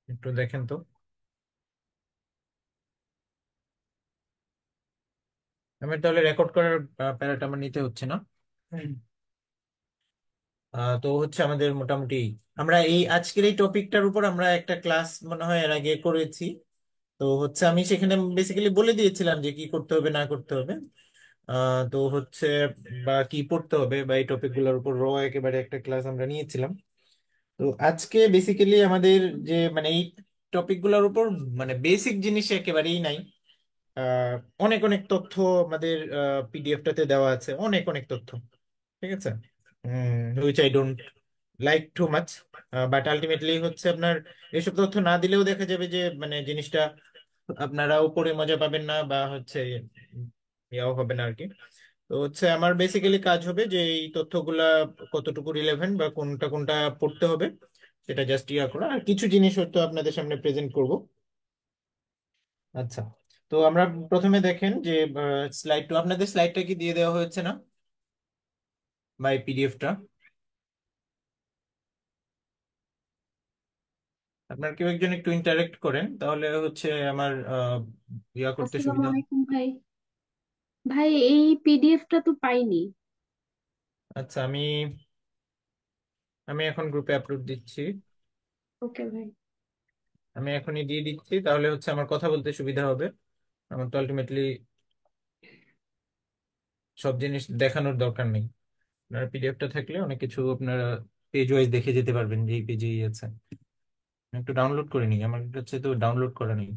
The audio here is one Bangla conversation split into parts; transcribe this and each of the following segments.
একটু দেখেন তো। আমি তাহলে রেকর্ড করার প্যারাটা আমার নিতে হচ্ছে না। হুম। তো হচ্ছে আমাদের মোটামুটি আমরা এই আজকের এই টপিকটার উপর আমরা একটা ক্লাস মনে হয় এর আগে করেছি। তো হচ্ছে আমি সেখানে বেসিক্যালি বলে দিয়েছিলাম যে কি করতে হবে না করতে হবে। তো হচ্ছে বা কি পড়তে হবে বা এই টপিক গুলোর উপর একেবারে একটা ক্লাস আমরা নিয়েছিলাম। তো আজকে বেসিক্যালি আমাদের যে মানে এই টপিক গুলোর উপর মানে বেসিক জিনিস একেবারেই নাই। আহ, অনেক অনেক তথ্য আমাদের পিডিএফটাতে দেওয়া আছে, অনেক অনেক তথ্য। ঠিক আছে, which I don't like too much. But ultimately হচ্ছে আপনার এসব তথ্য না দিলেও দেখা যাবে যে মানে জিনিসটা আপনারাও পড়ে মজা পাবেন না বা হচ্ছে ইয়াও হবে না আর কি। তো হচ্ছে আমার বেসিক্যালি কাজ হবে যে এই তথ্যগুলা কতটুকু রিলেভেন্ট বা কোনটা কোনটা পড়তে হবে সেটা জাস্ট ইয়া করা, আর কিছু জিনিস হয়তো আপনাদের সামনে প্রেজেন্ট করব। আচ্ছা, তো আমরা প্রথমে দেখেন যে স্লাইড টু, আপনাদের স্লাইডটা কি দিয়ে দেওয়া হয়েছে না বা এই পিডিএফটা? আপনার কেউ একজন একটু ইন্টারেক্ট করেন তাহলে হচ্ছে আমার ইয়া করতে আসসালামু সুবিধা হবে। আলাইকুম ভাই। ভাই, এই পিডিএফটা তো পাইনি। আচ্ছা, আমি আমি এখন গ্রুপে আপলোড দিচ্ছি। ওকে ভাই। আমি এখনই দিয়ে দিচ্ছি, তাহলে হচ্ছে আমার কথা বলতে সুবিধা হবে। আমার তো আলটিমেটলি সব জিনিস দেখানোর দরকার নেই। আপনার পিডিএফটা থাকলে অনেক কিছু আপনারা পেজ ওয়াইজ দেখে যেতে পারবেন যে এই পেজেই আছে। আমি একটু ডাউনলোড করে নিই, আমার কাছে তো ডাউনলোড করা নেই।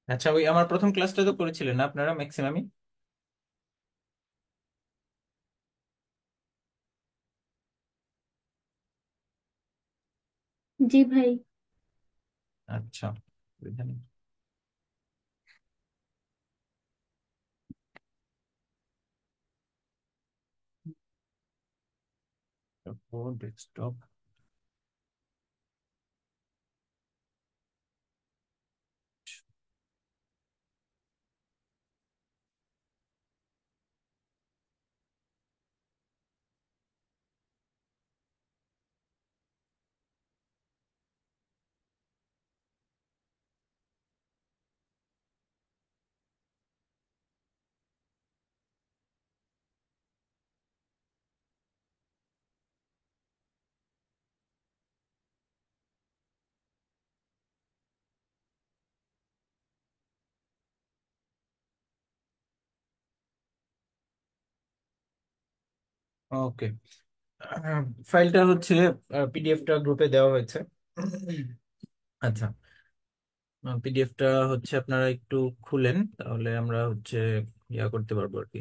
আচ্ছা, ওই আমার প্রথম ক্লাসটা তো করেছিলেন না আপনারা ম্যাক্সিমামই? জি ভাই। আচ্ছা, সুবিধা নেই। ডেস্কটপ। ওকে, ফাইলটা হচ্ছে পিডিএফটা গ্রুপে দেওয়া হয়েছে। আচ্ছা, পিডিএফটা হচ্ছে আপনারা একটু খুলেন তাহলে আমরা হচ্ছে ইয়া করতে পারবো আর কি।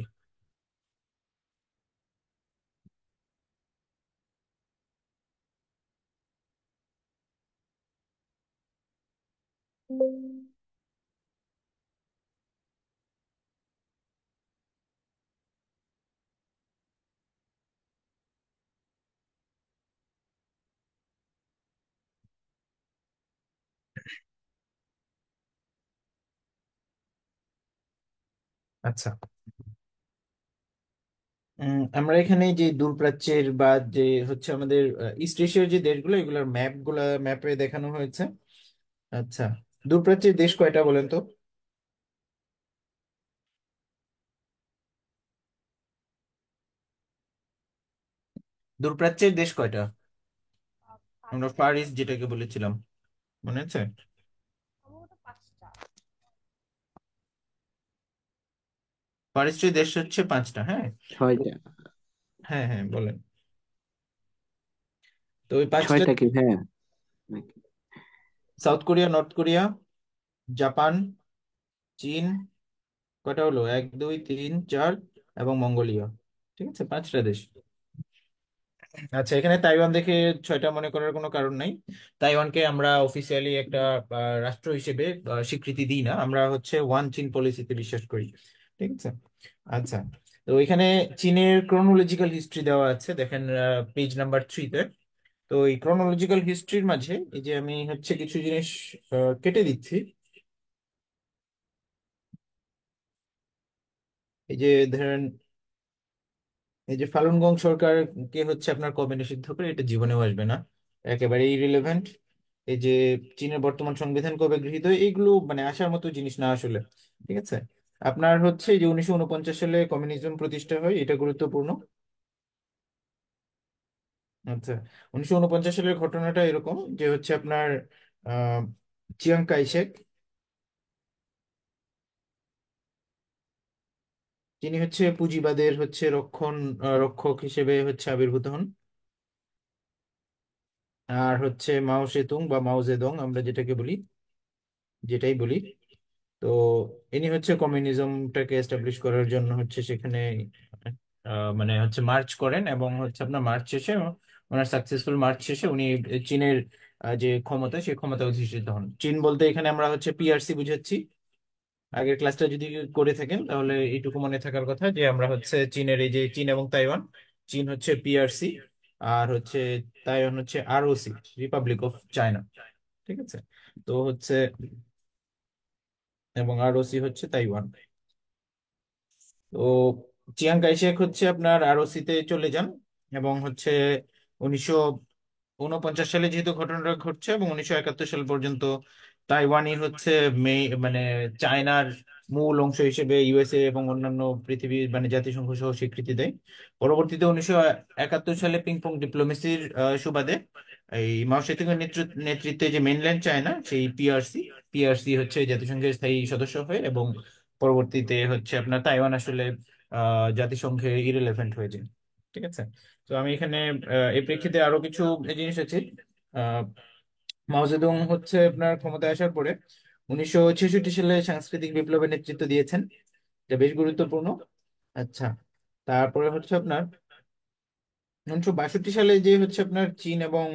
আচ্ছা। আমরা এখানে যে দূরপ্রাচ্যের বা যে হচ্ছে আমাদের ইস্ট এশিয়ার যে দেশগুলো, এগুলোর ম্যাপে দেখানো হয়েছে। আচ্ছা, দূরপ্রাচ্যের দেশ কয়টা বলেন তো? দূরপ্রাচ্যের দেশ কয়টা? আমরা ফার ইস্ট যেটাকে বলেছিলাম, মনে আছে? ফার ইস্টের দেশ হচ্ছে পাঁচটা, হ্যাঁ। তো ছয়টা। হ্যাঁ হ্যাঁ, বলেন। তো ওই পাঁচটা: ছয়টা কি ভাইয়া? নাকি? South Korea, north Korea, Japan, চীন। কয়টা হলো? এক, দুই, তিন, চার, এবং মঙ্গোলিয়া। ঠিক আছে, পাঁচটা দেশ। আচ্ছা, এখানে তাইওয়ান দেখে ছয়টা মনে করার কোনো কারণ নাই। তাইওয়ানকে আমরা অফিসিয়ালি একটা রাষ্ট্র হিসেবে স্বীকৃতি দিই না। আমরা হচ্ছে ওয়ান চীন পলিসিতে বিশ্বাস করি। ঠিক আছে। আচ্ছা, তো এখানে চীনের ক্রোনোলজিক্যাল হিস্ট্রি দেওয়া আছে, দেখেন পেজ নাম্বার 3-তে। তো এই ক্রোনোলজিক্যাল হিস্ট্রির মাঝে এই যে আমি হচ্ছে কিছু জিনিস কেটে দিচ্ছি। এই যে ধরেন, এই যে ফালুন গং সরকার কে হচ্ছে আপনার কবে নিষিদ্ধ করে, এটা জীবনেও আসবে না, একেবারে ইরিলেভেন্ট। এই যে চীনের বর্তমান সংবিধান কবে গৃহীত হয়, এইগুলো মানে আসার মতো জিনিস না আসলে। ঠিক আছে। আপনার হচ্ছে এই যে 1949 সালে কমিউনিজম প্রতিষ্ঠা হয়, এটা গুরুত্বপূর্ণ। আচ্ছা, 1949 সালের ঘটনাটা এরকম যে হচ্ছে আপনার আহ চিয়াং কাইশেক, তিনি হচ্ছে পুঁজিবাদের হচ্ছে রক্ষক হিসেবে হচ্ছে আবির্ভূত হন। আর হচ্ছে মাও সেতুং বা মাও জেদং আমরা যেটাকে বলি, যেটাই বলি। তো ইনি হচ্ছে কমিউনিজমটাকে এস্টাবলিশ করার জন্য হচ্ছে সেখানে মানে হচ্ছে মার্চ করেন, এবং হচ্ছে আপনার মার্চ শেষে, ওনার সাকসেসফুল মার্চ শেষে উনি চীনের যে ক্ষমতা, সেই ক্ষমতা অধিষ্ঠিত হন। চীন বলতে এখানে আমরা হচ্ছে পিআরসি বুঝাচ্ছি। আগের ক্লাসটা যদি করে থাকেন তাহলে এইটুকু মনে থাকার কথা যে আমরা হচ্ছে চীনের এই যে চীন এবং তাইওয়ান, চীন হচ্ছে পিআরসি, আর হচ্ছে তাইওয়ান হচ্ছে আরওসি, রিপাবলিক অফ চায়না। ঠিক আছে। তো হচ্ছে, এবং আরওসি হচ্ছে তাইওয়ান। তো চিয়াং কাইশেক হচ্ছে আপনার আরওসি তে চলে যান, এবং হচ্ছে 1949 সালে যেহেতু ঘটনাটা ঘটছে, এবং 1971 সাল পর্যন্ত তাইওয়ানই হচ্ছে মানে চায়নার মূল অংশ হিসেবে ইউএসএ এবং অন্যান্য পৃথিবীর মানে জাতিসংঘ সহ স্বীকৃতি দেয়। পরবর্তীতে 1971 সালে পিংপং ডিপ্লোমেসির সুবাদে এই মাও সেতুং এর নেতৃত্বে যে মেইনল্যান্ড চায়না, সেই পিআরসি হচ্ছে জাতিসংঘের স্থায়ী সদস্য হয়, এবং পরবর্তীতে হচ্ছে আপনার তাইওয়ান আসলে জাতিসংঘে ইরেলেভেন্ট হয়ে যায়। ঠিক আছে। তো আমি এখানে এই প্রেক্ষিতে আরো কিছু জিনিস আছে। আহ মাও জেদুং হচ্ছে আপনার ক্ষমতায় আসার পরে 1966 সালে সাংস্কৃতিক বিপ্লবের নেতৃত্ব দিয়েছেন, এটা বেশ গুরুত্বপূর্ণ। আচ্ছা, তারপরে হচ্ছে আপনার 1962 সালে যে হচ্ছে আপনার চীন এবং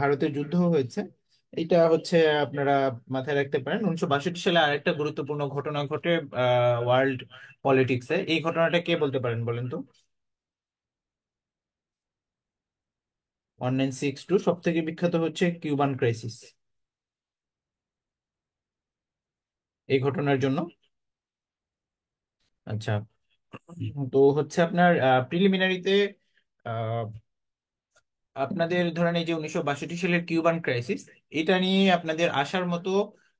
ভারতের যুদ্ধ হয়েছে, এটা হচ্ছে আপনারা মাথায় রাখতে পারেন। 1962 সালে আরেকটা গুরুত্বপূর্ণ ঘটনা ঘটে ওয়ার্ল্ড পলিটিক্সে। এই ঘটনাটা কে বলতে পারেন বলেন তো? 1962 সব থেকে বিখ্যাত হচ্ছে কিউবান ক্রাইসিস, এই ঘটনার জন্য। আচ্ছা, তো হচ্ছে আপনার প্রিলিমিনারিতে আপনাদের ধরেন এই যে 1962 সালের কিউবান ক্রাইসিস, এটা নিয়ে আপনাদের আসার মতো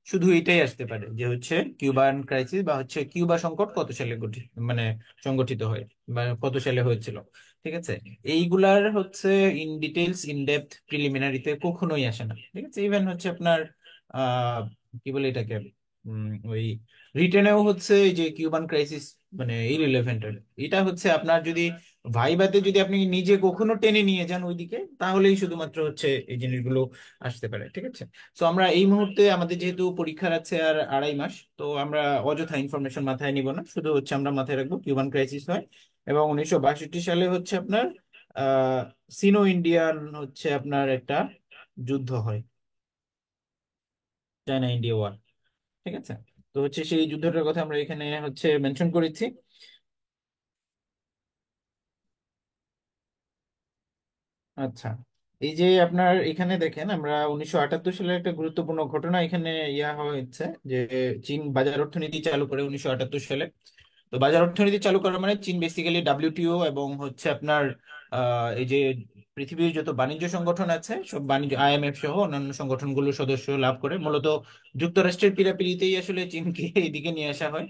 শুধু এটাই আসতে পারে যে হচ্ছে কিউবান ক্রাইসিস বা হচ্ছে কিউবা সংকট কত সালে মানে সংগঠিত হয় বা কত সালে হয়েছিল। ঠিক আছে। এইগুলার হচ্ছে ইন ডিটেলস, ইন ডেপথ প্রিলিমিনারিতে কখনোই আসে না। ঠিক আছে। ইভেন হচ্ছে আপনার কি বলে এটাকে, ওই রিটেনেও হচ্ছে এই যে কিউবান ক্রাইসিস মানে ইরিলেভেন্ট। এটা হচ্ছে আপনার যদি ভাইভাতে যদি আপনি নিজে কখনো টেনে নিয়ে যান ওইদিকে, তাহলেই শুধুমাত্র হচ্ছে এই জিনিসগুলো আসতে পারে। ঠিক আছে। তো আমরা এই মুহূর্তে আমাদের যেহেতু পরীক্ষার আছে আর 2.5 মাস, তো আমরা অযথা ইনফরমেশন মাথায় নিব না, শুধু হচ্ছে আমরা মাথায় রাখবো কিউবান ক্রাইসিস হয়, এবং 1962 সালে হচ্ছে আপনার আহ সিনো ইন্ডিয়ান হচ্ছে আপনার একটা যুদ্ধ হয়। China India war. ঠিক আছে, তো হচ্ছে সেই যুদ্ধটার কথা আমরা এখানে হচ্ছে মেনশন করেছি। আচ্ছা, এই যে আপনার এখানে দেখেন আমরা 1978 সালের একটা গুরুত্বপূর্ণ ঘটনা এখানে হয়েছে যে চীন বাজার অর্থনীতি চালু করে 1978 সালে। তো বাজার অর্থনীতি চালু করা মানে চীন বেসিক্যালি ডাব্লিউটিও এবং হচ্ছে আপনার এই যে পৃথিবীর যত বাণিজ্য সংগঠন আছে সব বাণিজ্য আইএমএফ সহ অন্যান্য সংগঠনগুলোর সদস্য লাভ করে। মূলত যুক্তরাষ্ট্রের পীড়াপিড়িতেই আসলে চীনকে এইদিকে নিয়ে আসা হয়।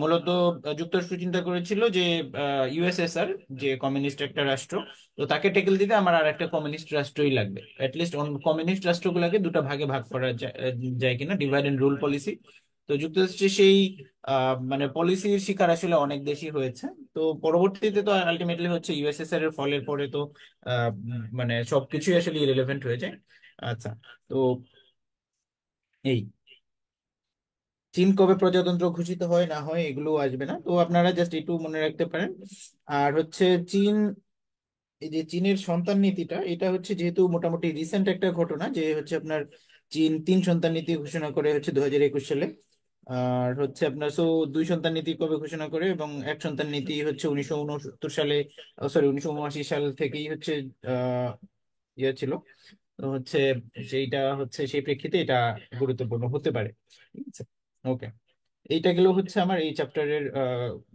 মূলত যুক্তরাষ্ট্র চিন্তা করেছিল যে ইউএসএসআর, যে কমিউনিস্ট একটা রাষ্ট্র, তো তাকে টেকেল দিতে আমার আর একটা কমিউনিস্ট রাষ্ট্রই লাগবে। অ্যাটলিস্ট কমিউনিস্ট রাষ্ট্রগুলোকে দুটো ভাগে ভাগ করা যায় কিনা, ডিভাইড এন্ড রুল পলিসি। তো যুক্তরাষ্ট্রের সেই মানে পলিসির শিকার আসলে অনেক দেশই হয়েছে। তো পরবর্তীতে তো আলটিমেটলি হচ্ছে ইউএসএসআর এর ফলের পরে তো মানে সবকিছুই আসলে ইরেলেভেন্ট হয়ে যায়। আচ্ছা, তো এই চীন কবে প্রজাতন্ত্র ঘোষিত হয় না হয় এগুলো আসবে না, তো আপনারা জাস্ট একটু মনে রাখতে পারেন। আর হচ্ছে চীন, এই যে চীনের সন্তান নীতিটা, এটা হচ্ছে যেহেতু মোটামুটি রিসেন্ট একটা ঘটনা যে হচ্ছে আপনার চীন 3 সন্তান নীতি ঘোষণা করে হচ্ছে 2021 সালে। আর হচ্ছে আপনার দুই সন্তান নীতি কবে ঘোষণা করে, এবং এক সন্তান নীতি হচ্ছে 1969 সালে, সরি 1979 সাল থেকেই হচ্ছে আহ ছিল। তো হচ্ছে সেইটা হচ্ছে সেই প্রেক্ষিতে এটা গুরুত্বপূর্ণ হতে পারে। ঠিক আছে, ওকে। এইটা গেল হচ্ছে আমার এই চ্যাপ্টারের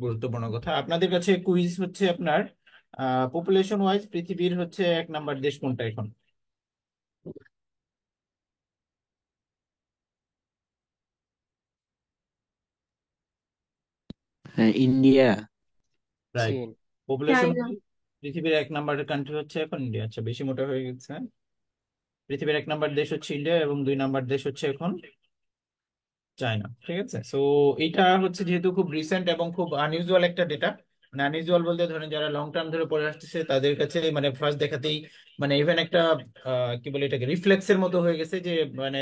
গুরুত্বপূর্ণ কথা। আপনাদের কাছে কুইজ হচ্ছে আপনার পপুলেশন ওয়াইজ পৃথিবীর হচ্ছে 1 নাম্বার দেশ কোনটা এখন? হ্যাঁ, ইন্ডিয়া। রাইট। চীন। Population China. পৃথিবীর 1 নাম্বার কান্ট্রি হচ্ছে এখন ইন্ডিয়া। আচ্ছা, বেশি মোটা হয়ে গেছে। পৃথিবীর 1 নাম্বার দেশ হচ্ছে ইন্ডিয়া এবং 2 নাম্বার দেশ হচ্ছে এখন চায়না। ঠিক আছে, এটা হচ্ছে যেহেতু খুব রিসেন্ট এবং খুব আনইউজুয়াল একটা ডেটা। মানে আনইউজুয়াল বলতে ধরেন যারা লং টার্ম ধরে পড়ে আসতেছে তাদের কাছে মানে ফার্স্ট দেখাতেই মানে ইভেন একটা কি বলে এটাকে রিফ্লেক্সের মতো হয়ে গেছে যে মানে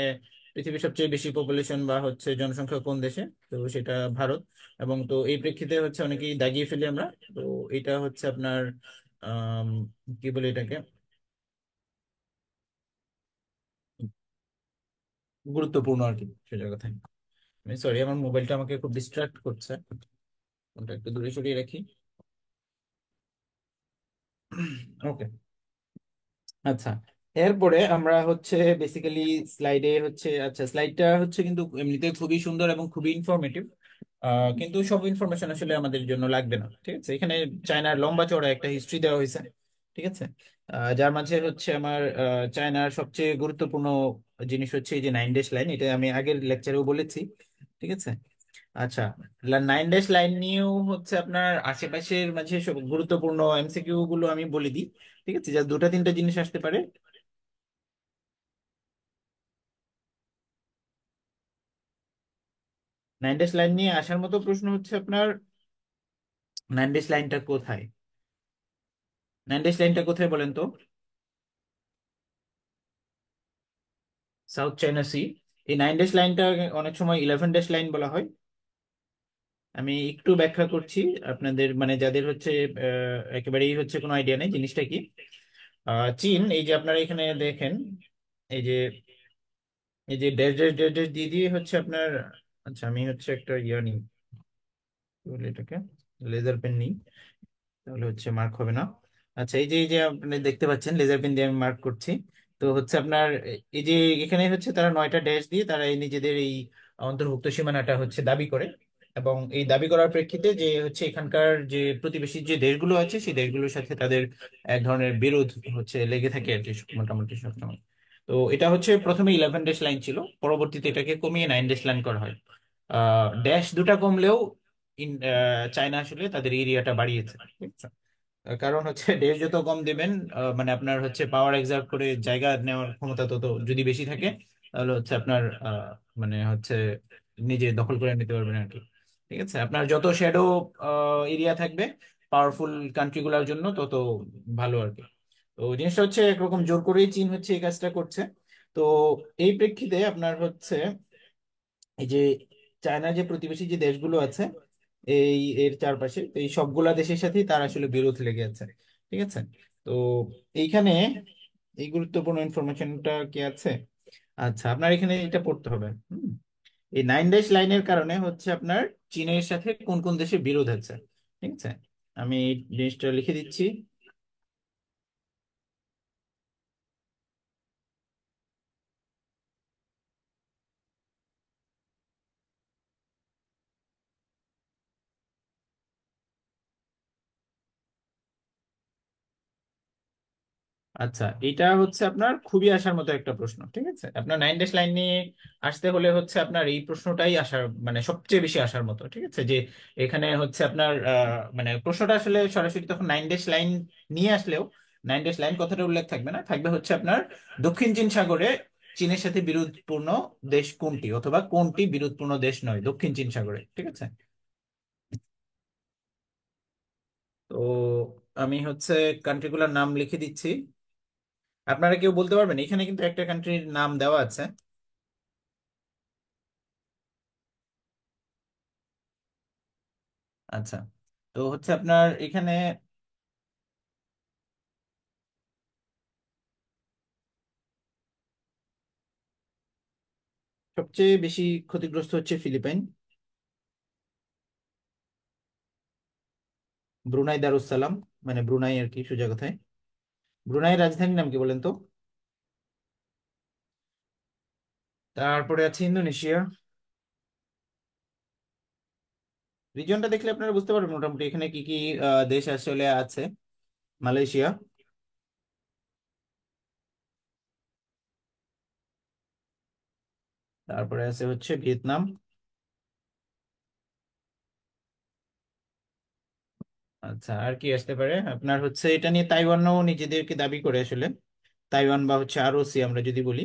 পৃথিবীর সবচেয়ে বেশি পপুলেশন বা হচ্ছে জনসংখ্যা কোন দেশে, তো সেটা ভারত। এবং তো এই প্রেক্ষিতে হচ্ছে অনেকেই দাগিয়ে ফেলি আমরা। তো এটা হচ্ছে আপনার আম, কি বলে এটাকে গুরুত্বপূর্ণ আর কি, সেটা কথাই। সরি, আমার মোবাইলটা আমাকে খুব ডিস্ট্রাক্ট করছে, ফোনটা একটু দূরে সরিয়ে রাখি। ওকে, আচ্ছা। এরপরে আমরা হচ্ছে বেসিক্যালি স্লাইডে হচ্ছে, আচ্ছা স্লাইডটা হচ্ছে কিন্তু এমনিতে খুবই সুন্দর এবং খুবই ইনফরমেটিভ, কিন্তু সব ইনফরমেশন আসলে আমাদের জন্য লাগবে না। ঠিক আছে, এখানে চায়নার লম্বা চওড়া একটা হিস্ট্রি দেওয়া হয়েছে। ঠিক আছে, যার মাঝে হচ্ছে আমার চায়নার সবচেয়ে গুরুত্বপূর্ণ জিনিস হচ্ছে এই যে 9 ড্যাশ লাইন, এটা আমি আগের লেকচারেও বলেছি। ঠিক আছে, আচ্ছা। 9 ড্যাশ লাইন নিয়েও হচ্ছে আপনার আশেপাশের মাঝে সব গুরুত্বপূর্ণ এমসিকিউ গুলো আমি বলে দিই। ঠিক আছে, যা দুটা তিনটা জিনিস আসতে পারে। 9 ড্যাশ লাইন নিয়ে আসার মতো প্রশ্ন হচ্ছে আপনার 9 ড্যাশ লাইনটা কোথায়? 9 ড্যাশ লাইনটা কোথায় বলেন তো? South China Sea. এই 9 ড্যাশ লাইনটা অনেক সময় 11 ড্যাশ লাইন বলা হয়। আমি একটু ব্যাখ্যা করছি আপনাদের, মানে যাদের হচ্ছে একেবারেই হচ্ছে কোনো আইডিয়া নেই জিনিসটা কি। চীন, এই যে আপনারা এখানে দেখেন, এই যে ড্যাশ ড্যাশ ড্যাশ ড্যাশ দিয়ে দিয়ে হচ্ছে আপনার, আচ্ছা আমি হচ্ছে একটা নিই, কি বলে এটাকে, লেজার পেন নিই, তাহলে হচ্ছে মার্ক হবে না। আচ্ছা, এই যে আপনি দেখতে পাচ্ছেন লেজার পেন দিয়ে আমি মার্ক করছি। তো হচ্ছে আপনার এই যে এখানে হচ্ছে তারা 9টা ড্যাশ দিয়ে তারা এই নিজেদের এই অন্তর্ভুক্ত সীমানাটা হচ্ছে দাবি করে। এবং এই দাবি করার প্রেক্ষিতে যে হচ্ছে এখানকার যে প্রতিবেশী যে দেশগুলো আছে সেই দেশগুলোর সাথে তাদের এক ধরনের বিরোধ হচ্ছে লেগে থাকে আর কি, মোটামুটি সবসময়। তো এটা হচ্ছে প্রথমে 11 ড্যাশ লাইন ছিল, পরবর্তীতে এটাকে কমিয়ে 9 ড্যাশ লাইন করা হয়। ড্যাশ দুটা কমলেও চায়না আসলে তাদের এরিয়াটা বাড়িয়েছে। ঠিক আছে? কারণ হচ্ছে ডেজ যত কম দিবেন মানে আপনার হচ্ছে পাওয়ার এক্সার্ট করে জায়গা নেওয়ার ক্ষমতা তত যদি বেশি থাকে, তাহলে হচ্ছে আপনার মানে হচ্ছে নিজে দখল করে নিতে পারবেন আর কি। ঠিক আছে, আপনার যত শ্যাডো এরিয়া থাকবে পাওয়ারফুল কান্ট্রিগুলোর জন্য তত ভালো আর কি। তো জিনিসটা হচ্ছে একরকম জোর করেই চীন হচ্ছে এই কাজটা করছে। তো এই প্রেক্ষিতে আপনার হচ্ছে এই যে চায়নার যে প্রতিবেশী যে দেশগুলো আছে এই এর চারপাশে, তো এই সবগুলা দেশের সাথেই তার আসলে বিরোধ লেগে আছে। ঠিক আছে, তো এইখানে এই গুরুত্বপূর্ণ ইনফরমেশনটা কি আছে, আচ্ছা, আপনার এখানে এটা পড়তে হবে। এই 9 ড্যাশ লাইনের কারণে হচ্ছে আপনার চীনের সাথে কোন কোন দেশের বিরোধ আছে। ঠিক আছে, আমি এই জিনিসটা লিখে দিচ্ছি। আচ্ছা, এটা হচ্ছে আপনার খুবই আসার মতো একটা প্রশ্ন। ঠিক আছে, আপনার 9 ড্যাশ লাইন নিয়ে আসতে হলে হচ্ছে আপনার এই প্রশ্নটাই আসার মানে সবচেয়ে বেশি আসার মতো। ঠিক আছে, যে এখানে হচ্ছে আপনার মানে প্রশ্নটা আসলে সরাসরি তখন 9 ড্যাশ লাইন নিয়ে আসলেও 9 ড্যাশ লাইন কথাটা উল্লেখ থাকবে না, থাকবে হচ্ছে আপনার দক্ষিণ চীন সাগরে চীনের সাথে বিরোধপূর্ণ দেশ কোনটি, অথবা কোনটি বিরোধপূর্ণ দেশ নয় দক্ষিণ চীন সাগরে। ঠিক আছে, তো আমি হচ্ছে কান্ট্রিগুলোর নাম লিখে দিচ্ছি। আপনারা কেউ বলতে পারবেন? এখানে কিন্তু একটা কান্ট্রির নাম দেওয়া আছে। আচ্ছা, তো হচ্ছে আপনার এখানে সবচেয়ে বেশি ক্ষতিগ্রস্ত হচ্ছে ফিলিপাইন, ব্রুনাই দারুসালাম, মানে ব্রুনাই আর কি সোজা কথায়। ব্রুনাইয়ের রাজধানীর নাম কি বলেন তো? তারপরে আছে ইন্দোনেশিয়া। রিজনটা দেখলে আপনারা বুঝতে পারবেন মোটামুটি এখানে কি কি দেশ আসলে আছে। মালয়েশিয়া, তারপরে আছে হচ্ছে ভিয়েতনাম। আচ্ছা, আর কি আসতে পারে আপনার হচ্ছে এটা নিয়ে তাইওয়ানও নিজেদেরকে দাবি করে আসলে। তাইওয়ান বা হচ্ছে আরওসি আমরা যদি বলি।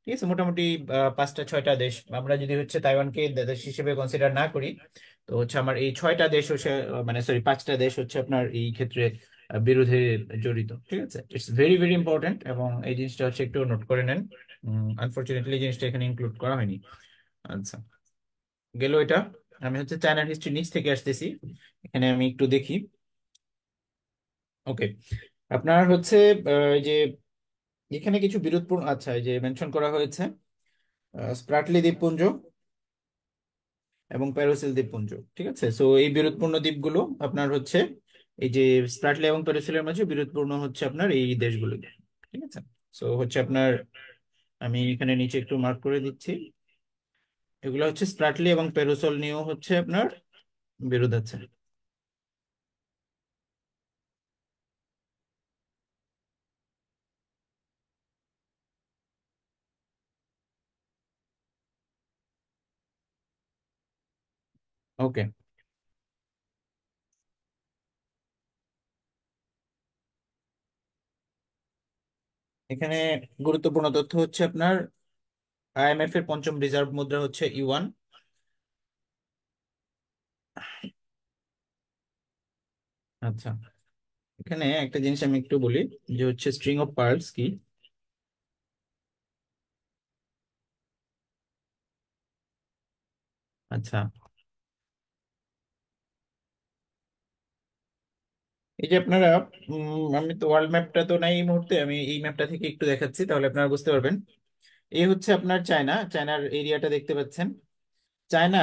ঠিক আছে, মোটামুটি 5টা 6টা দেশ। আমরা যদি হচ্ছে তাইওয়ানকে দেশ হিসেবে কনসিডার না করি, তো হচ্ছে আমার এই 6টা দেশ হচ্ছে মানে সরি 5টা দেশ হচ্ছে আপনার এই ক্ষেত্রে বিরোধে জড়িত। ঠিক আছে, ইটস ভেরি ভেরি ইম্পর্টেন্ট, এবং এই জিনিসটা হচ্ছে একটু নোট করে নেন। আনফরচুনেটলি জিনিসটা এখানে ইনক্লুড করা হয়নি। আচ্ছা, গেল এটা। আমি হচ্ছে চায়নার হিস্ট্রি নিচ থেকে আসতেছি, এখানে আমি একটু দেখি। ওকে, আপনার হচ্ছে এই যে এখানে কিছু বিরোধপূর্ণ, আচ্ছা এই যে মেনশন করা হয়েছে স্প্রাটলি দ্বীপপুঞ্জ এবং প্যারোসিল দ্বীপপুঞ্জ। ঠিক আছে, সো এই বিরোধপূর্ণ দ্বীপগুলো আপনার হচ্ছে এই যে স্প্রাটলি এবং প্যারোসিলের মাঝে বিরোধপূর্ণ হচ্ছে আপনার এই দেশগুলো। ঠিক আছে, সো হচ্ছে আপনার আমি এখানে নিচে একটু মার্ক করে দিচ্ছি। এগুলো হচ্ছে স্প্রাটলি এবং প্যারোসল নিয়েও হচ্ছে আপনার বিরোধ আছে। ওকে, এখানে গুরুত্বপূর্ণ তথ্য হচ্ছে আপনার আইএমএফ এর পঞ্চম রিজার্ভ মুদ্রা হচ্ছে ইউয়ান। আচ্ছা, এখানে একটা জিনিস আমি একটু বলি, যে হচ্ছে স্ট্রিং অফ পার্লস কি। আচ্ছা, এই যে আপনারা আমি তো ওয়ার্ল্ড ম্যাপটা তো নাই এই মুহূর্তে, আমি এই ম্যাপটা থেকে একটু দেখাচ্ছি তাহলে আপনারা বুঝতে পারবেন। এই হচ্ছে আপনার চায়না, চায়নার এরিয়াটা দেখতে পাচ্ছেন। চায়না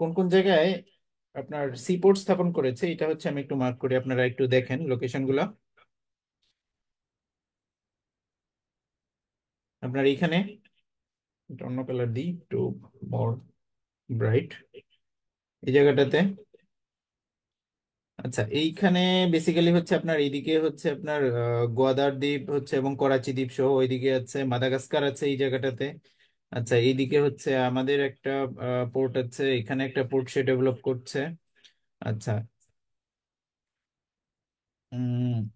কোন কোন জায়গায় আপনার সিপোর্ট স্থাপন করেছে, এটা হচ্ছে আমি একটু মার্ক করি, আপনারা একটু দেখেন লোকেশন গুলা। আপনার এইখানে এটা অন্য কালার দিই একটু মোর ব্রাইট, এই জায়গাটাতে। আচ্ছা, এইখানে বেসিক্যালি হচ্ছে আপনার এইদিকে হচ্ছে আপনার গোয়াদার দ্বীপ হচ্ছে এবং করাচি দ্বীপ সহ ওইদিকে আছে মাদাগাস্কার আছে এই জায়গাটাতে। আচ্ছা, এইদিকে হচ্ছে আমাদের একটা পোর্ট আছে, এখানে একটা পোর্ট সে ডেভেলপ করছে। আচ্ছা, উম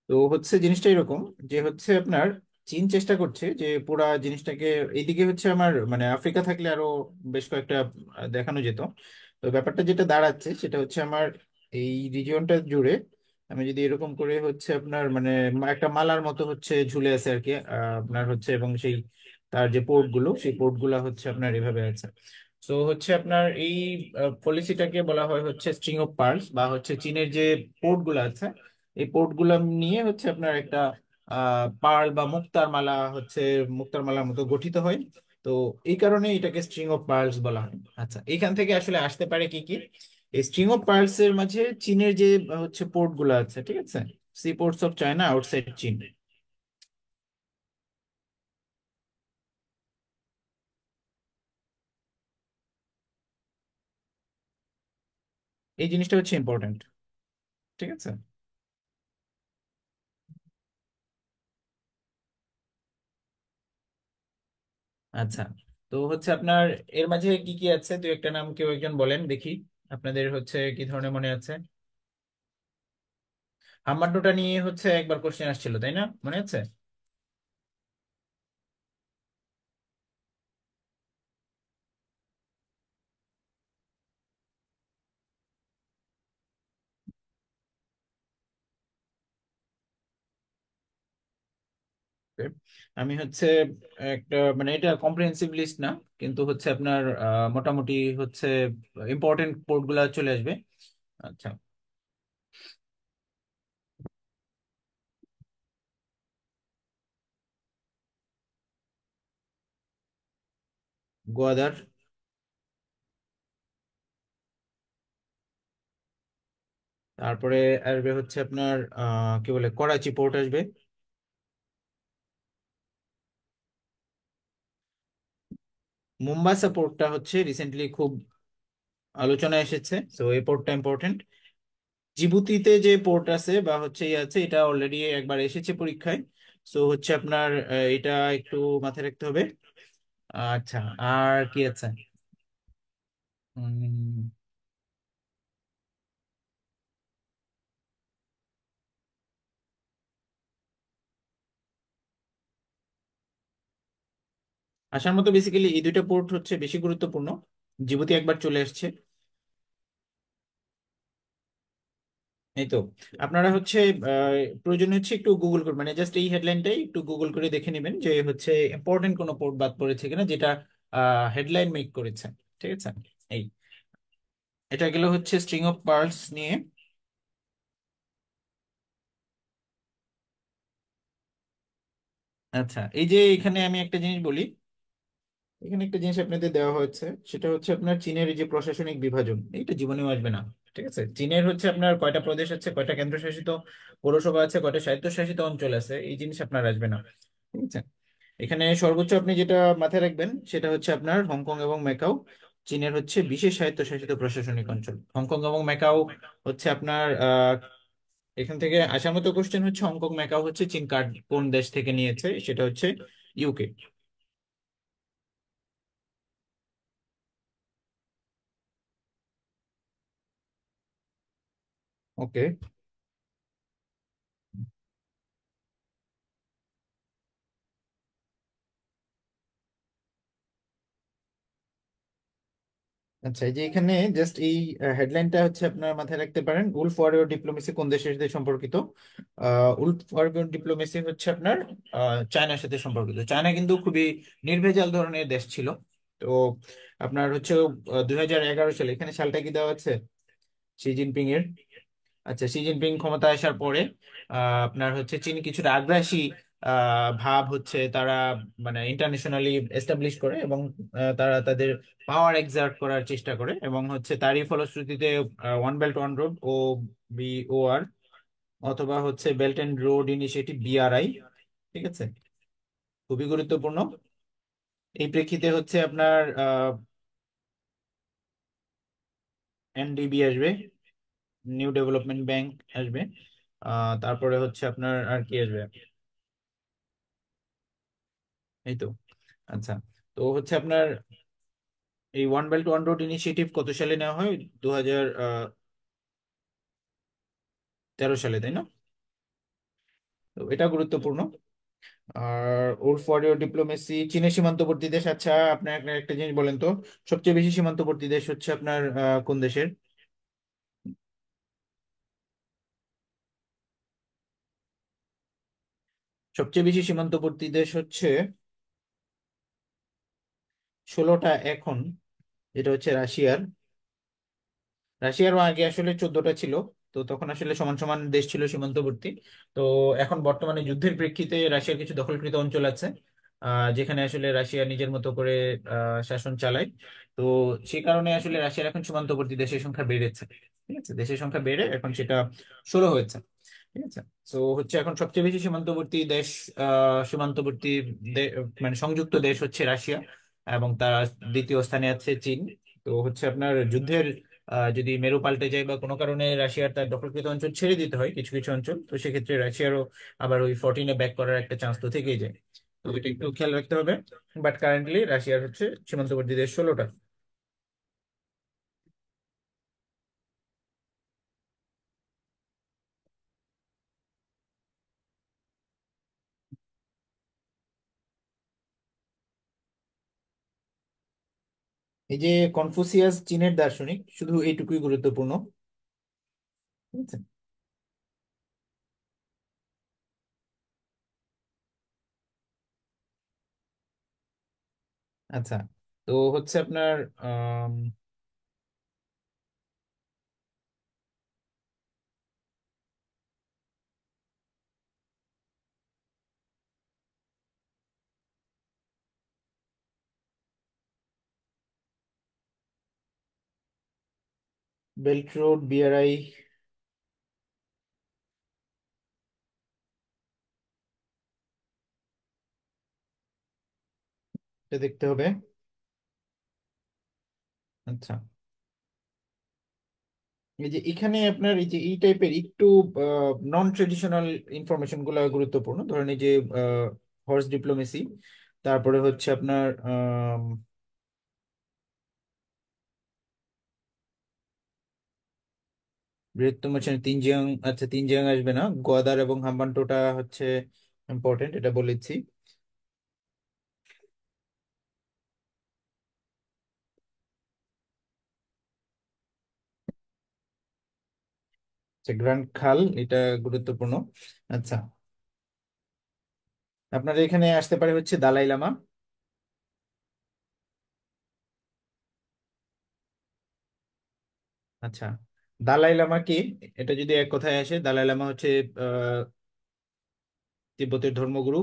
তো হচ্ছে জিনিসটা এরকম, যে হচ্ছে আপনার চীন চেষ্টা করছে যে পুরা জিনিসটাকে এইদিকে হচ্ছে আমার মানে আফ্রিকা থাকলে আরো বেশ কয়েকটা দেখানো যেত। তো ব্যাপারটা যেটা দাঁড়াচ্ছে সেটা হচ্ছে আমার এই রিজিয়নটা জুড়ে আমি যদি এরকম করে হচ্ছে আপনার মানে একটা মালার মতো হচ্ছে ঝুলে আছে আর কি আপনার হচ্ছে, এবং সেই তার যে পোর্ট গুলো সেই পোর্ট গুলা হচ্ছে আপনার এভাবে আছে। তো হচ্ছে আপনার এই পলিসিটাকে বলা হয় হচ্ছে স্ট্রিং অফ পার্লস, বা হচ্ছে চীনের যে পোর্ট গুলো আছে এই পোর্ট গুলো নিয়ে হচ্ছে আপনার একটা পার্ল বা মুক্তার মালা হচ্ছে মুক্তার মালার মতো গঠিত হয়। তো এই কারণে এটাকে স্ট্রিং অফ পার্লস বলা হয়। আচ্ছা, এখান থেকে আসলে আসতে পারে কি কি, এই স্ট্রিং অফ পার্লস এর মাঝে চীনের যে হচ্ছে পোর্ট গুলো আছে, ঠিক আছে, sea ports of China outside চীন, এই জিনিসটা হচ্ছে ইম্পর্টেন্ট। ঠিক আছে। আচ্ছা, তো হচ্ছে আপনার এর মাঝে কি কি আছে, দুই একটা নাম কেউ একজন বলেন দেখি, আপনাদের হচ্ছে কি ধরনের মনে আছে। হাম্মাটোটা নিয়ে হচ্ছে একবার কোশ্চেন আসছিল তাই না, মনে আছে? Okay. আমি হচ্ছে একটা মানে এটা কম্প্রিহেন্সিভ লিস্ট না, কিন্তু হচ্ছে আপনার মোটামুটি হচ্ছে ইম্পর্টেন্ট পোর্ট গুলা চলে আসবে। আচ্ছা, গোয়াদার, তারপরে আসবে হচ্ছে আপনার কি বলে করাচি পোর্ট আসবে। মুম্বাসা পোর্টটা হচ্ছে রিসেন্টলি খুব আলোচনায় এসেছে, তো এই পোর্টটা ইম্পর্টেন্ট। জিবুতিতে যে পোর্ট আছে বা হচ্ছে ইয়ে আছে, এটা অলরেডি একবার এসেছে পরীক্ষায়। সো হচ্ছে আপনার এটা একটু মাথায় রাখতে হবে। আচ্ছা, আর কি আছে? উম, আসার মতো বেসিক্যালি এই দুইটা পোর্ট হচ্ছে বেশি গুরুত্বপূর্ণ। জিবুতি একবার চলে আসছে। এই তো, আপনারা হচ্ছে প্রয়োজন হচ্ছে একটু গুগল করে, মানে জাস্ট এই হেডলাইনটাই একটু গুগল করে দেখে নেবেন যে হচ্ছে ইম্পর্টেন্ট কোনো পোর্ট বাদ পড়েছে কিনা, যেটা হেডলাইন মেক করেছে। ঠিক আছে। এই, এটা গেল হচ্ছে স্ট্রিং অফ পার্লস নিয়ে। আচ্ছা, এই যে এখানে আমি একটা জিনিস বলি, এখানে একটা জিনিস আপনাদের দেওয়া হয়েছে, সেটা হচ্ছে আপনার চীনের এই যে প্রশাসনিক বিভাজন, এইটা জীবনেও আসবে না। ঠিক আছে, চীনের হচ্ছে আপনার কয়টা প্রদেশ আছে, কয়টা কেন্দ্রশাসিত পৌরসভা আছে, কয়টা স্বায়ত্তশাসিত অঞ্চল আছে, এই জিনিস আপনার আসবে না। ঠিক আছে। এখানে সর্বোচ্চ আপনি যেটা মাথায় রাখবেন সেটা হচ্ছে আপনার হংকং এবং ম্যাকাও চীনের হচ্ছে বিশেষ স্বায়ত্তশাসিত প্রশাসনিক অঞ্চল। হংকং এবং ম্যাকাও হচ্ছে আপনার এখান থেকে আসার মতো কোশ্চেন হচ্ছে হংকং ম্যাকাও হচ্ছে চীন কার্ড কোন দেশ থেকে নিয়েছে, সেটা হচ্ছে ইউকে। ওকে। আচ্ছা, এই যে এখানে জাস্ট এই হেডলাইনটা হচ্ছে আপনার মাথায় রাখতে পারেন, উলফ ওয়ারিয়র ডিপ্লোমেসি কোন দেশের সাথে সম্পর্কিত। উলফ ওয়ারিয়র ডিপ্লোমেসি হচ্ছে আপনার চায়নার সাথে সম্পর্কিত। চায়না কিন্তু খুবই নির্ভেজাল ধরনের দেশ ছিল। তো আপনার হচ্ছে 2011 সালে, এখানে সালটা কি দেওয়া আছে শি জিনপিং এর? আচ্ছা, শি জিনপিং ক্ষমতায় আসার পরে আপনার হচ্ছে চীন কিছুটা আগ্রাসী ভাব হচ্ছে তারা মানে ইন্টারন্যাশনালি এস্টাবলিশ করে, এবং তারা তাদের পাওয়ার এক্সার্ট করার চেষ্টা করে, এবং হচ্ছে তারই ফলশ্রুতিতে ওয়ান বেল্ট ওয়ান রোড ও BOR, অথবা হচ্ছে belt and road initiative BRI। ঠিক আছে, খুবই গুরুত্বপূর্ণ। এই প্রেক্ষিতে হচ্ছে আপনার NDB আসবে, নিউ ডেভেলপমেন্ট ব্যাংক আসবে। তারপরে হচ্ছে আপনার আর কি আসবে, এই তো। আচ্ছা, তো হচ্ছে আপনার এই one belt one road initiative কত সালে নেওয়া হয়? 2013 সালে, তাই না? তো এটা গুরুত্বপূর্ণ। আর ওর ফর ইউর ডিপ্লোমেসি চীনের সীমান্তবর্তী দেশ। আচ্ছা, আপনার একটা জিনিস বলেন তো, সবচেয়ে বেশি সীমান্তবর্তী দেশ হচ্ছে আপনার কোন দেশের? সবচেয়ে বেশি সীমান্তবর্তী দেশ হচ্ছে 16টা এখন। যেটা হচ্ছে রাশিয়ার। রাশিয়ারও আগে আসলে 14টা ছিল। তো তখন আসলে সমান সমান দেশ ছিল সীমান্তবর্তী। তো এখন বর্তমানে যুদ্ধের প্রেক্ষিতে রাশিয়ার কিছু দখলকৃত অঞ্চল আছে, যেখানে আসলে রাশিয়া নিজের মতো করে শাসন চালায়। তো সেই কারণে আসলে রাশিয়ার এখন সীমান্তবর্তী দেশের সংখ্যা বেড়েছে। ঠিক আছে, দেশের সংখ্যা বেড়ে এখন সেটা 16 হয়েছে। ঠিক আছে। তো হচ্ছে এখন সবচেয়ে বেশি সীমান্তবর্তী দেশ, সীমান্তবর্তী মানে সংযুক্ত দেশ হচ্ছে রাশিয়া, এবং তার দ্বিতীয় স্থানে আছে চীন। তো হচ্ছে আপনার যুদ্ধের যদি মেরু পাল্টে যায় বা কোনো কারণে রাশিয়ার তার দখলকৃত অঞ্চল ছেড়ে দিতে হয় কিছু কিছু অঞ্চল, তো সেক্ষেত্রে রাশিয়ারও আবার ওই 14-এ ব্যাক করার একটা চান্স তো থেকেই যায়। তো এটা একটু খেয়াল রাখতে হবে। বাট কারেন্টলি রাশিয়ার হচ্ছে সীমান্তবর্তী দেশ 16টা। এই যে কনফুসিয়াস চীনের দার্শনিক, শুধু এইটুকুই গুরুত্বপূর্ণ। ঠিক আছে। আচ্ছা, তো হচ্ছে আপনার বেল্ট রোড, বিআরআই, এটা দেখতে হবে। আচ্ছা, এই যে এখানে আপনার এই যে এই টাইপের একটু নন ট্রেডিশনাল ইনফরমেশন গুলো গুরুত্বপূর্ণ, ধরেন এই যে হর্স ডিপ্লোমেসি, তারপরে হচ্ছে আপনার বৃহত্তম শ্রেণী তিনজিয়াং। আচ্ছা, তিনজিয়াং আসবে না, গোয়াদার এবং হাম্বানটোটা হচ্ছে ইম্পর্টেন্ট, এটা বলেছি। আচ্ছা, গ্র্যান্ড খাল, এটা গুরুত্বপূর্ণ। আচ্ছা, আপনার এখানে আসতে পারে হচ্ছে দালাই লামা। আচ্ছা, দালাই লামা কি? এটা যদি এক কথায় আসে, দালাই লামা হচ্ছে আহ তিব্বতের ধর্মগুরু,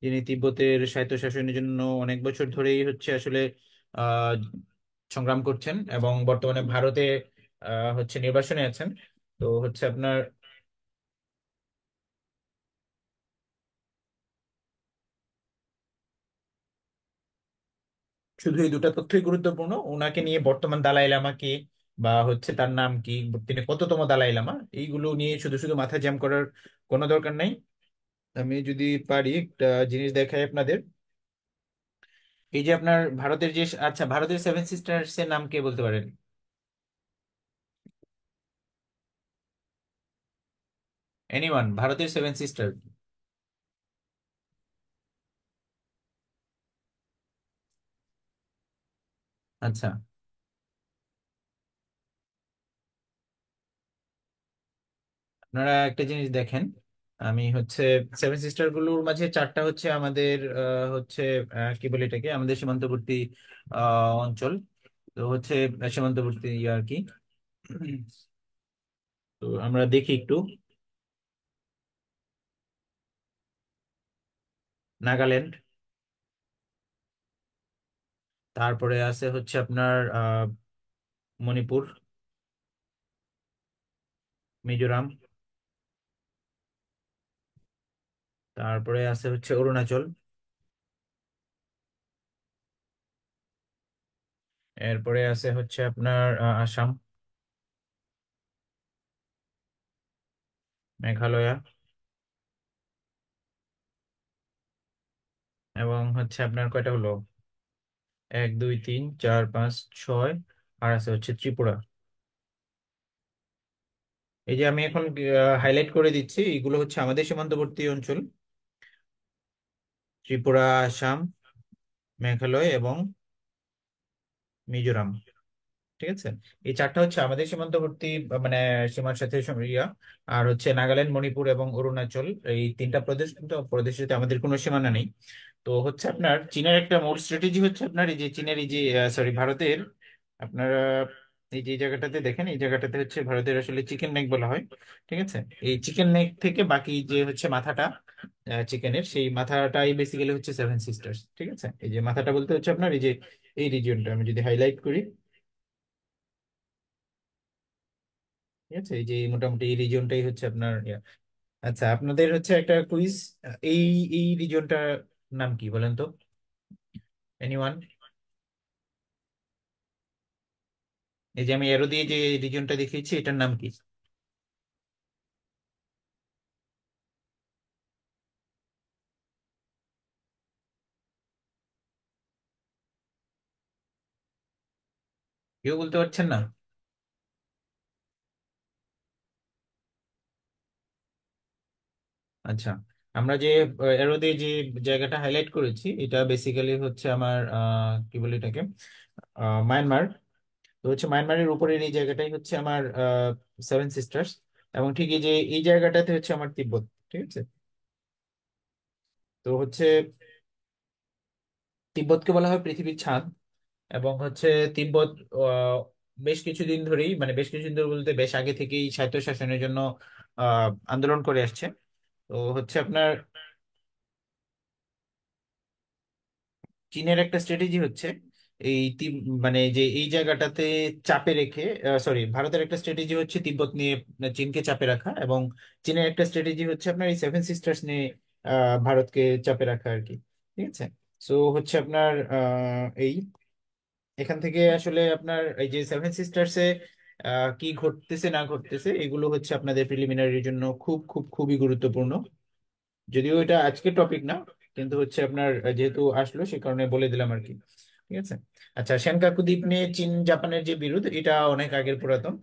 যিনি তিব্বতের স্বায়ত্তশাসনের জন্য অনেক বছর ধরেই হচ্ছে আসলে আহ সংগ্রাম করছেন, এবং বর্তমানে ভারতে হচ্ছে নির্বাসনে আছেন। তো হচ্ছে আপনার শুধু এই দুটা তথ্যই গুরুত্বপূর্ণ, ওনাকে নিয়ে বর্তমান দালাই লামা কে, বা হচ্ছে তার নাম কি, তিনি কততম দালাই লামা, এইগুলো নিয়ে শুধু শুধু মাথা জ্যাম করার কোনো দরকার নাই। আমি যদি পারি একটা জিনিস দেখাই আপনাদের। এই যে আপনার ভারতের যে, আচ্ছা, ভারতের সেভেন সিস্টার্স এর নাম কে বলতে পারেন? এনিওয়ান, ভারতের সেভেন সিস্টার? আচ্ছা, আপনারা একটা জিনিস দেখেন, আমি হচ্ছে সেভেন সিস্টার গুলোর মাঝে চারটা হচ্ছে আমাদের হচ্ছে কি বলে এটাকে, আমাদের সীমান্তবর্তী অঞ্চল। তো হচ্ছে সীমান্তবর্তী আর কি। তো আমরা দেখি একটু। নাগাল্যান্ড, তারপরে আছে হচ্ছে আপনার মণিপুর, মিজোরাম, তারপরে আছে হচ্ছে অরুণাচল, এরপরে আছে হচ্ছে আপনার আসাম, মেঘালয়া, এবং হচ্ছে আপনার কয়টা হলো, 1 2 3 4 5 6, আর আছে হচ্ছে ত্রিপুরা। এই যে আমি এখন হাইলাইট করে দিচ্ছি, এগুলো হচ্ছে আমাদের সীমান্তবর্তী অঞ্চল: ত্রিপুরা, আসাম, মেঘালয় এবং মিজোরাম। ঠিক আছে। এই চারটা হচ্ছে আমাদের সীমান্তবর্তী মানে সীমার সাথে ইয়া। আর হচ্ছে নাগাল্যান্ড, মণিপুর এবং অরুণাচল, এই তিনটা প্রদেশ, কিন্তু প্রদেশের সাথে আমাদের কোনো সীমানা নেই। তো হচ্ছে আপনার চীনের একটা মূল স্ট্র্যাটেজি হচ্ছে আপনার এই যে চীনের এই যে সরি ভারতের আপনারা এই যে জায়গাটাতে দেখেন, এই জায়গাটাতে হচ্ছে ভারতের আসলে চিকেন নেক বলা হয়। ঠিক আছে। এই চিকেন নেক থেকে বাকি যে হচ্ছে মাথাটা চিকেনের, সেই মাথাটাই বেসিক্যালি হচ্ছে সেভেন সিস্টার্স। ঠিক আছে। এই যে মাথাটা বলতে হচ্ছে আপনার এই যে এই রিজিয়নটা আমি যদি হাইলাইট করি, ঠিক আছে, এই যে মোটামুটি এই রিজিয়নটাই হচ্ছে আপনার ইয়া। আচ্ছা, আপনাদের হচ্ছে একটা কুইজ। এই এই রিজিয়নটার নাম কি বলেন তো? এনিওয়ান? এই যে আমি এরো দিয়ে যে রিজিয়নটা দেখিয়েছি, এটার নাম কি? কেউ বলতে পারছেন না? আচ্ছা, আমরা যে এরো দিয়ে যে জায়গাটা হাইলাইট করেছি, এটা বেসিক্যালি হচ্ছে আমার কি বলে এটাকে, মায়ানমার। তো হচ্ছে মায়ানমারের উপরের এই জায়গাটাই হচ্ছে আমার সেভেন সিস্টার্স। এবং ঠিক এই যে এই জায়গাটাতে হচ্ছে আমার তিব্বত। ঠিক আছে। তো হচ্ছে তিব্বতকে বলা হয় পৃথিবীর ছাদ। এবং হচ্ছে তিব্বত আহ, বেশ কিছুদিন ধরেই, মানে বেশ কিছুদিন ধরে বলতে বেশ আগে থেকেই স্বায়ত্ত শাসনের জন্য আন্দোলন করে আসছে। তো হচ্ছে আপনার চীনের একটা স্ট্র্যাটেজি হচ্ছে এই মানে যে এই জায়গাটাতে চাপে রেখে, সরি, ভারতের একটা স্ট্র্যাটেজি হচ্ছে তিব্বত নিয়ে চীনকে চাপে রাখা, এবং চীনের একটা স্ট্র্যাটেজি হচ্ছে আপনার এই সেভেন সিস্টার্স নিয়ে ভারতকে চাপে রাখা আর কি। ঠিক আছে। সো হচ্ছে আপনার এই এখান থেকে আসলে আপনার এই যে সেভেন সিস্টার্সে কি ঘটতেছে না ঘটতেছে, এগুলো হচ্ছে আপনাদের প্রিলিমিনারির জন্য খুব খুব খুবই গুরুত্বপূর্ণ। যদিও এটা আজকের টপিক না, কিন্তু হচ্ছে আপনার যেহেতু আসলো সে কারণে বলে দিলাম আর কি। ঠিক আছে। আচ্ছা, সেনকাকু দ্বীপ নিয়ে চীন জাপানের যে বিরোধ, এটা অনেক আগের পুরাতন,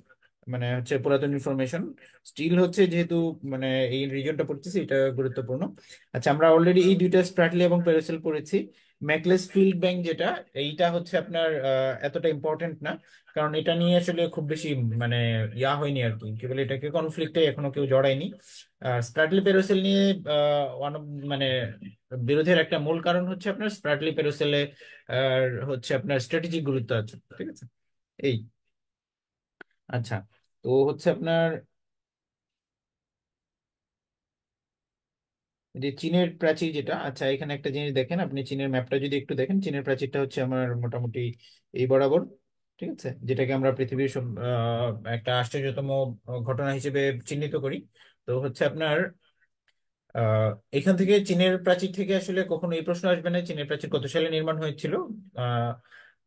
মানে হচ্ছে পুরাতন ইনফরমেশন। স্টিল হচ্ছে যেহেতু মানে এই রিজনটা পড়তেছি, এটা গুরুত্বপূর্ণ। আচ্ছা, আমরা অলরেডি এই দুইটা স্প্রাটলি এবং প্যারাসেল পড়েছি। ম্যাকলেস ফিল্ড ব্যাংক যেটা, এইটা হচ্ছে আপনার এতটা ইম্পর্টেন্ট না, কারণ এটা নিয়ে আসলে খুব বেশি মানে ইয়া হয়নি আর কি, কি বলে এটাকে, কনফ্লিক্টে এখনো কেউ জড়ায়নি। স্প্রাটলি পেরোসেল নিয়ে মানে বিরোধের একটা মূল কারণ হচ্ছে আপনার স্প্রাটলি পেরোসেলে হচ্ছে আপনার স্ট্র্যাটেজিক গুরুত্ব আছে। ঠিক আছে। এই আচ্ছা, তো হচ্ছে আপনার এই যে চীনের প্রাচীর যেটা, আচ্ছা এখানে একটা জিনিস দেখেন, আপনি চীনের ম্যাপটা যদি একটু দেখেন, চীনের প্রাচীরটা হচ্ছে আমার মোটামুটি এই বরাবর। ঠিক আছে। যেটাকে আমরা পৃথিবীর একটা আশ্চর্যতম ঘটনা হিসেবে চিহ্নিত করি। তো হচ্ছে আপনার আহ এখান থেকে চীনের প্রাচীর থেকে আসলে কখনো এই প্রশ্ন আসবে না চীনের প্রাচীর কত সালে নির্মাণ হয়েছিল। আহ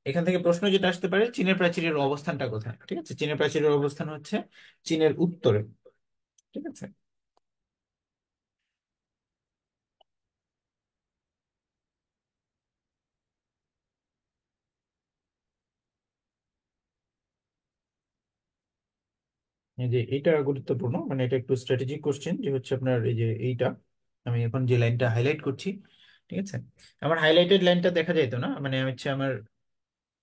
এখান থেকে প্রশ্ন যেটা আসতে পারে, চীনের প্রাচীরের অবস্থানটা কোথায়। ঠিক আছে। চীনের প্রাচীরের অবস্থান হচ্ছে চীনের উত্তরে। ঠিক আছে। এই যে এইটা গুরুত্বপূর্ণ, মানে এটা একটু স্ট্র্যাটেজিক কোশ্চেন, যে হচ্ছে আপনার এই যে এইটা আমি এখন যে লাইনটা হাইলাইট করছি। ঠিক আছে। আমার হাইলাইটেড লাইনটা দেখা যাইতো না, মানে হচ্ছে আমার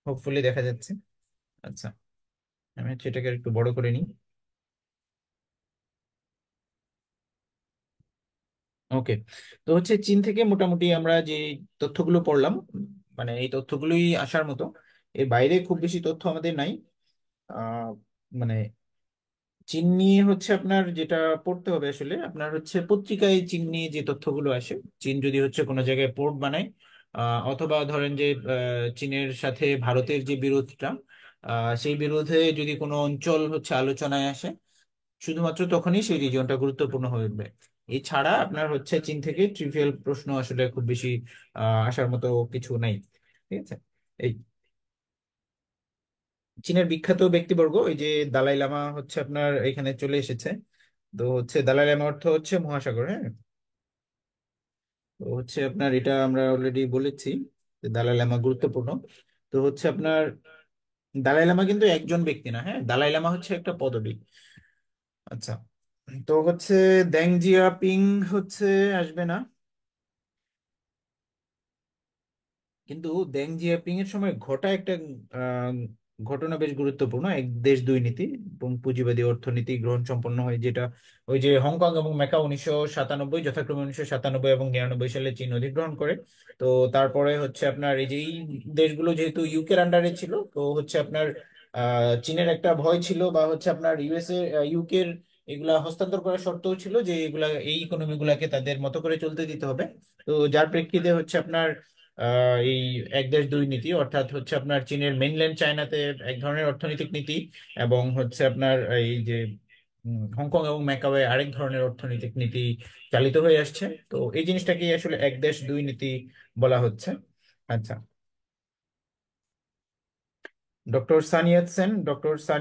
হোপফুলি দেখা যাচ্ছে। আচ্ছা, আমি হচ্ছে এটাকে একটু বড় করে নিই। ওকে। তো হচ্ছে চীন থেকে মোটামুটি আমরা যে তথ্যগুলো পড়লাম, মানে এই তথ্যগুলোই আসার মতো। এর বাইরে খুব বেশি তথ্য আমাদের নাই। আহ মানে চীন নিয়ে হচ্ছে আপনার যেটা পড়তে হবে আসলে, আপনার হচ্ছে পত্রিকায় চীন নিয়ে যে তথ্যগুলো আসে, চীন যদি হচ্ছে কোনো জায়গায় পোর্ট বানায়, অথবা ধরেন যে চীনের সাথে ভারতের যে বিরোধটা, সেই বিরোধে যদি কোনো অঞ্চল হচ্ছে আলোচনায় আসে, শুধুমাত্র তখনই সেই রিজিয়নটা গুরুত্বপূর্ণ হয়ে উঠবে। এছাড়া আপনার হচ্ছে চীন থেকে ট্রিভিয়াল প্রশ্ন আসলে খুব বেশি আসার মতো কিছু নাই। ঠিক আছে। এই চীনের বিখ্যাত ব্যক্তিবর্গ, এই যে দালাই লামা হচ্ছে আপনার এখানে চলে এসেছে। তো হচ্ছে দালাই লামা অর্থ হচ্ছে মহাসাগর। হ্যাঁ। তো হচ্ছে আপনার এটা আমরা অলরেডি বলেছি যে দালাই লামা গুরুত্বপূর্ণ। তো হচ্ছে আপনার দালাই লামা কিন্তু একজন ব্যক্তি না, হ্যাঁ, দালাই লামা হচ্ছে একটা পদবি। আচ্ছা, তো হচ্ছে দ্যাং জিয়াপিং হচ্ছে আসবে না, কিন্তু দেং জিয়াপিং এর সময় ঘটা একটা আহ, ঘটনা বেশ গুরুত্বপূর্ণ, এক দেশ দুই নীতি এবং পুঁজিবাদী অর্থনীতি গ্রহণ সম্পন্ন হয়, যেটা ওই যে হংকং এবং ম্যাকাও 1997, যথাক্রমে 1997 এবং 99 সালে চীন অধিগ্রহণ করে। তো তারপরে হচ্ছে আপনার এই যে এই দেশগুলো যেহেতু ইউকের আন্ডারে ছিল, তো হচ্ছে আপনার চীনের একটা ভয় ছিল, বা হচ্ছে আপনার ইউএসএ ইউকের এগুলা হস্তান্তর করার শর্তও ছিল যে এগুলা এই ইকোনমি গুলাকে তাদের মতো করে চলতে দিতে হবে। তো যার প্রেক্ষিতে হচ্ছে আপনার এই এক দেশ দুই নীতি, অর্থাৎ হচ্ছে আপনার চীনের মেইনল্যান্ড চায়নাতে এক ধরনের অর্থনৈতিক নীতি, এবং হচ্ছে আপনার এই যে হংকং এবং ম্যাকাওয়ে আরেক ধরনের অর্থনৈতিক নীতি চালিত হয়ে আসছে। তো এই জিনিসটাকে আসলে এক দেশ দুই নীতি বলা হচ্ছে। আচ্ছা, ডক্টর সান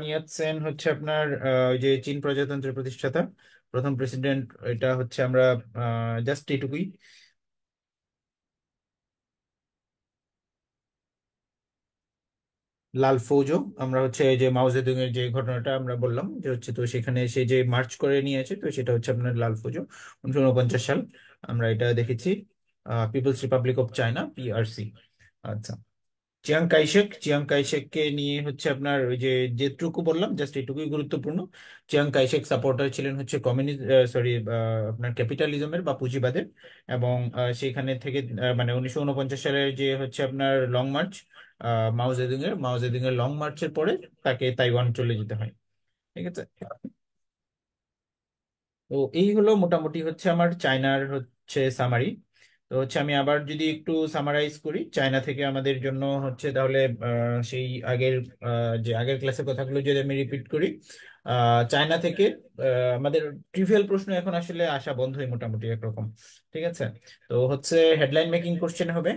ইয়াত সেন হচ্ছে আপনার ওই যে চীন প্রজাতন্ত্রের প্রতিষ্ঠাতা, প্রথম প্রেসিডেন্ট। এটা হচ্ছে আমরা জাস্ট এটুকুই। লাল ফৌজো, আমরা হচ্ছে এই যে মাও জেদুং এর যে ঘটনাটা আমরা বললাম যে হচ্ছে, তো সেখানে সে যে মার্চ করে নিয়ে আছে, তো সেটা হচ্ছে আপনার লাল ফৌজো, 1949 সাল, আমরা এটা দেখেছি। People's republic of China, PRC. আচ্ছা, চিয়াং কাইশেককে নিয়ে হচ্ছে আপনার ওই যে যেটুকু বললাম জাস্ট এটুকুই গুরুত্বপূর্ণ। চিয়াং কাইশেক সাপোর্টার ছিলেন হচ্ছে কমিউনিস্ট, সরি, আপনার ক্যাপিটালিজমের বা পুঁজিবাদের। এবং সেইখানে থেকে মানে 1949 সালের যে হচ্ছে আপনার লং মার্চ, মাও জেদুং এর লং মার্চের পরে তাকে তাইওয়ান চলে যেতে হয়। ঠিক আছে। তো এই হলো মোটামুটি হচ্ছে আমার চায়নার হচ্ছে সামারি। তো হচ্ছে আমি আবার যদি একটু সামারাইজ করি চায়না থেকে আমাদের জন্য হচ্ছে, তাহলে সেই আগের যে আগের ক্লাসের কথাগুলো যদি আমি রিপিট করি, চায়না থেকে আমাদের ট্রিভিয়াল প্রশ্ন এখন আসলে আসা বন্ধই মোটামুটি একরকম। ঠিক আছে। তো হচ্ছে হেডলাইন মেকিং কোশ্চেন হবে,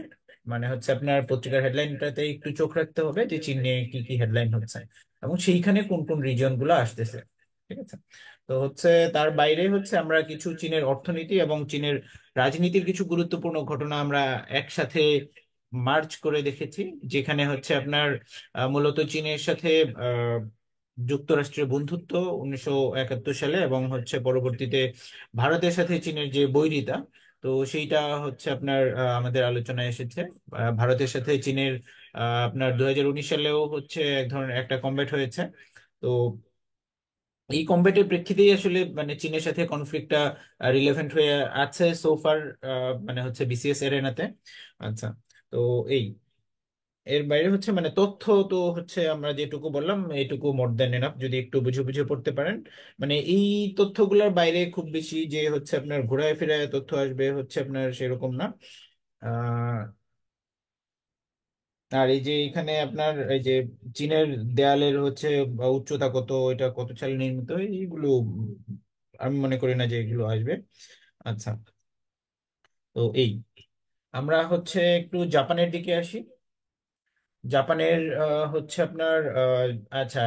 মানে হচ্ছে আপনার পত্রিকার হেডলাইনটাতে একটু চোখ রাখতে হবে যে চীনে কি কি হেডলাইন হচ্ছে এবং সেইখানে কোন কোন রিজন গুলো আসতেছে। ঠিক আছে। তো হচ্ছে তার বাইরে হচ্ছে আমরা কিছু চীনের অর্থনীতি এবং চীনের রাজনীতির কিছু গুরুত্বপূর্ণ ঘটনা আমরা একসাথে মার্চ করে দেখেছি, যেখানে হচ্ছে আপনার মূলত চীনের সাথে আহ, যুক্তরাষ্ট্রের বন্ধুত্ব 1971 সালে, এবং হচ্ছে পরবর্তীতে ভারতের সাথে চীনের যে বৈরিতা, তো সেইটা হচ্ছে আপনার আমাদের আলোচনায় এসেছে। ভারতের সাথে চীনের আপনার 2019 সালেও হচ্ছে এক ধরনের একটা কমব্যাট হয়েছে। তো এই কম্বেটের প্রেক্ষিতেই আসলে মানে চীনের সাথে কনফ্লিক্টটা রিলেভেন্ট হয়ে আছে সোফার, মানে হচ্ছে বিসিএস এরেনাতে। আচ্ছা, তো এই এর বাইরে হচ্ছে মানে তথ্য, তো হচ্ছে আমরা যেটুকু বললাম এইটুকু মোর দ্যান এনাফ যদি একটু বুঝে বুঝে পড়তে পারেন। মানে এই তথ্যগুলোর বাইরে খুব বেশি যে হচ্ছে আপনার ঘোরায় ফেরায় তথ্য আসবে হচ্ছে আপনার সেরকম না। আহ আর এই যে এখানে আপনার এই যে চীনের দেয়ালের হচ্ছে উচ্চতা কত, এটা কত সালে নির্মিত, এইগুলো আমি মনে করি না যে এগুলো আসবে। আচ্ছা, তো এই আমরা হচ্ছে একটু জাপানের দিকে আসি। জাপানের হচ্ছে আপনার আচ্ছা,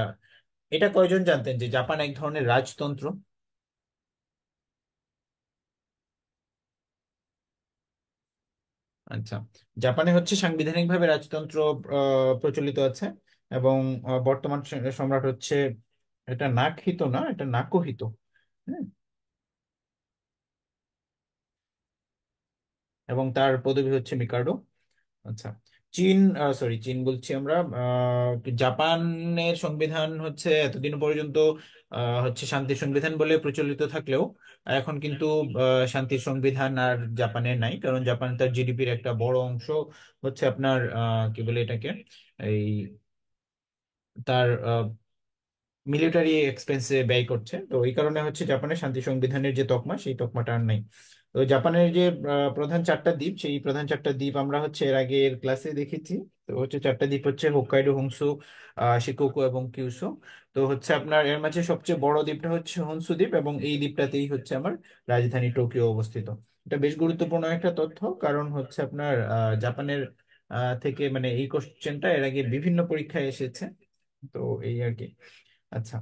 এটা কয়জন জানতেন যে জাপান এক ধরনের রাজতন্ত্র? আচ্ছা, জাপানে হচ্ছে সাংবিধানিকভাবে রাজতন্ত্র প্রচলিত আছে, এবং বর্তমান সম্রাট হচ্ছে, এটা নাকহিতো না, এটা নাকোহিতো। হ্যাঁ, এবং তার পদবি হচ্ছে মিকাডো। আচ্ছা, চীন, সরি চীন বলছি আমরা, জাপানের সংবিধান হচ্ছে এতদিন পর্যন্ত হচ্ছে শান্তির সংবিধান বলে প্রচলিত থাকলেও এখন কিন্তু শান্তির সংবিধান আর জাপানের নাই, কারণ জাপান তার জিডিপির একটা বড় অংশ হচ্ছে আপনার কি বলে এটাকে, এই তার মিলিটারি এক্সপেন্সে ব্যয় করছে। তো এই কারণে হচ্ছে জাপানের শান্তি সংবিধানের যে তকমা, সেই তকমাটা আর নাই। তো জাপানের যে প্রধান চারটা দ্বীপ, সেই প্রধান চারটা দ্বীপ আমরা হচ্ছে এর আগের ক্লাসে দেখেছি। তো হচ্ছে চারটা দ্বীপ হচ্ছে হোক্কাইডো, হোনসু, শিকোকু এবং কিউশু। তো হচ্ছে আপনার এর মাঝে সবচেয়ে বড় দ্বীপটা হচ্ছে হনসু দ্বীপ, এবং এই দ্বীপটাতেই হচ্ছে আমার রাজধানী টোকিও অবস্থিত। এটা বেশ গুরুত্বপূর্ণ একটা তথ্য, কারণ হচ্ছে আপনার জাপানের থেকে মানে এই কোশ্চেনটা এর আগে বিভিন্ন পরীক্ষায় এসেছে। তো এই আর কি। আচ্ছা,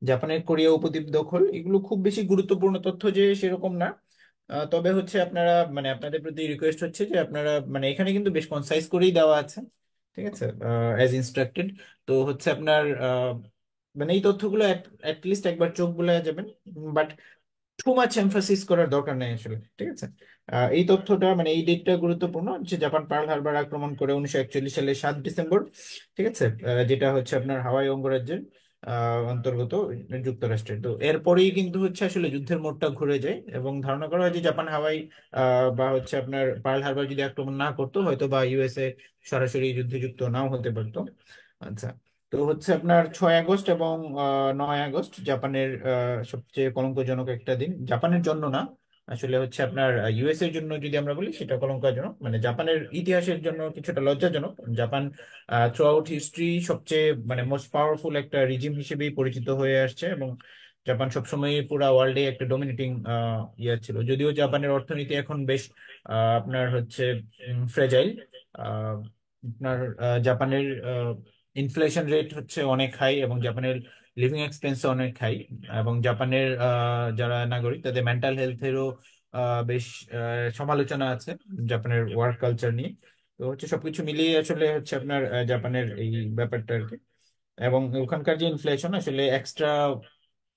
জাপানের কোরিয়া উপদ্বীপ দখল, এগুলো খুব বেশি গুরুত্বপূর্ণ তথ্য যে সেরকম না। তবে হচ্ছে আপনারা মানে আপনাদের প্রতি রিকোয়েস্ট হচ্ছে যে আপনারা মানে এখানে কিন্তু বেশ কনসাইজ করেই দেওয়া আছে। ঠিক আছে, অ্যাজ ইনস্ট্রাক্টেড। তো হচ্ছে আপনার মানে এই তথ্যগুলো লিস্ট একবার চোখ বুলায় যাবেন, বাট টু মাচ এমফাসিস করার দরকার নেই আসলে। ঠিক আছে। এই তথ্যটা মানে এই ডেটটা গুরুত্বপূর্ণ, যে জাপান পার্ল হারবার আক্রমণ করে 1941 সালের 7 ডিসেম্বর। ঠিক আছে। যেটা হচ্ছে আপনার হাওয়াই অঙ্গরাজ্যের অন্তর্গত যুক্তরাষ্ট্রের। তো এরপরেই কিন্তু হচ্ছে আসলে যুদ্ধের মোড়টা ঘুরে যায়, এবং ধারণা করা হয় যে জাপান হাওয়াই বা হচ্ছে আপনার পার্ল হারবার যদি আক্রমণ না করতো, হয়তো বা ইউএসএ সরাসরি যুদ্ধে যুক্ত নাও হতে পারতো। আচ্ছা। তো হচ্ছে আপনার 6 আগস্ট এবং 9 আগস্ট জাপানের সবচেয়ে কলঙ্কজনক একটা দিন, জাপানের জন্য না, আসলে হচ্ছে আপনার ইউএস এর জন্য যদি আমরা বলি সেটা কলঙ্কজনক, মানে জাপানের ইতিহাসের জন্য কিছুটা লজ্জাজনক। জাপান থ্রু আউট হিস্ট্রি সবচেয়ে মানে মোস্ট পাওয়ারফুল একটা রিজিম হিসেবেই পরিচিত হয়ে আসছে, এবং জাপান সবসময় পুরা ওয়ার্ল্ডে একটা ডোমিনেটিং ইয়ে ছিল। যদিও জাপানের অর্থনীতি এখন বেশ আপনার হচ্ছে ফ্রেজাইল। আপনার জাপানের ইনফ্লেশন রেট হচ্ছে অনেক হাই, এবং জাপানের লিভিং এক্সপেন্স অনেক হাই, এবং জাপানের যারা নাগরিক তাদের মেন্টাল হেলথেরও বেশ সমালোচনা আছে জাপানের ওয়ার্ক কালচার নিয়ে। তো হচ্ছে সবকিছু মিলিয়ে আসলে হচ্ছে আপনার জাপানের এই ব্যাপারটা আর কি। এবং ওখানকার যে ইনফ্লেশন আসলে এক্সট্রা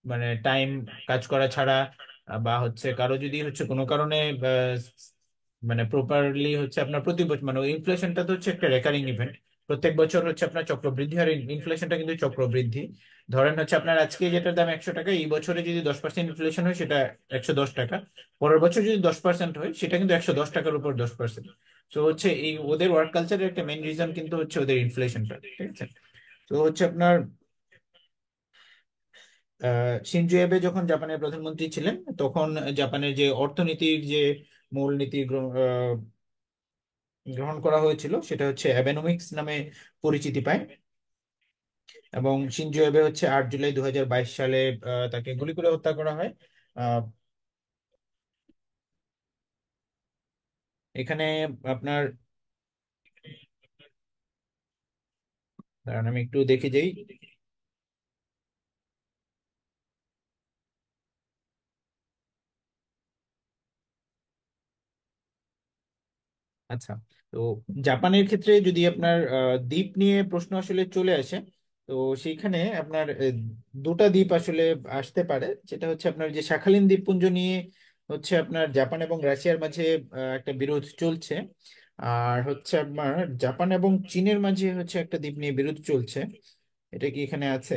মানে টাইম কাজ করা ছাড়া, বা হচ্ছে কারো যদি হচ্ছে কোনো কারণে মানে প্রপারলি হচ্ছে আপনার প্রতি বছর মানে ইনফ্লেশনটা তো হচ্ছে একটা রেকারিং ইভেন্ট, প্রত্যেক বছর হচ্ছে আপনার চক্রবৃদ্ধি, আর ইনফ্লেশনটা কিন্তু চক্রবৃদ্ধি। ধরেন হচ্ছে আপনার আজকে যেটার দাম 100 টাকা, এই বছরে যদি 10% ইনফ্লেশন হয় সেটা 110 টাকা, পরের বছর যদি 10% হয় সেটা কিন্তু 110 টাকার উপর 10%। তো হচ্ছে এই ওদের ওয়ার্ক কালচারের একটা মেইন রিজন কিন্তু হচ্ছে ওদের ইনফ্লেশনটা। ঠিক আছে। তো হচ্ছে আপনার শিনজো অ্যাবে যখন জাপানের প্রধানমন্ত্রী ছিলেন, তখন জাপানের যে অর্থনীতির যে মূলনীতি গ্রহণ করা হয়েছিল সেটা হচ্ছে অ্যাবেনোমিক্স নামে পরিচিতি পায়। এবং শিনজো অ্যাবে হচ্ছে 8 জুলাই 2022 সালে তাকে গুলি করে হত্যা করা হয়। আহ, এখানে আপনার দাঁড়ান আমি একটু দেখে যাই। আচ্ছা। তো জাপানের ক্ষেত্রে যদি আপনার দ্বীপ নিয়ে প্রশ্ন আসলে চলে আসে, তো সেইখানে আপনার দুটা দ্বীপ আসলে আসতে পারে, যেটা হচ্ছে আপনার যে শাখালিন দ্বীপপুঞ্জ নিয়ে হচ্ছে আপনার জাপান এবং রাশিয়ার মাঝে একটা বিরোধ চলছে। আর হচ্ছে আপনার জাপান এবং চীনের মাঝে হচ্ছে একটা দ্বীপ নিয়ে বিরোধ চলছে। এটা কি এখানে আছে?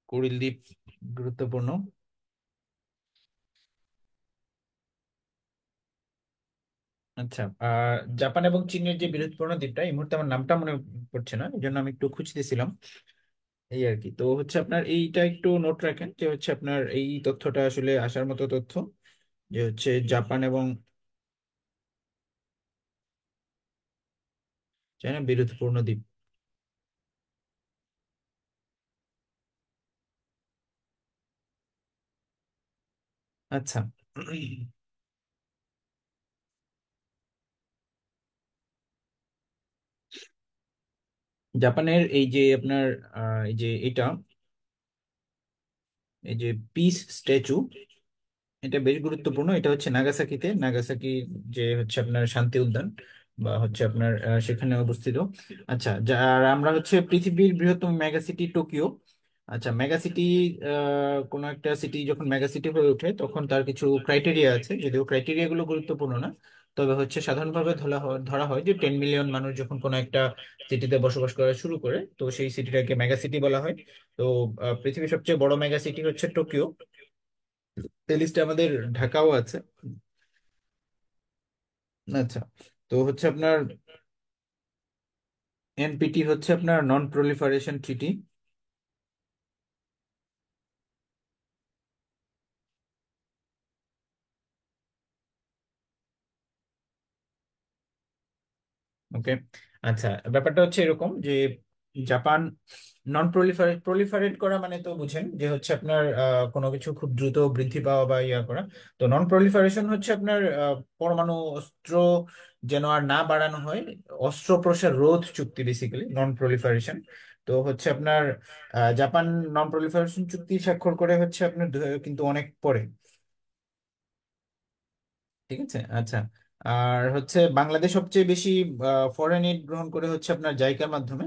কুড়িল দ্বীপ গুরুত্বপূর্ণ। আচ্ছা। জাপান এবং চীনের যে বিরোধপূর্ণ দ্বীপটা, এই মুহূর্তে আমার নামটা মনে পড়ছে না, এই জন্য আমি একটু খুঁজতেছিলাম। এই আর কি। তো হচ্ছে আপনার এইটা একটু নোট রাখেন, যে হচ্ছে আপনার এই তথ্যটা আসলে আসার মতো তথ্য, যে হচ্ছে জাপান এবং চায়না বিরোধপূর্ণ দ্বীপ। আচ্ছা। জাপানের এই যে আপনার এই যে এটা এই যে পিস স্ট্যাচু, এটা বেশ গুরুত্বপূর্ণ। এটা হচ্ছে নাগাসাকিতে, নাগাসাকি যে হচ্ছে আপনার শান্তি উদ্যান বা হচ্ছে আপনার সেখানে অবস্থিত। আচ্ছা। আর আমরা হচ্ছে পৃথিবীর বৃহত্তম মেগা সিটি টোকিও। আচ্ছা, মেগা সিটি কোনো একটা সিটি যখন মেগা সিটি হয়ে ওঠে তখন তার কিছু ক্রাইটেরিয়া আছে, যদিও ক্রাইটেরিয়া গুলো গুরুত্বপূর্ণ না। তবে হচ্ছে সাধারণভাবে ধরা হয় যে 10 মিলিয়ন মানুষ যখন কোনো একটা সিটিতে বসবাস করা শুরু করে, তো সেই সিটিটাকে মেগা সিটি বলা হয়। তো পৃথিবীর সবচেয়ে বড় মেগা সিটি হচ্ছে টোকিও। এই লিস্টে আমাদের ঢাকাও আছে। আচ্ছা। তো হচ্ছে আপনার এনপিটি হচ্ছে আপনার নন প্রলিফারেশন ট্রিটি। ওকে। আচ্ছা, ব্যাপারটা হচ্ছে এরকম যে জাপান নন প্রলিফারেট করা মানে তো বুঝেন যে হচ্ছে আপনার কোনো কিছু খুব দ্রুত বৃদ্ধি পাওয়া বা ইয়া করা। তো নন প্রলিফারেশন হচ্ছে আপনার পরমাণু অস্ত্র যেন আর না বাড়ানো হয়, অস্ত্র প্রসার রোধ চুক্তি বেসিক্যালি নন প্রলিফারেশন। তো হচ্ছে আপনার জাপান নন প্রলিফারেশন চুক্তি স্বাক্ষর করে হচ্ছে আপনার কিন্তু অনেক পরে। ঠিক আছে, আচ্ছা। আর হচ্ছে বাংলাদেশ সবচেয়ে বেশি ফরেন এইড গ্রহণ করে হচ্ছে আপনার জাইকার মাধ্যমে।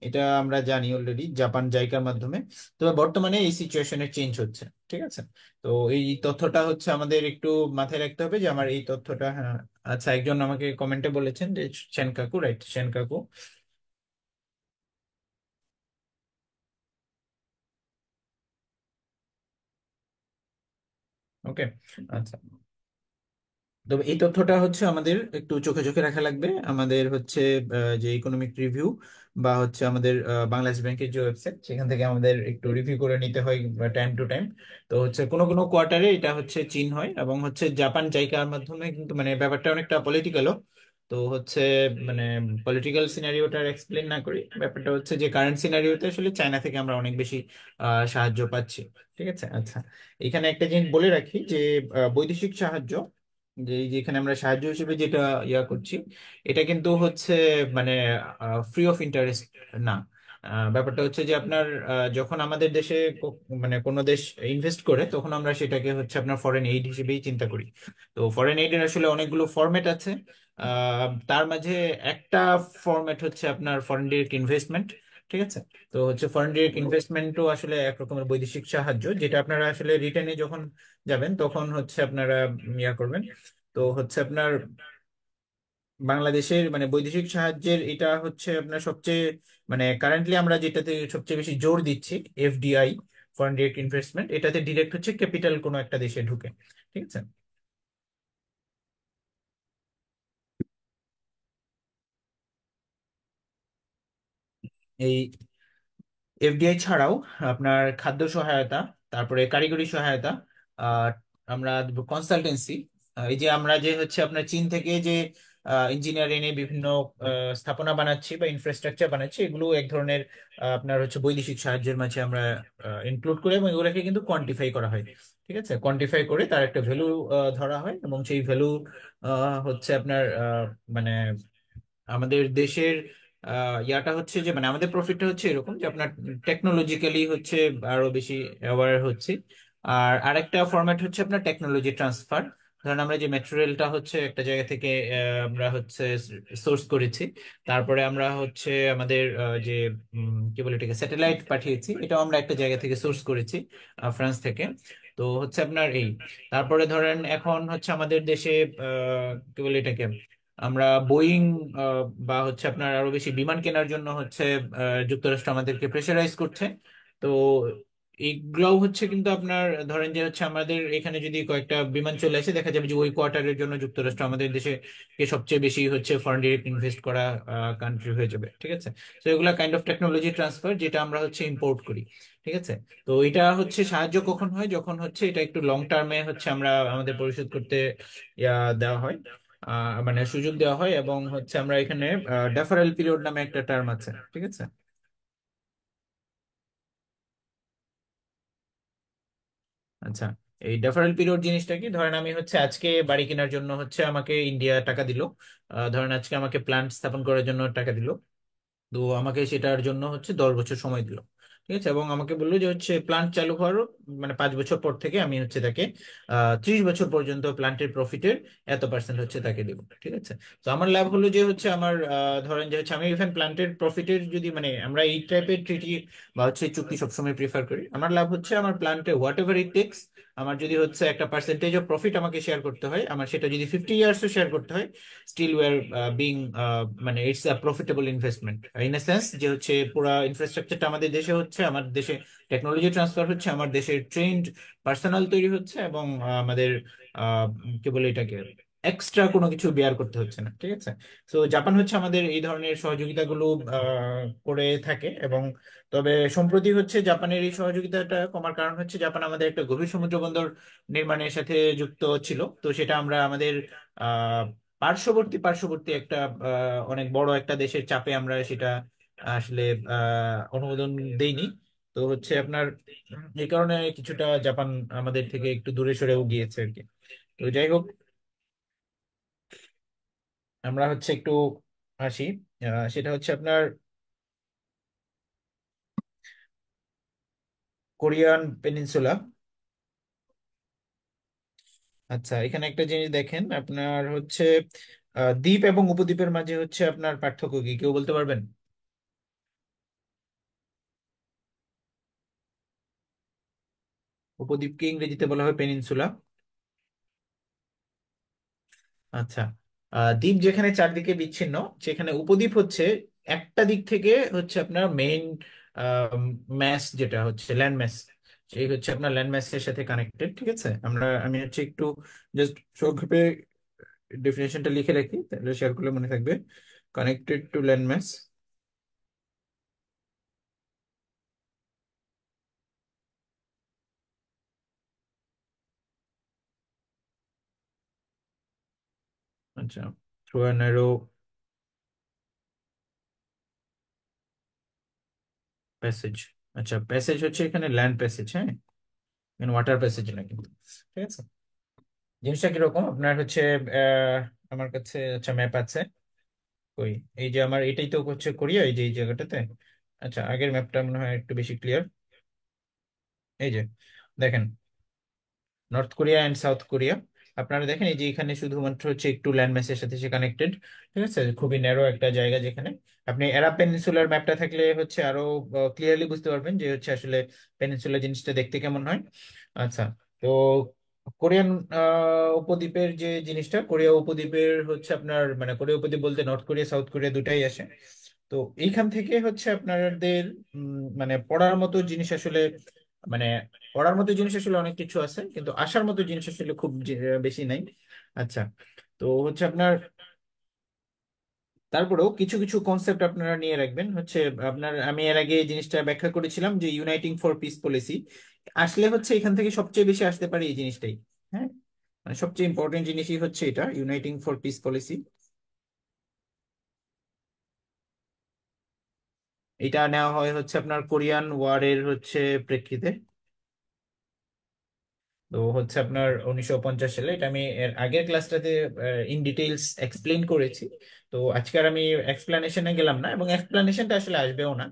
এটা আমরা জানি অলরেডি, জাপান জাইকার মাধ্যমে। তবে বর্তমানে এই সিচুয়েশনের চেঞ্জ হচ্ছে। ঠিক আছে, তো এই তথ্যটা হচ্ছে আমাদের একটু মাথায় রাখতে হবে যে আমার এই তথ্যটা, হ্যাঁ। আচ্ছা, একজন আমাকে কমেন্টে বলেছেন যে সেন কাকু, রাইট, সেন কাকু। ওকে, আচ্ছা। তবে এই তথ্যটা হচ্ছে আমাদের একটু চোখে চোখে রাখা লাগবে। আমাদের হচ্ছে যে ইকোনমিক রিভিউ বা হচ্ছে আমাদের বাংলাদেশ ব্যাংকের যে ওয়েবসাইট, সেখান থেকে আমাদের একটু রিভিউ করে নিতে হয় টাইম টু টাইম। তো হচ্ছে কোনো কোনো কোয়ার্টারে এটা হচ্ছে চীন হয়, এবং হচ্ছে জাপান জাইকার মাধ্যমে, কিন্তু মানে ব্যাপারটা অনেকটা পলিটিক্যালও। তো হচ্ছে মানে পলিটিক্যাল সিনারিওটার এক্সপ্লেন না করি, ব্যাপারটা হচ্ছে যে কারেন্ট সিনারিওতে আসলে চায়না থেকে আমরা অনেক বেশি সাহায্য পাচ্ছি। ঠিক আছে, আচ্ছা। এখানে একটা জিনিস বলে রাখি যে বৈদেশিক সাহায্য, যে এই যে এখানে আমরা সাহায্য হিসেবে যেটা ইয়া করছি, এটা কিন্তু হচ্ছে মানে ফ্রি অফ ইন্টারেস্ট না। ব্যাপারটা হচ্ছে যে আপনার যখন আমাদের দেশে মানে কোনো দেশ ইনভেস্ট করে, তখন আমরা সেটাকে হচ্ছে আপনার ফরেন এইড হিসেবেই চিন্তা করি। তো ফরেন এইডের আসলে অনেকগুলো ফরম্যাট আছে। তার মাঝে একটা ফরম্যাট হচ্ছে আপনার ফরেন ডিরেক্ট ইনভেস্টমেন্ট। ঠিক আছে, তো হচ্ছে ফরেন ডিরেক্ট ইনভেস্টমেন্টও আসলে এক রকমের বৈদেশিক সাহায্য, যেটা আপনারা আসলে রিটার্নে যখন যাবেন তখন হচ্ছে আপনারা ইয়া করবেন। তো হচ্ছে আপনার বাংলাদেশের মানে বৈদেশিক সাহায্যের এটা হচ্ছে আপনার সবচেয়ে মানে কারেন্টলি আমরা যেটাতে সবচেয়ে বেশি জোর দিচ্ছি, এফডিআই, ফরেন ডিরেক্ট ইনভেস্টমেন্ট। এটাতে ডিরেক্ট হচ্ছে ক্যাপিটাল কোনো একটা দেশে ঢুকে। ঠিক আছে, এই এফডিআই ছাড়াও আপনার খাদ্য সহায়তা, তারপরে কারিগরি সহায়তা, আহ, আমরা কনসালটেন্সি, এই যে আমরা যে হচ্ছে আপনার চীন থেকে যে ইঞ্জিনিয়ার এনে বিভিন্ন স্থাপনা বানাচ্ছি বা ইনফ্রাস্ট্রাকচার বানাচ্ছি, এগুলো এক ধরনের আপনার হচ্ছে বৈদেশিক সাহায্যের মাঝে আমরা ইনক্লুড করে, এবং এগুলোকে কিন্তু কোয়ান্টিফাই করা হয়। ঠিক আছে, কোয়ান্টিফাই করে তার একটা ভ্যালু ধরা হয়, এবং সেই ভ্যালু হচ্ছে আপনার মানে আমাদের দেশের ইয়াটা হচ্ছে যে মানে আমাদের প্রফিটটা হচ্ছে এরকম যে আপনার টেকনোলজিক্যালি হচ্ছে আরো বেশি অ্যাওয়ার হচ্ছে। আর আরেকটা ফরম্যাট হচ্ছে আপনার টেকনোলজি ট্রান্সফার। ধরেন আমরা যে ম্যাটেরিয়ালটা হচ্ছে একটা জায়গা থেকে আমরা হচ্ছে সোর্স করেছি, তারপরে আমরা হচ্ছে আমাদের যে কি বলে এটাকে স্যাটেলাইট পাঠিয়েছি, এটাও আমরা একটা জায়গা থেকে সোর্স করেছি, ফ্রান্স থেকে। তো হচ্ছে আপনার এই তারপরে ধরেন এখন হচ্ছে আমাদের দেশে কি বলে এটাকে আমরা বোয়িং বা হচ্ছে আপনার আরো বেশি বিমান কেনার জন্য হচ্ছে যুক্তরাষ্ট্র আমাদেরকে প্রেশারাইজ করছে। তো এইগুলাও হচ্ছে কিন্তু আপনার ধরেন যে হচ্ছে আমাদের এখানে যদি কয়েকটা বিমান চলে আসে, দেখা যাবে যে ওই কোয়ার্টারের জন্য যুক্তরাষ্ট্র আমাদের দেশে কে সবচেয়ে বেশি হচ্ছে ফরেন ডিরেক্ট ইনভেস্ট করা কান্ট্রি হয়ে যাবে। ঠিক আছে, তো এগুলা কাইন্ড অফ টেকনোলজি ট্রান্সফার, যেটা আমরা হচ্ছে ইম্পোর্ট করি। ঠিক আছে, তো এটা হচ্ছে সাহায্য কখন হয়, যখন হচ্ছে এটা একটু লং টার্মে হচ্ছে আমরা আমাদের পরিশোধ করতে দেওয়া হয়, মানে সুযোগ দেওয়া হয়, এবং হচ্ছে আমরা এখানে ডেফারেল পিরিয়ড নামে একটা টার্ম আছে। ঠিক আছে, আচ্ছা। এই ডেফারেল পিরিয়ড জিনিসটা কি, ধরেন আমি হচ্ছে আজকে বাড়ি কেনার জন্য হচ্ছে আমাকে ইন্ডিয়া টাকা দিল, ধরেন আজকে আমাকে প্ল্যান্ট স্থাপন করার জন্য টাকা দিল। তো আমাকে সেটার জন্য হচ্ছে 10 বছর সময় দিল। ঠিক আছে, এবং আমাকে বললো যে হচ্ছে প্লান্ট চালু হওয়ার মানে 5 বছর পর থেকে আমি হচ্ছে তাকে 30 বছর পর্যন্ত প্লান্টের প্রফিটের এত% হচ্ছে তাকে দেবো। ঠিক আছে, তো আমার লাভ হলো যে হচ্ছে আমার ধরেন যে হচ্ছে আমি ইভেন প্লান্টের প্রফিটের যদি মানে আমরা এই টাইপের ট্রিটি বা হচ্ছে চুক্তি সবসময় প্রিফার করি, আমার লাভ হচ্ছে আমার প্লান্টে হোয়াট এভার ইট টেক্স, আমার যদি হচ্ছে একটা পার্সেন্টেজ অফ প্রফিট আমাকে শেয়ার করতে হয়, আমার সেটা যদি 50 ইয়ার্সও শেয়ার করতে হয়, স্টিল ওয়ার বিং মানে it's a profitable investment in a sense যে হচ্ছে পুরো ইনফ্রাস্ট্রাকচারটা আমাদের দেশে হচ্ছে, আমার দেশে টেকনোলজি ট্রান্সফার হচ্ছে, আমার দেশের ট্রেন্ড পার্সোনাল তৈরি হচ্ছে, এবং আমাদের আহ, কি বলে এটাকে এক্সট্রা কোনো কিছু বেয়ার করতে হচ্ছে না। ঠিক আছে, তো জাপান হচ্ছে আমাদের এই ধরনের সহযোগিতাগুলো করে থাকে। এবং তবে সম্প্রতি হচ্ছে জাপানের এই সহযোগিতাটা কমার কারণ হচ্ছে জাপান আমাদের একটা গভীর সমুদ্র বন্দর নির্মাণের সাথে যুক্ত ছিল। তো সেটা আমরা আমাদের পার্শ্ববর্তী পার্শ্ববর্তী একটা অনেক বড় একটা দেশের চাপে আমরা সেটা আসলে অনুমোদন দেয়নি। তো হচ্ছে আপনার এই কারণে কিছুটা জাপান আমাদের থেকে একটু দূরে সরেও গিয়েছে আর কি। তো যাই হোক, আমরা হচ্ছে একটু আসি। সেটা হচ্ছে আপনার কোরিয়ান পেনিনসুলা। আচ্ছা, এখানে একটা জিনিস দেখেন, আপনার হচ্ছে দ্বীপ এবং উপদ্বীপের মাঝে হচ্ছে আপনার পার্থক্য কি কেউ বলতে পারবেন? উপদ্বীপকে ইংরেজিতে বলা হয় পেনিনসুলা। আচ্ছা, দ্বীপ যেখানে চারদিকে বিচ্ছিন্ন, সেখানে উপদ্বীপ হচ্ছে একটা দিক থেকে হচ্ছে আপনার মেইন ম্যাস, যেটা হচ্ছে ল্যান্ড ম্যাস, সেই হচ্ছে আপনার ল্যান্ড ম্যাসের সাথে কানেক্টেড। ঠিক আছে, আমি হচ্ছে একটু জাস্ট সংক্ষেপে ডেফিনেশনটা লিখে রাখি, তাহলে শেয়ার করলে মনে থাকবে। Connected to land mass. আচ্ছা, থ্রু অ্যান অ্যারো প্যাসেজ। আচ্ছা, প্যাসেজ হচ্ছে এখানে ল্যান্ড প্যাসেজ, হ্যাঁ, এখানে ওয়াটার প্যাসেজ না কিন্তু। ঠিক আছে, জিনিসটা কিরকম আপনার হচ্ছে আহ, আমার কাছে আচ্ছা ম্যাপ আছে। ওই, এই যে আমার এটাই তো হচ্ছে কোরিয়া, এই যে এই জায়গাটাতে। আচ্ছা, আগের ম্যাপটা মনে হয় একটু বেশি ক্লিয়ার। এই যে দেখেন, north Korea and south Korea. আপনারা দেখেন এই যে এখানে শুধুমাত্র হচ্ছে একটু ল্যান্ড ম্যাসের সাথে সে কানেক্টেড। ঠিক আছে, খুবই ন্যারো একটা জায়গা, যেখানে আপনি আরাব পেনিনসুলার ম্যাপটা থাকলে হচ্ছে আরো ক্লিয়ারলি বুঝতে পারবেন যে হচ্ছে আসলে পেনিনসুলা জিনিসটা দেখতে কেমন হয়। আচ্ছা, তো কোরিয়ান উপদ্বীপের যে জিনিসটা, কোরিয়া উপদ্বীপের হচ্ছে আপনার মানে কোরিয়া উপদ্বীপ বলতে নর্থ কোরিয়া সাউথ কোরিয়া দুটাই আসে। তো এইখান থেকে হচ্ছে আপনাদের মানে পড়ার মতো জিনিস আসলে, মানে পড়ার মতো জিনিস আসলে অনেক কিছু আছে, কিন্তু আসার মতো জিনিস আসলে খুব বেশি নাই। আচ্ছা, তো হচ্ছে আপনার তারপরেও কিছু কিছু কনসেপ্ট আপনারা নিয়ে রাখবেন হচ্ছে। আপনার আমি এর আগে এই জিনিসটা ব্যাখ্যা করেছিলাম যে ইউনাইটিং ফর পিস পলিসি, আসলে হচ্ছে এখান থেকে সবচেয়ে বেশি আসতে পারে এই জিনিসটাই। হ্যাঁ, মানে সবচেয়ে ইম্পর্টেন্ট জিনিসই হচ্ছে এটা, ইউনাইটিং ফর পিস পলিসি। এটা নেওয়া হয় হচ্ছে আপনার কোরিয়ান ওয়ারের হচ্ছে প্রেক্ষিতে। তো হচ্ছে আপনার 1950 সালে, এটা আমি এর আগের ক্লাসটাতে ইন ডিটেইলস এক্সপ্লেইন করেছি। তো আজকে আর আমি এক্সপ্লেনেশনে গেলাম না, এবং এক্সপ্লেনেশনটা আসলে আসবেও না।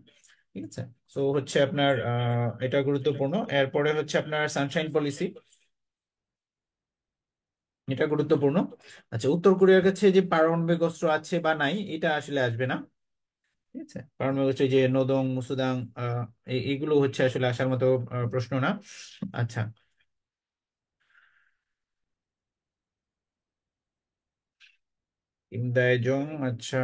ঠিক আছে, তো হচ্ছে আপনার এটা গুরুত্বপূর্ণ। এরপরে হচ্ছে আপনার সানশাইন পলিসি, এটা গুরুত্বপূর্ণ। আচ্ছা, উত্তর কোরিয়ার কাছে যে পারমাণবিক অস্ত্র আছে বা নাই, এটা আসলে আসবে না। ঠিক আছে, পারমাণবিক অস্ত্র যে নোদং মুসুদাং, এগুলো হচ্ছে আসলে আসার মতো প্রশ্ন না। আচ্ছা, কিম দায় জং। আচ্ছা,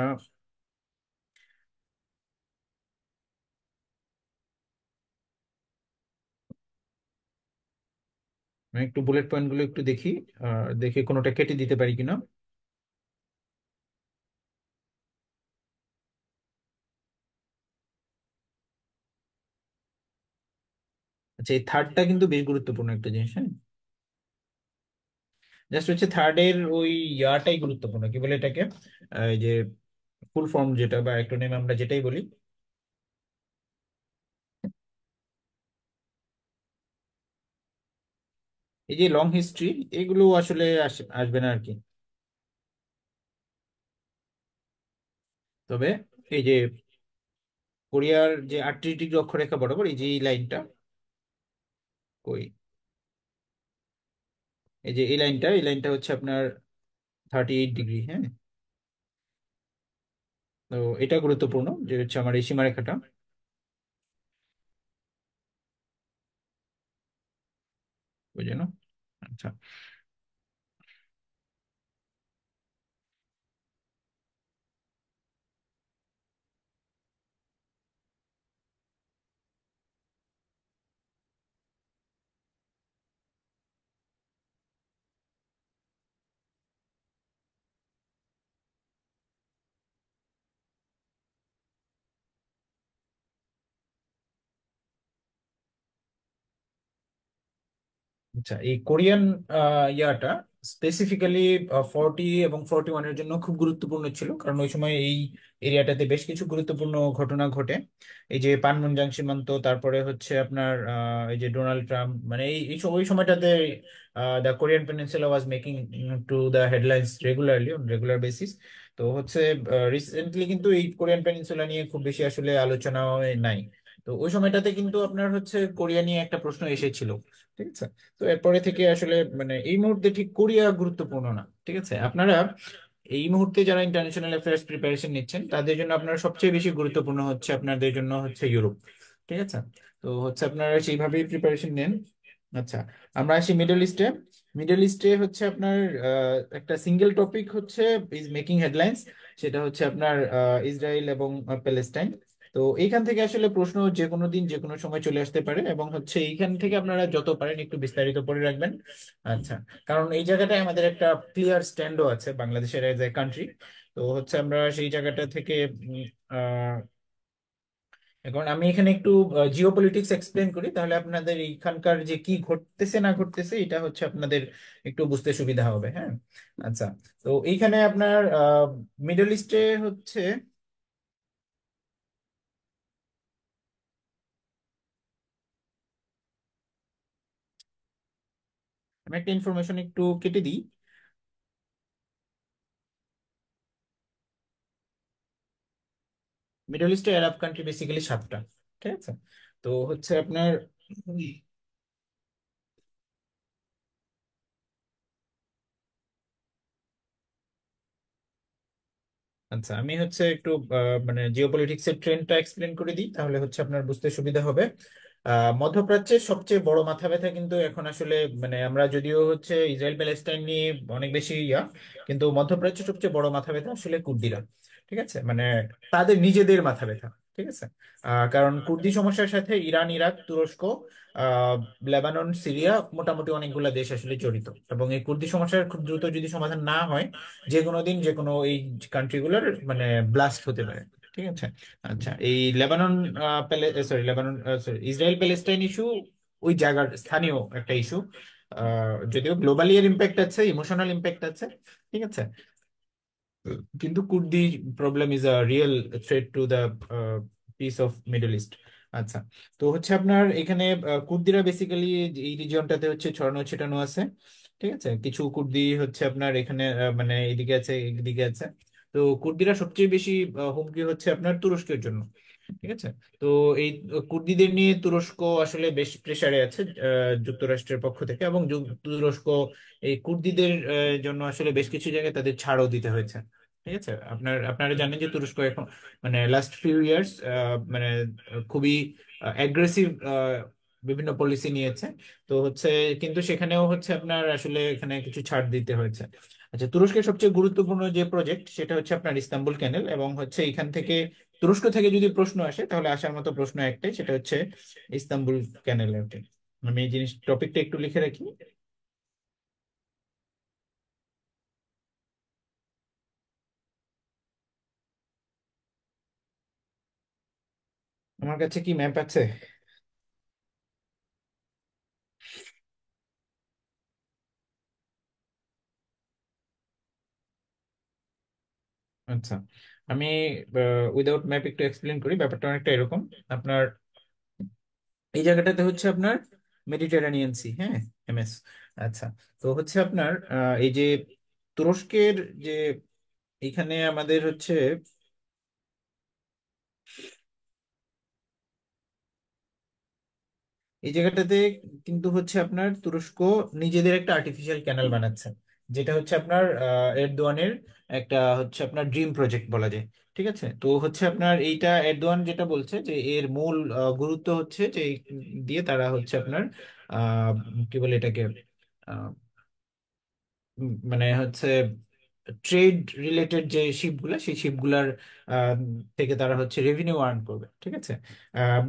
আমি একটু বুলেট পয়েন্ট গুলো একটু দেখি, দেখি কোনোটা কেটে দিতে পারি কিনা। আচ্ছা, এই থার্ডটা কিন্তু বেশ গুরুত্বপূর্ণ একটা জিনিস, হ্যাঁ। জাস্ট হচ্ছে থার্ডের ওই ইয়াটাই গুরুত্বপূর্ণ, কি বলে এটাকে, এই যে ফুল ফর্ম যেটা বা অ্যাক্রোনিম আমরা যেটাই বলি। এই যে লং হিস্ট্রি, এগুলো আসলে আসবে না আর কি। তবে এই যে কোরিয়ার যে 38 ডিগ্রি অক্ষরেখা বরাবর এই যে এই লাইনটা, কই, এই লাইনটা হচ্ছে আপনার 38 ডিগ্রি, হ্যাঁ। তো এটা গুরুত্বপূর্ণ যে হচ্ছে আমার এই সীমারেখাটা বুঝেন। আচ্ছা, আচ্ছা, এই কোরিয়ান ইয়াটা স্পেসিফিক্যালি 40 এবং 41-এর জন্য খুব গুরুত্বপূর্ণ ছিল, কারণ ওই সময় এই এরিয়াটাতে বেশ কিছু গুরুত্বপূর্ণ ঘটনা ঘটে। এই যে পানমুনজাং সীমান্ত, তারপরে হচ্ছে আপনার এই যে ডোনাল্ড ট্রাম্প, মানে ওই সময়টাতে the Korean peninsula was making to the headlines regularly, on regular basis. তো হচ্ছে রিসেন্টলি কিন্তু এই কোরিয়ান পেনিনসুলা নিয়ে খুব বেশি আসলে আলোচনা নাই। তো ওই সময়টাতে কিন্তু আপনার হচ্ছে কোরিয়া নিয়ে একটা প্রশ্ন এসেছিল, ঠিক আছে। তো এরপরে থেকে আসলে মানে এই মুহূর্তে ঠিক কোরিয়া গুরুত্বপূর্ণ না, ঠিক আছে। আপনারা এই মুহূর্তে যারা ইন্টারন্যাশনাল অ্যাফেয়ার্স প্রিপারেশন নিচ্ছেন তাদের জন্য আপনার সবচেয়ে বেশি গুরুত্বপূর্ণ হচ্ছে আপনাদের জন্য হচ্ছে ইউরোপ, ঠিক আছে। তো হচ্ছে আপনারা সেইভাবেই প্রিপারেশন নেন। আচ্ছা, আমরা আসি মিডল ইস্টে। মিডল ইস্টে হচ্ছে আপনার একটা সিঙ্গেল টপিক হচ্ছে ইজ মেকিং হেডলাইন্স, সেটা হচ্ছে আপনার ইসরায়েল এবং প্যালেস্টাইন। তো এইখান থেকে আসলে প্রশ্ন যে কোনো দিন যে কোনো সময় চলে আসতে পারে, এবং হচ্ছে এইখান থেকে আপনারা যত পারেন একটু বিস্তারিত পড়ে রাখবেন। আচ্ছা, কারণ এই জায়গাটায় আমাদের একটা ক্লিয়ার স্ট্যান্ডও আছে বাংলাদেশের এজ এ কান্ট্রি। তো হচ্ছে আমরা সেই জায়গাটা থেকে এখন আমি এখানে একটু জিও পলিটিক্স এক্সপ্লেন করি, তাহলে আপনাদের এইখানকার যে কি ঘটতেছে না ঘটতেছে এটা হচ্ছে আপনাদের একটু বুঝতে সুবিধা হবে, হ্যাঁ। আচ্ছা, তো এইখানে আপনার মিডল ইস্টে হচ্ছে আমি একটা ইনফরমেশন একটু কেটে দিই। মিডল ইস্টে আরব কান্ট্রি বেসিক্যালি 7টা, ঠিক আছে। তো হচ্ছে আপনার আচ্ছা, আমি হচ্ছে একটু মানে জিওপলিটিক্স এর ট্রেন্ডটা এক্সপ্লেন করে দিই, তাহলে হচ্ছে আপনার বুঝতে সুবিধা হবে। মধ্যপ্রাচ্যের সবচেয়ে বড় মাথা ব্যথা কিন্তু এখন আসলে, মানে আমরা যদিও হচ্ছে ইসরায়েল প্যালেস্টাইন নিয়ে অনেক বেশি কিন্তু মধ্যপ্রাচ্যের সবচেয়ে বড় মাথা ব্যথা আসলে কুর্দিরা, ঠিক আছে। মানে তাদের নিজেদের মাথা ব্যথা, ঠিক আছে। কারণ কুর্দি সমস্যার সাথে ইরান, ইরাক, তুরস্ক, আহ লেবানন, সিরিয়া, মোটামুটি অনেকগুলা দেশ আসলে জড়িত। এবং এই কুর্দি সমস্যার খুব দ্রুত যদি সমাধান না হয়, যে কোনো দিন যে কোনো এই কান্ট্রিগুলোর মানে ব্লাস্ট হতে পারে, ঠিক আছে। আচ্ছা, এই Lebanon sorry Lebanon sorry Israel Palestine issue ওই জায়গার স্থানীয় একটা ইস্যু। যদিও গ্লোবালি এর ইম্প্যাক্ট আছে, ইমোশনাল ইম্প্যাক্ট আছে, ঠিক আছে। কিন্তু কুর্দি problem is a real threat to the peace of Middle East. আচ্ছা, তো হচ্ছে আপনার এখানে কুর্দিরা বেসিক্যালি এই রিজিয়নটাতে হচ্ছে ছড়ানো ছিটানো আছে, ঠিক আছে। কিছু কুর্দি হচ্ছে আপনার এখানে মানে এইদিকে আছে, এইদিকে আছে। তো কুর্দিরা সবচেয়ে বেশি হুমকি হচ্ছে আপনার তুরস্কের জন্য, ঠিক আছে। তো এই কুর্দিদের নিয়ে তুরস্ক আসলে বেশ প্রেসারে আছে যুক্তরাষ্ট্রের পক্ষ থেকে, এবং তুরস্ক এই কুর্দিদের জন্য আসলে বেশ কিছু জায়গায় তাদের ছাড়ও দিতে হয়েছে, ঠিক আছে। আপনারা জানেন যে তুরস্ক এখন মানে লাস্ট ফিউ ইয়ার্স মানে খুবই অ্যাগ্রেসিভ বিভিন্ন পলিসি নিয়েছে। তো হচ্ছে কিন্তু সেখানেও হচ্ছে আপনার আসলে এখানে কিছু ছাড় দিতে হয়েছে। আচ্ছা, তুরস্কের সবচেয়ে গুরুত্বপূর্ণ যে প্রজেক্ট সেটা হচ্ছে আপনার ইস্তাম্বুল ক্যানেল, এবং হচ্ছে এখান থেকে তুরস্ক থেকে যদি প্রশ্ন আসে তাহলে আসার মতো প্রশ্ন একটাই, সেটা হচ্ছে ইস্তাম্বুল ক্যানেল। আমি এই জিনিস টপিকটা একটু লিখে রাখি। আমার কাছে কি ম্যাপ আছে? আচ্ছা, আমি উইদাউট ম্যাপ একটু এক্সপ্লেন করি। ব্যাপারটা অনেকটা এরকম। আপনার এই জায়গাটাতে হচ্ছে আপনার মেডিটেরানিয়ান সি, হ্যাঁ, এমএস। আচ্ছা, তো হচ্ছে আপনার এই যে তুরস্কের যে এইখানে আমাদের হচ্ছে এই জায়গাটাতে কিন্তু হচ্ছে আপনার তুরস্ক নিজেদের একটা আর্টিফিশিয়াল ক্যানাল বানাচ্ছে, যেটা হচ্ছে আপনার এরদোয়ানের একটা হচ্ছে আপনার ড্রিম প্রজেক্ট বলা যায়, ঠিক আছে। তো হচ্ছে আপনার এইটা এরদোয়ান যেটা বলছে যে এর মূল গুরুত্ব হচ্ছে যে এই দিয়ে তারা হচ্ছে আপনার আহ কি বলে এটাকে মানে হচ্ছে ট্রেড রিলেটেড যে শিপগুলো, সেই শিপগুলার আহ, থেকে তারা হচ্ছে রেভিনিউ আর্ন করবে, ঠিক আছে।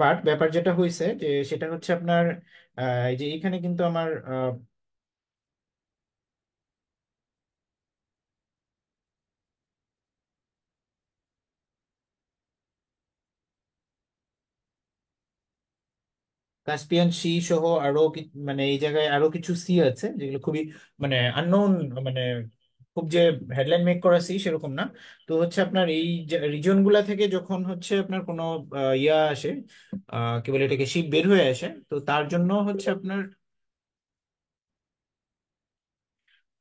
বাট ব্যাপার যেটা হয়েছে যে সেটা হচ্ছে আপনার এই যে এখানে কিন্তু আমার কাস্পিয়ান সি সহ আরো মানে এই জায়গায় আরো কিছু সি আছে যেগুলো খুবই মানে আননোন, মানে খুব যে হেডলাইন মেক করা সি সেরকম না। তো হচ্ছে আপনার এই রিজন গুলা থেকে যখন হচ্ছে আপনার কোনো ইয়া আসে, কি বলে এটাকে, শিপ বের হয়ে আসে, তো তার জন্য হচ্ছে আপনার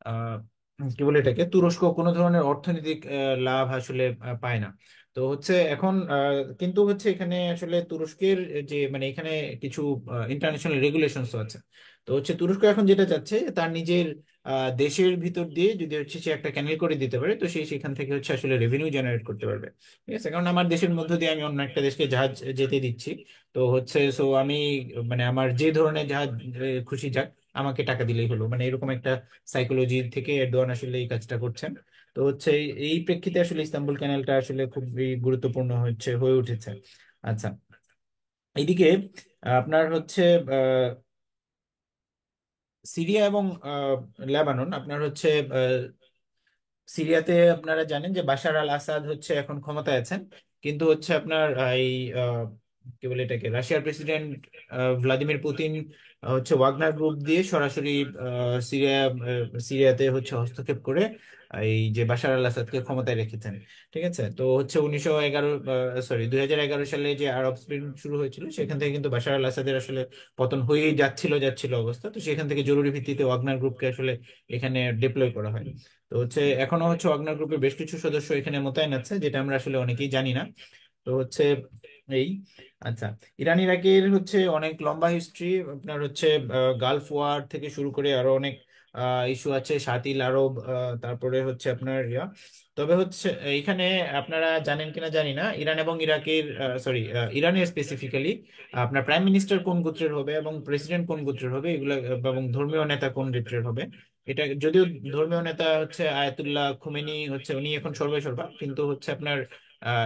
আহ কি বলে এটাকে, তুরস্ক কোনো ধরনের অর্থনৈতিক লাভ আসলে পায় না। তো হচ্ছে এখন কিন্তু হচ্ছে এখানে আসলে তুরস্কের যে মানে এখানে কিছু ইন্টারন্যাশনাল রেগুলেশনস আছে। তো হচ্ছে তুরস্ক এখন যেটা চাচ্ছে তার নিজের দেশের ভিতর দিয়ে যদি হচ্ছে সে একটা ক্যানেল করে দিতে পারে, তো সে সেখান থেকে হচ্ছে আসলে রেভিনিউ জেনারেট করতে পারবে। ঠিক আছে, কারণ আমার দেশের মধ্য দিয়ে আমি অন্য একটা দেশকে জাহাজ যেতে দিচ্ছি। তো হচ্ছে সো আমি মানে আমার যে ধরনের জাহাজ খুশি যাক, আমাকে টাকা দিলেই হলো, মানে এরকম একটা সাইকোলজি থেকে এরদোয়ান আসলে এই কাজটা করছেন। তো হচ্ছে এই প্রেক্ষিতে আসলে ইস্তাম্বুল ক্যানেলটা আসলে খুবই গুরুত্বপূর্ণ হচ্ছে হয়ে উঠেছে। আচ্ছা, এইদিকে আপনার হচ্ছে আহ, সিরিয়া এবং লেবানন, আপনার হচ্ছে সিরিয়াতে আপনারা জানেন যে বাশার আল আসাদ হচ্ছে এখন ক্ষমতায় আছেন, কিন্তু হচ্ছে আপনার এই কি বলে এটাকে, রাশিয়ার প্রেসিডেন্ট ভ্লাদিমির পুতিন হচ্ছে ওয়াগনার গ্রুপ দিয়ে সরাসরি সিরিয়াতে হচ্ছে হস্তক্ষেপ করে এই যে বাশার আল আসাদকে ক্ষমতায় রেখেছেন। ঠিক আছে, তো হচ্ছে 2011 সালে যে আরব স্প্রিং শুরু হয়েছিল, সেখান থেকে কিন্তু বাশার আল আসাদের আসলে পতন হয়েই যাচ্ছিল অবস্থা। তো সেখান থেকে জরুরি ভিত্তিতে ওয়াগনার গ্রুপকে আসলে এখানে ডিপ্লয় করা হয়। তো হচ্ছে এখনো হচ্ছে ওয়াগনার গ্রুপের বেশ কিছু সদস্য এখানে মোতায়েন আছে, যেটা আমরা আসলে অনেকেই জানি না। তো হচ্ছে এই, আচ্ছা, ইরান ইরাকের হচ্ছে অনেক লম্বা হিস্ট্রি। আপনার হচ্ছে গালফ ওয়ার থেকে শুরু করে আরো অনেক ইস্যু আছে, শাতিল আরব, তারপরে হচ্ছে আপনার ইয়া। তবে হচ্ছে এখানে আপনারা জানেন কিনা জানি না, ইরান এবং ইরাকের, সরি, ইরানের স্পেসিফিক্যালি আপনার প্রাইম মিনিস্টার কোন গোত্রের হবে এবং প্রেসিডেন্ট কোন গোত্রের হবে এগুলো, এবং ধর্মীয় নেতা কোন গোত্রের হবে। এটা যদিও ধর্মীয় নেতা হচ্ছে আয়াতুল্লাহ খুমেনি, হচ্ছে উনি এখন সর্বেসর্বা, কিন্তু হচ্ছে আপনার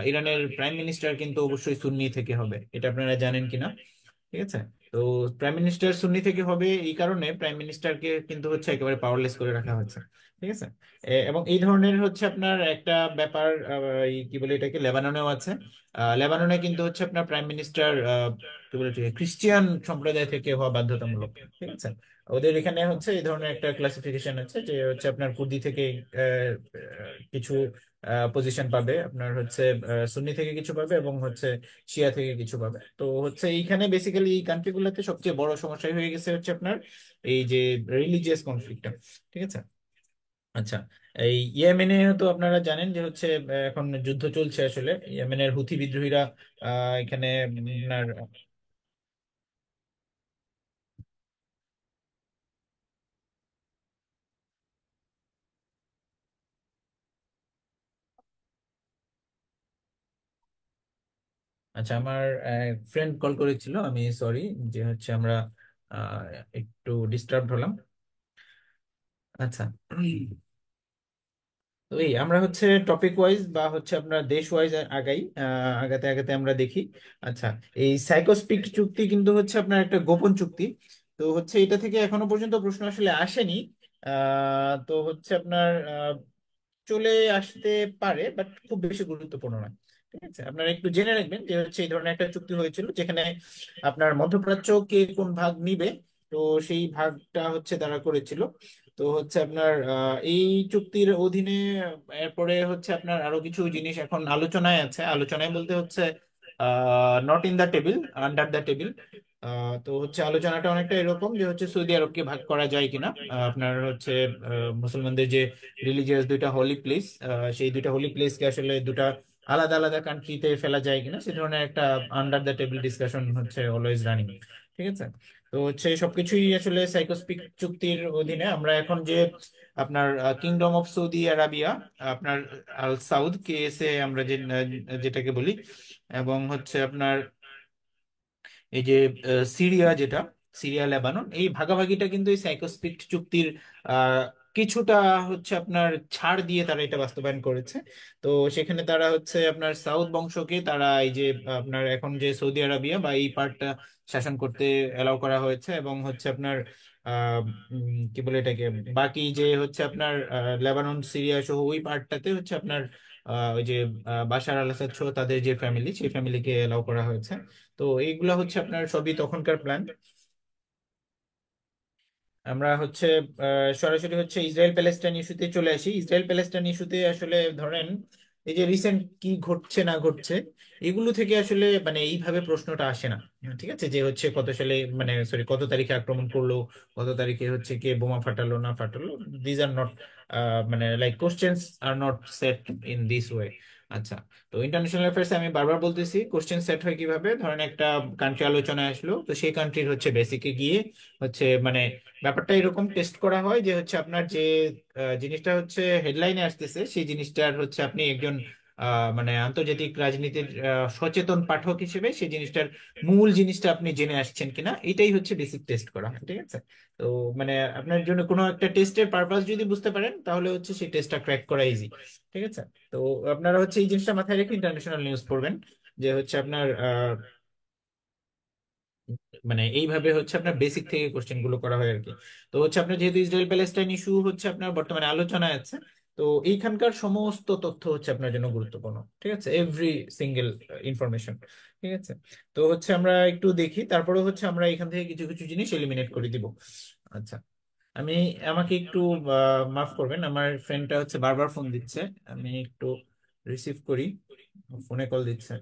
ইরানের প্রাইম মিনিস্টার কিন্তু অবশ্যই সুন্নি থেকে হবে, এটা আপনারা জানেন কিনা। ঠিক আছে, তো প্রাইম মিনিস্টার সুন্নি থেকে হবে, এই কারণে প্রাইম মিনিস্টারকে কিন্তু হচ্ছে একেবারে পাওয়ারলেস করে রাখা হয়েছে। ঠিক আছে, এবং এই ধরনের হচ্ছে আপনার একটা ব্যাপার এই কি বলে এটাকে, লেবাননেও আছে। লেবাননে কিন্তু হচ্ছে আপনার প্রাইম মিনিস্টার কি বলে এটাকে, খ্রিস্টিয়ান সম্প্রদায় থেকে হওয়া বাধ্যতামূলক। ঠিক আছে, ওদের এখানে হচ্ছে এই ধরনের একটা ক্লাসিফিকেশন আছে যে হচ্ছে আপনার কুর্দি থেকে কিছু পজিশন পাবে, আপনার হচ্ছে সুন্নি থেকে কিছু পাবে, এবং হচ্ছে শিয়া থেকে কিছু পাবে। তো হচ্ছে এইখানে বেসিক্যালি এই কান্ট্রিগুলোতে সবচেয়ে বড় সমস্যা হয়ে গেছে হচ্ছে আপনার এই যে রিলিজিয়াস কনফ্লিক্টটা। ঠিক আছে, আচ্ছা, এই ইয়েমেনে তো আপনারা জানেন যে হচ্ছে এখন যুদ্ধ চলছে আসলে, ইয়েমেনের হুথি বিদ্রোহীরা এখানে আপনার, আচ্ছা, আমার ফ্রেন্ড কল করেছিল, আমি সরি যে হচ্ছে আমরা আহ, একটু ডিস্টার্ব হলাম। আচ্ছা, তো এই আমরা হচ্ছে টপিক ওয়াইজ বা হচ্ছে আপনার দেশ ওয়াইজ আগাই, আগাতে আগাতে আমরা দেখি। আচ্ছা, এই সাইকোস্পিক চুক্তি কিন্তু হচ্ছে আপনার একটা গোপন চুক্তি। তো হচ্ছে এটা থেকে এখনো পর্যন্ত প্রশ্ন আসলে আসেনি। তো হচ্ছে আপনার চলে আসতে পারে, বাট খুব বেশি গুরুত্বপূর্ণ নয়। ঠিক আছে, আপনারা একটু জেনে রাখবেন যে হচ্ছে এই ধরনের একটা চুক্তি হয়েছিল, যেখানে আপনার মধ্যপ্রাচ্য কে কোন ভাগ নিবে, তো সেই ভাগটা হচ্ছে তারা করেছিল। তো হচ্ছে আপনার এই চুক্তির অধীনে এরপরে হচ্ছে আপনার আরো কিছু জিনিস এখন আলোচনায় আছে, আলোচনায় বলতে হচ্ছে not in the table, under the table. তো হচ্ছে আলোচনাটা অনেকটা এরকম যে হচ্ছে সৌদি আরবকে ভাগ করা যায় কিনা, আপনার হচ্ছে মুসলমানদের যে রিলিজিয়াস দুইটা হোলি প্লেস, সেই দুইটা হোলি প্লেসকে আসলে দুটা আলাদা আলাদা কান্ট্রিতে ফেলা যায় কিনা, সে ধরনের একটা আন্ডার দ্য টেবিল ডিসকাশন হচ্ছে অলওয়েজ রানিং। ঠিক আছে, তো হচ্ছে সবকিছুই আসলে সাইকোস্পিক চুক্তির অধীনে। আমরা এখন যে আপনার কিংডম অফ সৌদি আরাবিয়া, আপনার আল সাউদ কেএসএ আমরা যেটাকে বলি, এবং হচ্ছে আপনার এই যে সিরিয়া, যেটা সিরিয়া লেবানন, এই ভাগাভাগিটা কিন্তু এই সাইকোস্পিক চুক্তির কিছুটা হচ্ছে আপনার ছাড় দিয়ে তারা এটা বাস্তবায়ন করেছে। তো সেখানে তারা হচ্ছে আপনার সাউদ বংশকে তারা এই যে আপনার এখন যে সৌদি আরবিয়া বা এই পার্টটা শাসন করতে এলাও করা হয়েছে, এবং হচ্ছে আপনার কি বলে এটাকে, বাকি যে হচ্ছে আপনার লেবানন সিরিয়া সহ ওই পার্টটাতে হচ্ছে আপনার ওই যে বাশার আল আসাদ সহ তাদের যে ফ্যামিলি, সেই ফ্যামিলিকে এলাও করা হয়েছে। তো এইগুলা হচ্ছে আপনার সবই তখনকার প্ল্যান। আমরা হচ্ছে সরাসরি হচ্ছে ইসরায়েল প্যালেস্টাইন ইস্যুতে চলে আসি। ইসরায়েল প্যালেস্টাইন ইস্যুতে আসলে ধরেন এই যে রিসেন্ট কি ঘটছে না ঘটছে, এগুলো থেকে আসলে মানে এইভাবে প্রশ্নটা আসে না। ঠিক আছে, যে হচ্ছে কত সালে মানে সরি কত তারিখে আক্রমণ করলো, কত তারিখে হচ্ছে কে বোমা ফাটালো না ফাটালো, দিজ আর নট মানে like questions are not set in this way. আচ্ছা, তো ইন্টারন্যাশনাল অ্যাফেয়ার্সে আমি বারবার বলতেছি কোশ্চেন সেট হয় কিভাবে। ধরেন একটা কান্ট্রি আলোচনায় আসলো, তো সেই কান্ট্রির হচ্ছে বেসিকে গিয়ে হচ্ছে মানে ব্যাপারটা এরকম টেস্ট করা হয় যে হচ্ছে আপনার যে জিনিসটা হচ্ছে হেডলাইনে আসতেছে, সেই জিনিসটার হচ্ছে আপনি একজন মানে আন্তর্জাতিক রাজনীতির সচেতন পাঠক হিসেবে সেই জিনিসটার মূল জিনিসটা আপনি জেনে আসছেন কিনা, এটাই হচ্ছে বেসিক টেস্ট করা হয়। ঠিক আছে, তো মানে আপনার জন্য কোনো একটা টেস্টের পারপাস যদি বুঝতে পারেন, তাহলে হচ্ছে সেই টেস্টটা ক্র্যাক করা ইজি। ঠিক আছে, তো আপনারা হচ্ছে এই জিনিসটা মাথায় রেখে ইন্টারন্যাশনাল নিউজ পড়বেন, যে হচ্ছে আপনার মানে এইভাবে হচ্ছে আপনার বেসিক থেকে কোশ্চেন গুলো করা হয় আর কি। তো হচ্ছে আপনার যেহেতু ইসরায়েল প্যালেস্টাইন ইস্যু হচ্ছে আপনার বর্তমানে আলোচনায় আছে, তো এইখানকার সমস্ত তথ্য হচ্ছে আপনার জন্য গুরুত্বপূর্ণ। ঠিক আছে, এভরি সিঙ্গেল ইনফরমেশন। ঠিক আছে, তো হচ্ছে আমরা একটু দেখি, তারপরে হচ্ছে আমরা এখান থেকে কিছু কিছু জিনিস এলিমিনেট করে দিব। আচ্ছা, আমি আমাকে একটু মাফ করবেন, আমার ফ্রেন্ডটা হচ্ছে বারবার ফোন দিচ্ছে, আমি একটু রিসিভ করি, ফোনে কল দিচ্ছে।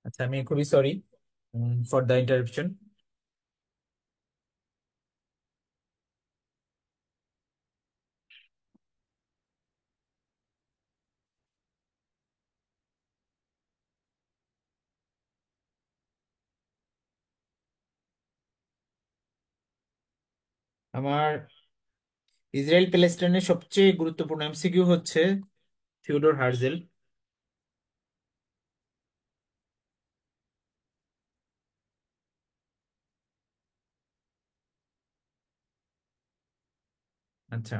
আচ্ছা, আমি খুবই সরি ফর দ্য ইন্টারাপশন। আমার ইসরায়েল প্যালেস্টাইনের সবচেয়ে গুরুত্বপূর্ণ এমসিকিউ হচ্ছে থিওডোর হার্জেল। আচ্ছা,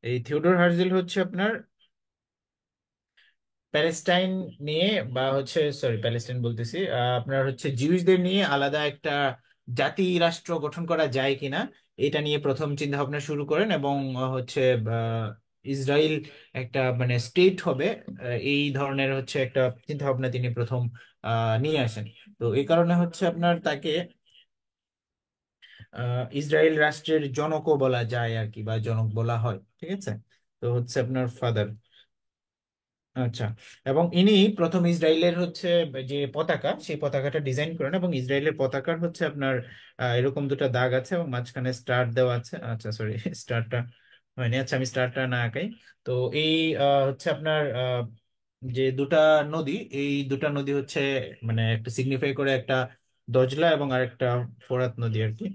এই থিওডোর হার্জেল হচ্ছে আপনার প্যালেস্টাইন নিয়ে বা হচ্ছে সরি প্যালেস্টাইন বলতেছি, আপনার হচ্ছে জিউসদের নিয়ে আলাদা একটা জাতি রাষ্ট্র গঠন করা যায় কিনা, এটা নিয়ে প্রথম চিন্তা ভাবনা শুরু করেন। এবং হচ্ছে ইসরায়েল একটা মানে স্টেট হবে, এই ধরনের হচ্ছে একটা চিন্তা ভাবনা তিনি প্রথম নিয়ে আসেন। তো এই কারণে হচ্ছে আপনার তাকে ইসরায়েল রাষ্ট্রের জনকও বলা যায় আর কি, বা জনক বলা হয়। ঠিক আছে, তো হচ্ছে আপনার ফাদার। আচ্ছা, এবং ইনি প্রথম ইসরায়েলের হচ্ছে যে পতাকা, সেই পতাকাটা ডিজাইন করেন। এবং ইসরায়েলের পতাকার হচ্ছে আপনার এরকম দুটো দাগ আছে এবং মাঝখানে স্টার দেওয়া আছে। আচ্ছা সরি, স্টারটা হয়নি। আচ্ছা, আমি স্টারটা না আঁকাই। তো এই হচ্ছে আপনার যে দুটা নদী, এই দুটা নদী হচ্ছে মানে একটা সিগনিফাই করে, একটা দজলা এবং আরেকটা ফোরাত নদী আর কি।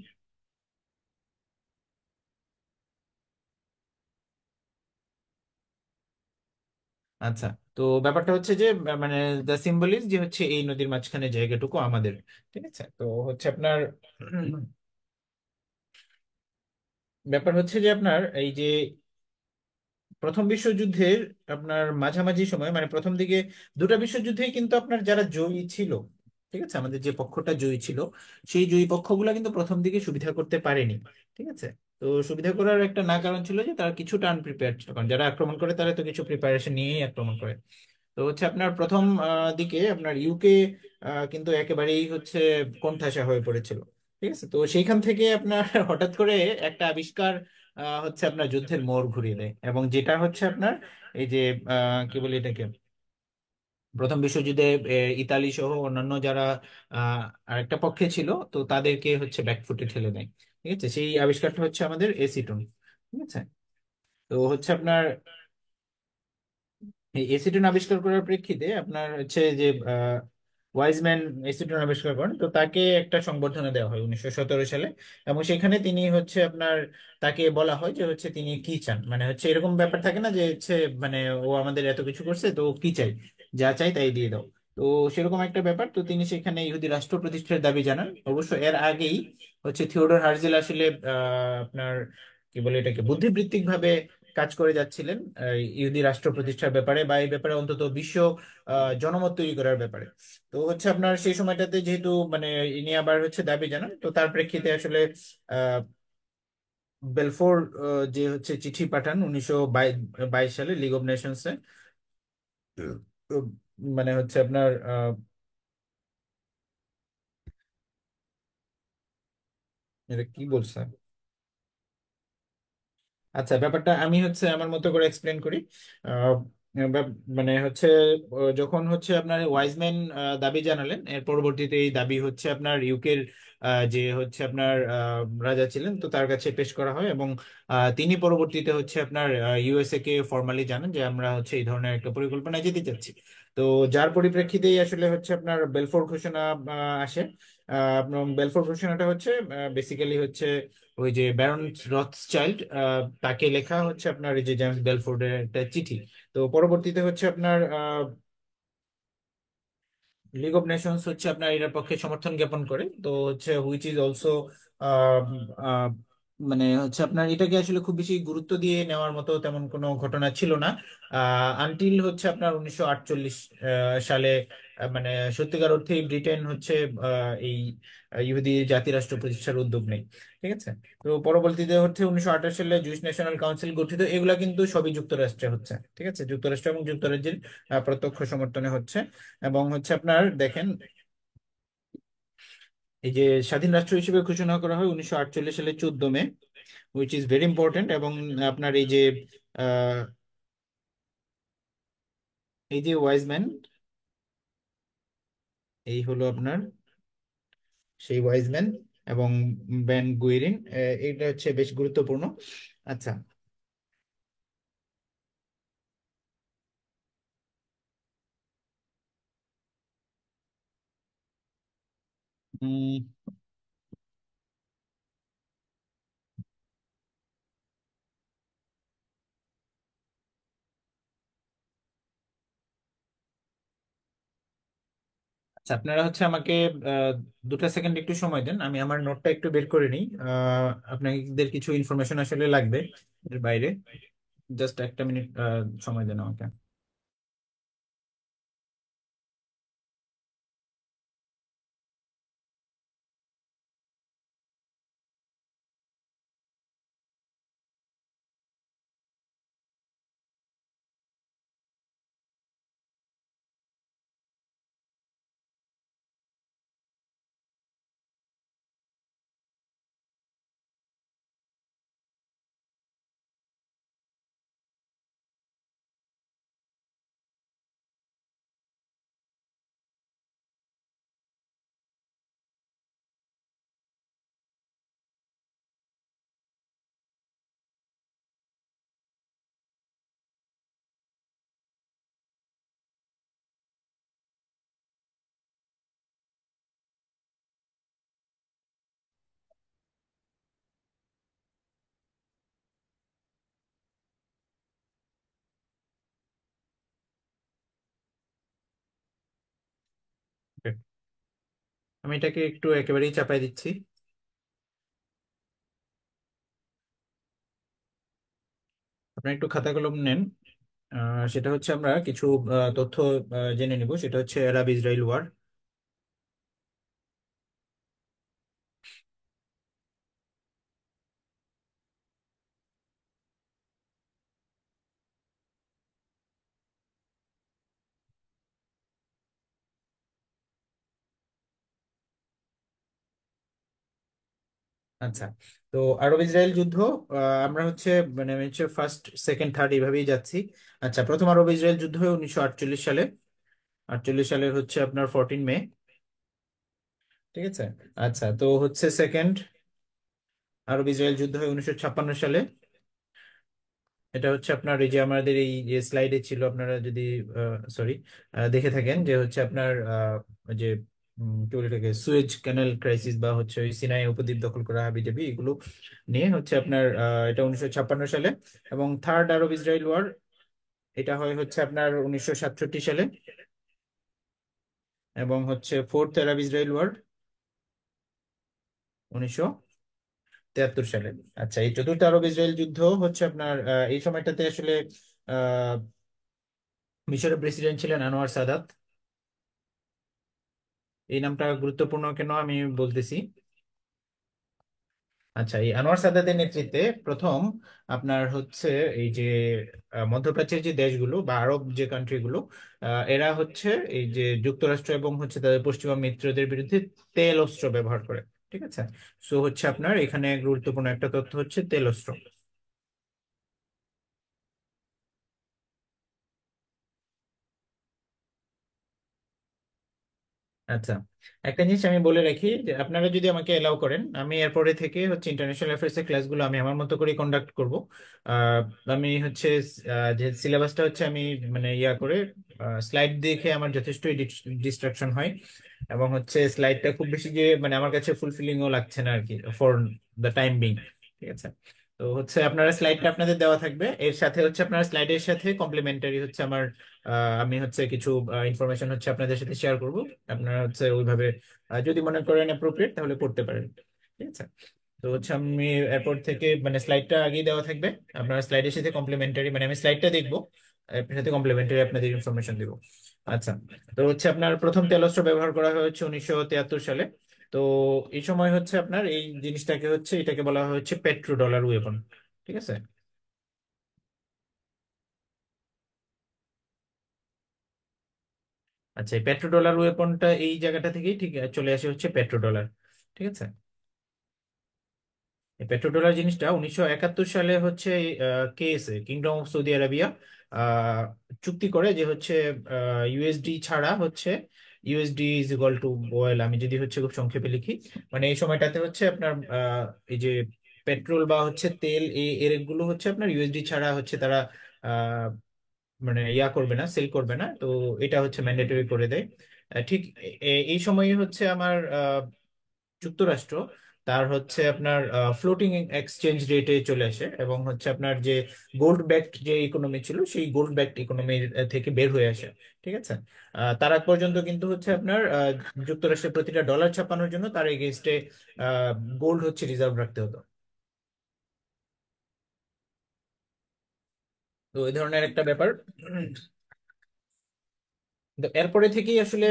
আচ্ছা, তো ব্যাপারটা হচ্ছে যে মানে দ্য সিম্বল ইজ যে হচ্ছে এই নদীর মাঝখানে জায়গাটুকু আমাদের। ঠিক আছে, তো হচ্ছে আপনার ব্যাপার হচ্ছে যে আপনার এই যে প্রথম বিশ্বযুদ্ধের আপনার মাঝামাঝি সময়, মানে প্রথম দিকে দুটা বিশ্বযুদ্ধেই কিন্তু আপনার যারা জয়ী ছিল, ঠিক আছে, আমাদের যে পক্ষটা জয়ী ছিল, সেই জয়ী পক্ষগুলো কিন্তু প্রথম দিকে সুবিধা করতে পারেনি। ঠিক আছে, তো সুবিধা করার একটা না কারণ ছিল যে তারা কিছুটা আনপ্রিপেয়ার্ড ছিল, কারণ যারা আক্রমণ করে তারা তো কিছু প্রিপারেশন নিয়েই আক্রমণ করে। তো হচ্ছে আপনার প্রথম দিকে আপনার ইউকে কিন্তু একেবারেই হচ্ছে কোণঠাসা হয়ে পড়েছিল। ঠিক আছে, তো সেইখান থেকে আপনার হঠাৎ করে একটা আবিষ্কার হচ্ছে আপনার যুদ্ধের মোড় ঘুরিয়ে দেয়, এবং যেটা হচ্ছে আপনার এই যে কি বলি এটাকে, প্রথম বিশ্বযুদ্ধে ইতালি সহ অন্যান্য যারা আহ আরেকটা পক্ষে ছিল, তো তাদেরকে হচ্ছে ব্যাকফুটে ঠেলে দেয়। ঠিক আছে, সেই আবিষ্কারটা হচ্ছে আমাদের এসিটন। ঠিক আছে, তো হচ্ছে আপনার এই এসিটন আবিষ্কার করার প্রেক্ষিতে আপনার হচ্ছে যে ওয়াইজম্যান এসিটন আবিষ্কার করেন, তো তাকে একটা সংবর্ধনা দেওয়া হয় 1917 সালে। এবং সেখানে তিনি হচ্ছে আপনার, তাকে বলা হয় যে হচ্ছে তিনি কি চান, মানে হচ্ছে এরকম ব্যাপার থাকে না যে হচ্ছে মানে ও আমাদের এত কিছু করছে তো ও কি চাই, যা চাই তাই দিয়ে দাও। তো সেরকম একটা ব্যাপার, তো তিনি সেখানে ইহুদি রাষ্ট্র প্রতিষ্ঠার দাবি জানান। অবশ্য এর আগেই হচ্ছে থিওডর হার্জেল আসলে আপনার কি বলে এটাকে বুদ্ধিবৃত্তিক ভাবে কাজ করে যাচ্ছিলেন ইহুদি রাষ্ট্র প্রতিষ্ঠার ব্যাপারে, বা এই ব্যাপারে অন্তত বিশ্ব জনমত তৈরি করার ব্যাপারে। তো হচ্ছে আপনার সেই সময়টাতে যেহেতু মানে ইনি আবার হচ্ছে দাবি জানান, তো তার প্রেক্ষিতে আসলে আহ বেলফোর যে হচ্ছে চিঠি পাঠান 1922 সালে লিগ অফ নেশনসে। তো মানে হচ্ছে আপনার এটা কি বলছে, আচ্ছা ব্যাপারটা আমি হচ্ছে আমার মতো করে এক্সপ্লেন করি। আহ, মানে হচ্ছে যখন হচ্ছে আপনার ওয়াইজম্যান দাবি জানালেন, এর পরবর্তীতে এই দাবি হচ্ছে আপনার ইউকের যে হচ্ছে আপনার রাজা ছিলেন, তো তার কাছে পেশ করা হয়। এবং তিনি পরবর্তীতে হচ্ছে আপনার ইউএসএ কে ফর্মালি জানান যে আমরা হচ্ছে এই ধরনের একটা পরিকল্পনায় যেতে চাচ্ছি। তো যার পরিপ্রেক্ষিতেই আসলে হচ্ছে আপনার বেলফোর ঘোষণা আসে। এবং বেলফোর ঘোষণাটা হচ্ছে বেসিক্যালি হচ্ছে ওই যে ব্যারন রথসচাইল্ড তাকে লেখা হচ্ছে আপনার এই যে জেমস বেলফোর্ডের একটা চিঠি। তো পরবর্তীতে হচ্ছে আপনার লিগ অফ নেশনস হচ্ছে আপনার এটার পক্ষে সমর্থন জ্ঞাপন করে। তো হচ্ছে হুইচ ইজ অলসো মানে হচ্ছে আপনার এটাকে আসলে খুব বেশি গুরুত্ব দিয়ে নেওয়ার মতো তেমন কোনো ঘটনা ছিল না, আনটিল হচ্ছে আপনার 1948 সালে মানে সত্যিকার অর্থেই ব্রিটেন হচ্ছে এই ইহুদি জাতিরাষ্ট্র প্রতিষ্ঠার উদ্যোগ নেয়। ঠিক আছে, তো পরবর্তীতে হচ্ছে 1928 সালে জুইশ ন্যাশনাল কাউন্সিল গঠিত, এগুলা কিন্তু সবই যুক্তরাষ্ট্রে হচ্ছে। ঠিক আছে, যুক্তরাষ্ট্র এবং যুক্তরাজ্যের প্রত্যক্ষ সমর্থনে হচ্ছে। এবং হচ্ছে আপনার দেখেন এই যে স্বাধীন রাষ্ট্র হিসেবে ঘোষণা করা হয় 1948 সালে 14 মে, উইচ ইজ ভেরি ইম্পর্টেন্ট। এবং আপনার আহ, এই যে ওয়াইজম্যান, এই হলো আপনার সেই ওয়াইজম্যান এবং ব্যান গুইরিন, এটা হচ্ছে বেশ গুরুত্বপূর্ণ। আচ্ছা, উম, আচ্ছা আপনারা হচ্ছে আমাকে আহ, 2টা সেকেন্ড একটু সময় দেন, আমি আমার নোটটা একটু বের করে নিই। আপনাদের কিছু ইনফরমেশন আসলে লাগবে এর বাইরে। জাস্ট একটা মিনিট সময় দেন আমাকে। আমি এটাকে একটু একেবারেই চাপাই দিচ্ছি। আপনার একটু খাতা কলম নেন। সেটা হচ্ছে আমরা কিছু তথ্য জেনে নিব। সেটা হচ্ছে আরব ইসরায়েল ওয়ার। আচ্ছা, তো আরব ইসরায়েল যুদ্ধ, আমরা হচ্ছে মানে আমি হচ্ছে ফার্স্ট সেকেন্ড থার্ড এইভাবেই যাচ্ছি। আচ্ছা, প্রথম আরব ইসরায়েল যুদ্ধ হয় 1948 সালে। 48 সালের হচ্ছে আপনার 14 মে। ঠিক আছে। আচ্ছা, তো হচ্ছে সেকেন্ড আরব ইসরায়েল যুদ্ধ হয় 1956 সালে। এটা হচ্ছে আপনার এই যে আমাদের এই যে স্লাইডে ছিল, আপনারা যদি সরি দেখে থাকেন যে হচ্ছে আপনার ওই যে কি বলে এটাকে, সুয়েজ ক্যানেল ক্রাইসিস বা হচ্ছে ওই সিনাই উপদ্বীপ দখল করা হাবিজাবি এগুলো নিয়ে হচ্ছে আপনার এটা 1956 সালে। এবং থার্ড আরব ইসরায়েল ওয়ার, এটা হয় হচ্ছে আপনার 1967 সালে। এবং হচ্ছে ফোর্থ আরব ইসরায়েল ওয়ার 1973 সালে। আচ্ছা, এই চতুর্থ আরব ইসরায়েল যুদ্ধ হচ্ছে আপনার এই সময়টাতে আসলে আহ মিশরের প্রেসিডেন্ট ছিলেন আনোয়ার সাদাত। এই নামটা গুরুত্বপূর্ণ কেন আমি বলতেছি। আচ্ছা, এই আনোয়ার সাদাতের নেতৃত্বে প্রথম আপনার হচ্ছে এই যে মধ্যপ্রাচ্যের যে দেশগুলো বা আরব যে কান্ট্রিগুলো, এরা হচ্ছে এই যে যুক্তরাষ্ট্র এবং হচ্ছে তাদের পশ্চিমা মিত্রদের বিরুদ্ধে তেল অস্ত্র ব্যবহার করে। ঠিক আছে। সো হচ্ছে আপনার এখানে গুরুত্বপূর্ণ একটা তথ্য হচ্ছে তেল অস্ত্র। আচ্ছা, একটা জিনিস আমি বলে রাখি যে আপনারা যদি আমাকে এলাও করেন, আমি এরপরে থেকে হচ্ছে ইন্টারন্যাশনাল অ্যাফেয়ার্স এর ক্লাসগুলো আমি আমার মতো করে কন্ডাক্ট করব। আহ, আমি হচ্ছে যে সিলেবাসটা হচ্ছে আমি মানে ইয়া করে স্লাইড দেখে আমার যথেষ্টই ডিস্ট্রাকশন হয়। এবং হচ্ছে স্লাইডটা খুব বেশি যে মানে আমার কাছে ফুলফিলিংও লাগছে না আর কি, ফর দ্য টাইম বিং। ঠিক আছে। তো হচ্ছে আপনারা স্লাইডটা আপনাদের দেওয়া থাকবে, এর সাথে হচ্ছে আপনার স্লাইডের সাথে কমপ্লিমেন্টারি হচ্ছে আমার আমি হচ্ছে কিছু ইনফরমেশন হচ্ছে আপনাদের সাথে শেয়ার করব। আপনারা হচ্ছে ওইভাবে যদি মনে করেন অ্যাপ্রোপ্রিয়েট তাহলে করতে পারেন। ঠিক আছে। তো হচ্ছে আমি এরপর থেকে মানে স্লাইডটা আগেই দেওয়া থাকবে। আপনার স্লাইডের সাথে কমপ্লিমেন্টারি মানে আমি স্লাইডটা দেখবো, এর সাথে কমপ্লিমেন্টারি আপনাদের ইনফরমেশন দিব। আচ্ছা, তো হচ্ছে আপনার প্রথম তেলস্ত্র ব্যবহার করা হয়েছে 1973 সালে। তো এই সময় হচ্ছে আপনার এই জিনিসটাকে হচ্ছে এটাকে বলা হচ্ছে পেট্রো ডলার ওয়েপন। ঠিক আছে। আচ্ছা, এই পেট্রো ডলার ওয়েপনটা এই জায়গাটা থেকেই ঠিক চলে আসে হচ্ছে পেট্রো ডলার। ঠিক আছে। এই পেট্রোডলার জিনিসটা 1971 সালে হচ্ছে KSA kingdom of Saudi Arabia ah, চুক্তি করে যে হচ্ছে ইউএসডি ছাড়া হচ্ছে USD is equal to well, আমি যদি হচ্ছে খুব সংক্ষেপে লিখি, মানে এই সময়টাতে হচ্ছে আপনার এই যে পেট্রোল বা হচ্ছে তেল এর গুলো হচ্ছে আপনার ইউএসডি ছাড়া হচ্ছে তারা আহ, মানে ইয়া করবে না, সেল করবে না। তো এটা হচ্ছে ম্যান্ডেটরি করে দেয়। ঠিক এই সময়ে হচ্ছে আমার যুক্তরাষ্ট্র তার হচ্ছে আপনার ফ্লোটিং এক্সচেঞ্জ রেটে চলে আসে এবং হচ্ছে আপনার যে গোল্ড ব্যাকড যে ইকোনমি ছিল সেই গোল্ড ব্যাকড ইকোনমির থেকে বের হয়ে আসে। ঠিক আছে। তার আগ পর্যন্ত কিন্তু হচ্ছে আপনার যুক্তরাষ্ট্রের প্রতিটা ডলার ছাপানোর জন্য তার এগেইনস্টে গোল্ড হচ্ছে রিজার্ভ রাখতে হতো। তো এই ধরনের একটা ব্যাপার। তো এরপরে থেকেই আসলে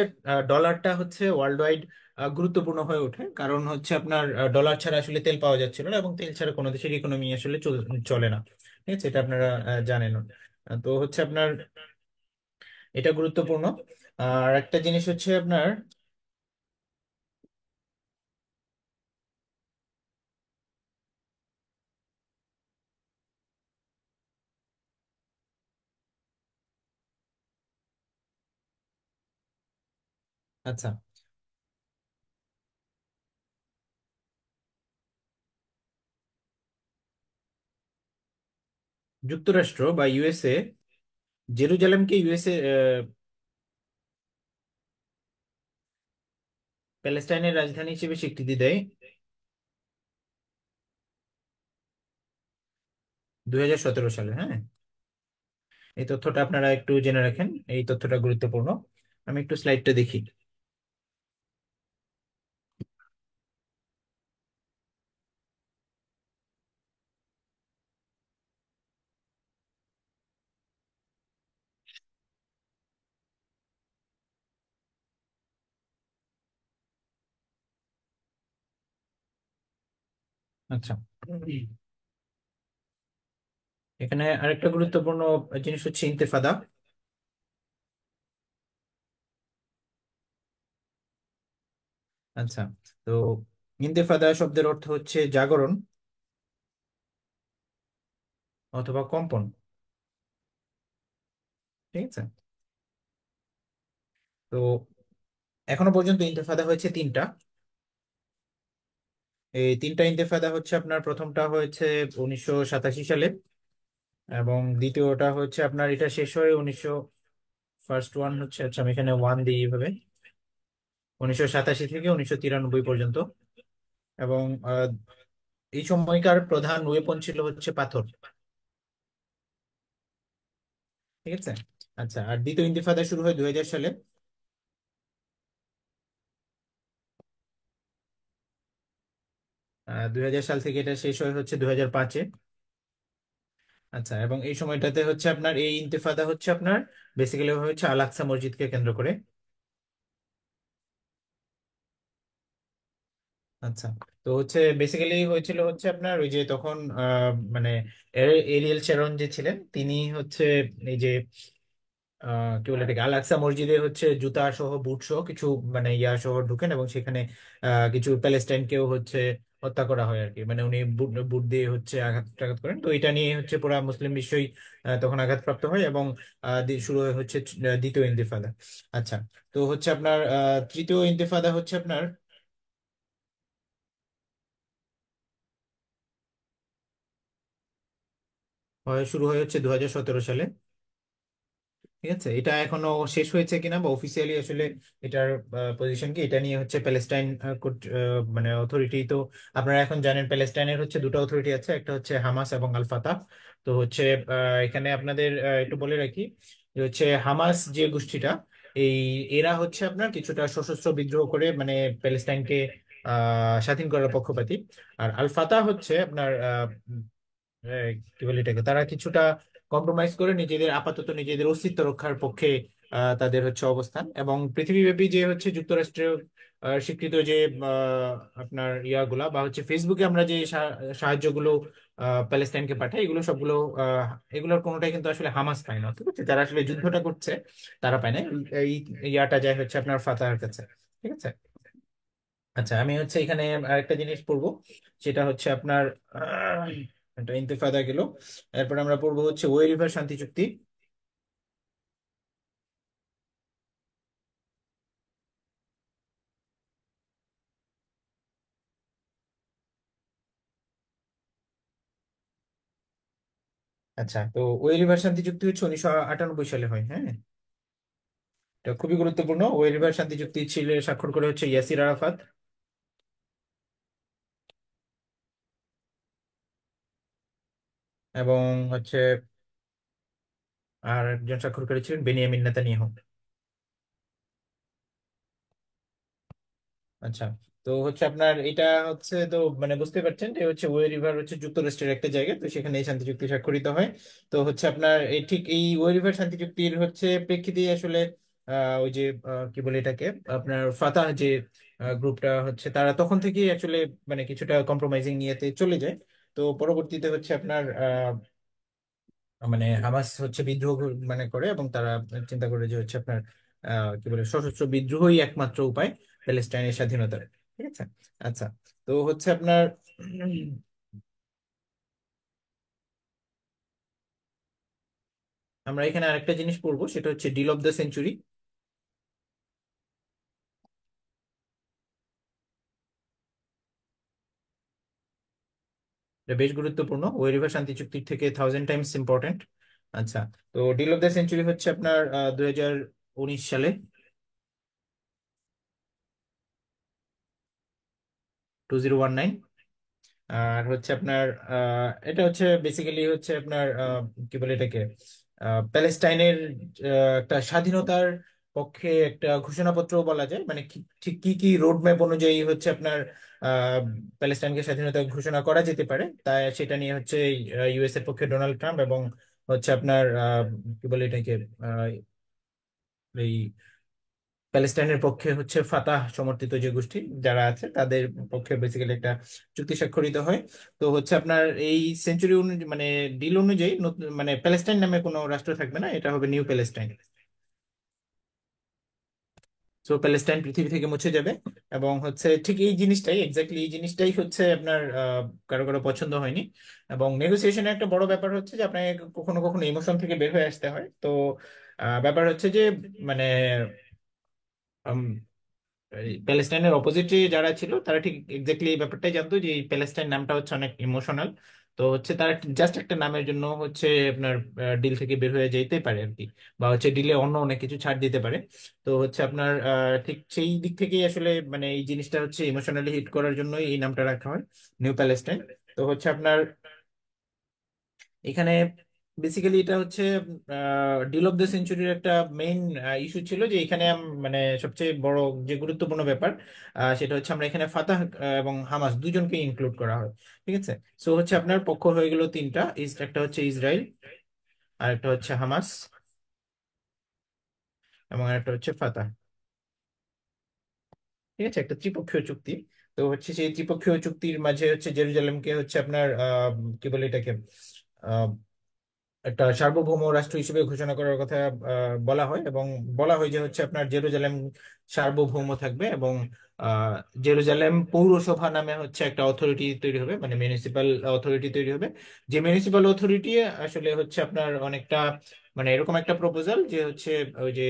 ডলারটা হচ্ছে ওয়ার্ল্ড ওয়াইড গুরুত্বপূর্ণ হয়ে ওঠে, কারণ হচ্ছে আপনার ডলার ছাড়া আসলে তেল পাওয়া যাচ্ছিল না এবং তেল ছাড়া কোনো দেশের ইকোনমি আসলে চলে না। ঠিক আছে, এটা আপনারা জানেন। তো হচ্ছে আপনার এটা গুরুত্বপূর্ণ। আর একটা জিনিস হচ্ছে আপনার আচ্ছা, যুক্তরাষ্ট্র বা ইউএসএ জেরুজালেমকে ইউএসএ প্যালেস্টাইনের রাজধানী হিসেবে স্বীকৃতি দেয় 2017 সালে। হ্যাঁ, এই তথ্যটা আপনারা একটু জেনে রাখেন, এই তথ্যটা গুরুত্বপূর্ণ। আমি একটু স্লাইডটা দেখি। আচ্ছা, এখানে আরেকটা গুরুত্বপূর্ণ জিনিস হচ্ছে ইন্তেফাদা। আচ্ছা, তো ইন্তেফাদা শব্দের অর্থ হচ্ছে জাগরণ অথবা কম্পন। ঠিক আছে, তো এখনো পর্যন্ত ইন্তেফাদা হয়েছে তিনটা। এই তিনটা ইন্তেফাদা হচ্ছে আপনার প্রথমটা হয়েছে 1987 সালে, এবং দ্বিতীয়টা হচ্ছে আপনার এটা শেষ হয়ে ফার্স্ট ওয়ান হচ্ছে, আচ্ছা আমি এখানে ওয়ান দিই এইভাবে, 1987 থেকে 1993 পর্যন্ত। এবং এই সময়কার প্রধান ওয়েপন ছিল হচ্ছে পাথর। ঠিক আছে, আচ্ছা, আর দ্বিতীয় ইন্তিফাদা শুরু হয় 2000 সালে। 2000 সাল থেকে এটা শেষ হয় হচ্ছে 2005-এ। আচ্ছা, এবং এই সময়টাতে হচ্ছে আপনার এই ইন্তেফাদা হচ্ছে আপনার বেসিক্যালি হচ্ছে আল আকসা মসজিদকে কেন্দ্র করে। আচ্ছা, তো হচ্ছে বেসিক্যালি হয়েছিল হচ্ছে আপনার ওই যে তখন মানে এরিয়েল শ্যারন যে ছিলেন তিনি হচ্ছে এই যে কি বলে এটাকে আল আকসা মসজিদে হচ্ছে জুতা সহ বুট সহ কিছু মানে ইয়া সহ ঢুকেন, এবং সেখানে কিছু প্যালেস্টাইনকেও হচ্ছে হত্যা করা হয় আর কি, মানে উনি বুট বুট দিয়ে হচ্ছে আঘাত টাঘাত করেন। তো এটা নিয়ে হচ্ছে পুরা মুসলিম বিশ্বই তখন আঘাতপ্রাপ্ত হয়, এবং শুরু হয় হচ্ছে দ্বিতীয় ইন্তিফাদা। আচ্ছা, তো হচ্ছে আপনার তৃতীয় ইন্তিফাদা হচ্ছে আপনার শুরু হয় হচ্ছে 2017 সালে। ঠিক আছে, এটা এখনো শেষ হয়েছে কিনা বা অফিসিয়ালি আসলে এটার পজিশন কি এটা নিয়ে হচ্ছে প্যালেস্টাইন মানে অথরিটি তো, আপনারা এখন জানেন প্যালেস্টাইনের হচ্ছে দুটো অথরিটি আছে, একটা হচ্ছে হামাস এবং আল ফাতাহ। তো হচ্ছে এখানে আপনাদের একটু বলে রাখি যে হচ্ছে হামাস যে গোষ্ঠীটা, এই এরা হচ্ছে আপনার কিছুটা সশস্ত্র বিদ্রোহ করে মানে প্যালেস্টাইনকে স্বাধীন করার পক্ষপাতী। আর আল ফাতাহ হচ্ছে আপনার কি বলে এটাকে, তারা কিছুটা কম্প্রোমাইজ করে নিজেদের আপাতত নিজেদের অস্তিত্ব রক্ষার পক্ষে তাদের হচ্ছে অবস্থান। এবং পৃথিবীব্যাপী যে হচ্ছে যুক্তরাষ্ট্রের স্বীকৃত যে আপনার ইয়াগুলা বা হচ্ছে ফেসবুকে আমরা যে সাহায্যগুলো প্যালেস্টাইনকে পাঠাই, এগুলো সবগুলো এগুলোর কোনোটাই কিন্তু আসলে হামাস পায় না। ঠিক আছে, যারা আসলে যুদ্ধটা করছে তারা পায় না, এই ইয়াটা যায় হচ্ছে আপনার ফাতাহের কাছে। ঠিক আছে, আচ্ছা আমি হচ্ছে এখানে আরেকটা জিনিস পড়বো, সেটা হচ্ছে আপনার এটা ইন্তেফাদা গেল। এরপর আমরা পড়বো হচ্ছে ওয়ে রিভার শান্তি চুক্তি। আচ্ছা, তো ওয়ে রিভার শান্তি চুক্তি হচ্ছে 1998 সালে হয়, হ্যাঁ। এটা খুবই গুরুত্বপূর্ণ। ওয়ে রিভার শান্তি চুক্তি ছিল স্বাক্ষর করে হচ্ছে ইয়াসির আরাফাত, এবং হচ্ছে আর একজন স্বাক্ষর করেছিলেন বেনিয়ামিন নেতানিয়াহু। আচ্ছা, তো হচ্ছে আপনার এটা হচ্ছে তো মানে বুঝতে পারছেন যে হচ্ছে ওয়ে রিভার হচ্ছে যুক্তরাষ্ট্রের একটা জায়গা, তো সেখানে এই শান্তি চুক্তি স্বাক্ষরিত হয়। তো হচ্ছে আপনার এই ঠিক এই ওয়ে রিভার শান্তি চুক্তির হচ্ছে প্রেক্ষিতেই আসলে ওই যে কি বলে এটাকে আপনার ফাতাহ যে গ্রুপটা হচ্ছে তারা তখন থেকেই আসলে মানে কিছুটা কম্প্রোমাইজিং নিয়েতে চলে যায়। তো পরবর্তীতে হচ্ছে আপনার মানে হামাস হচ্ছে বিদ্রোহ মানে করে, এবং তারা চিন্তা করে যে হচ্ছে আপনার কি বলে সশস্ত্র বিদ্রোহই একমাত্র উপায় প্যালেস্টাইনের স্বাধীনতার। ঠিক আছে, আচ্ছা, তো হচ্ছে আপনার আমরা এখানে আরেকটা জিনিস পড়বো, সেটা হচ্ছে ডিল অফ দ্য সেঞ্চুরি। এটা বেশ গুরুত্বপূর্ণ, ওয়ে রিভার শান্তি চুক্তির থেকে 1000 টাইমস ইম্পর্টেন্ট। আচ্ছা, তো ডিল অফ দ্য সেঞ্চুরি হচ্ছে আপনার 2019 সালে, 2019। আর হচ্ছে আপনার এটা হচ্ছে বেসিক্যালি হচ্ছে আপনার কি বলে এটাকে প্যালেস্টাইনের একটা স্বাধীনতার পক্ষে একটা ঘোষণাপত্র বলা যায়, মানে ঠিক কি কি রোড ম্যাপ অনুযায়ী হচ্ছে আপনার আহ, প্যালেস্টাইনকে স্বাধীনতা ঘোষণা করা যেতে পারে, তাই সেটা নিয়ে হচ্ছে ইউএস এর পক্ষে ডোনাল্ড ট্রাম্প, এবং হচ্ছে আপনার কি বলে এটাকে এই প্যালেস্টাইনের পক্ষে হচ্ছে ফাতাহ সমর্থিত যে গোষ্ঠী যারা আছে তাদের পক্ষে বেসিক্যালি একটা চুক্তি স্বাক্ষরিত হয়। তো হচ্ছে আপনার এই সেঞ্চুরি অনুযায়ী মানে ডিল অনুযায়ী নতুন মানে প্যালেস্টাইন নামে কোনো রাষ্ট্র থাকবে না, এটা হবে নিউ প্যালেস্টাইন। তো প্যালেস্টাইন পৃথিবী থেকে মুছে যাবে। এবং হচ্ছে ঠিক এই জিনিসটাই এক্স্যাক্টলি এই জিনিসটাই হচ্ছে আপনার কারো কারো পছন্দ হয়নি। এবং নেগোসিয়েশনের একটা বড় ব্যাপার হচ্ছে যে আপনাকে কখনো কখনো ইমোশন থেকে বের হয়ে আসতে হয়। তো ব্যাপার হচ্ছে যে মানে এই প্যালেস্টাইনের অপোজিটে যারা ছিল তারা ঠিক এক্স্যাক্টলি এই ব্যাপারটাই জানতো যে এই প্যালেস্টাইন নামটা হচ্ছে অনেক ইমোশনাল। তো হচ্ছে তারা জাস্ট একটা নামের জন্য হচ্ছে আপনার ডিল থেকে বের হয়ে যেতে পারে আর কি, বা হচ্ছে ডিলে অন্য অনেক কিছু ছাড় দিতে পারে। তো হচ্ছে আপনার ঠিক সেই দিক থেকেই আসলে মানে এই জিনিসটা হচ্ছে ইমোশনালি হিট করার জন্যই এই নামটা রাখা হয়, নিউ প্যালেস্টাইন। তো হচ্ছে আপনার এখানে বেসিক্যালি এটা হচ্ছে ডিল অফ দ্য সেঞ্চুরির একটা মেইন ইস্যু ছিল যে এখানে মানে সবচেয়ে বড় যে গুরুত্বপূর্ণ ব্যাপার সেটা হচ্ছে আমরা এখানে ফাতাহ এবং হামাস দুজনকে ইনক্লুড করা হয়। ঠিক আছে। সো হচ্ছে আপনার পক্ষ হয়ে গেল তিনটা, একটা হচ্ছে ইসরায়েল, আর একটা হচ্ছে হামাস, এবং আরেকটা হচ্ছে ফাতাহ। ঠিক আছে, একটা ত্রিপক্ষীয় চুক্তি। তো হচ্ছে সেই ত্রিপক্ষীয় চুক্তির মাঝে হচ্ছে জেরুজালেমকে হচ্ছে আপনার কি বলে এটাকে একটা সার্বভৌম রাষ্ট্র হিসেবে ঘোষণা করার কথা বলা হয়। এবং বলা হয় যে হচ্ছে আপনার জেরুজালেম সার্বভৌম থাকবে। এবং আহ, জেরুজালেম পৌরসভা নামে হচ্ছে একটা অথরিটি তৈরি হবে, মানে মিউনিসিপাল অথরিটি তৈরি হবে। যে মিউনিসিপাল অথরিটি আসলে হচ্ছে আপনার অনেকটা মানে এরকম একটা প্রপোজাল যে হচ্ছে ওই যে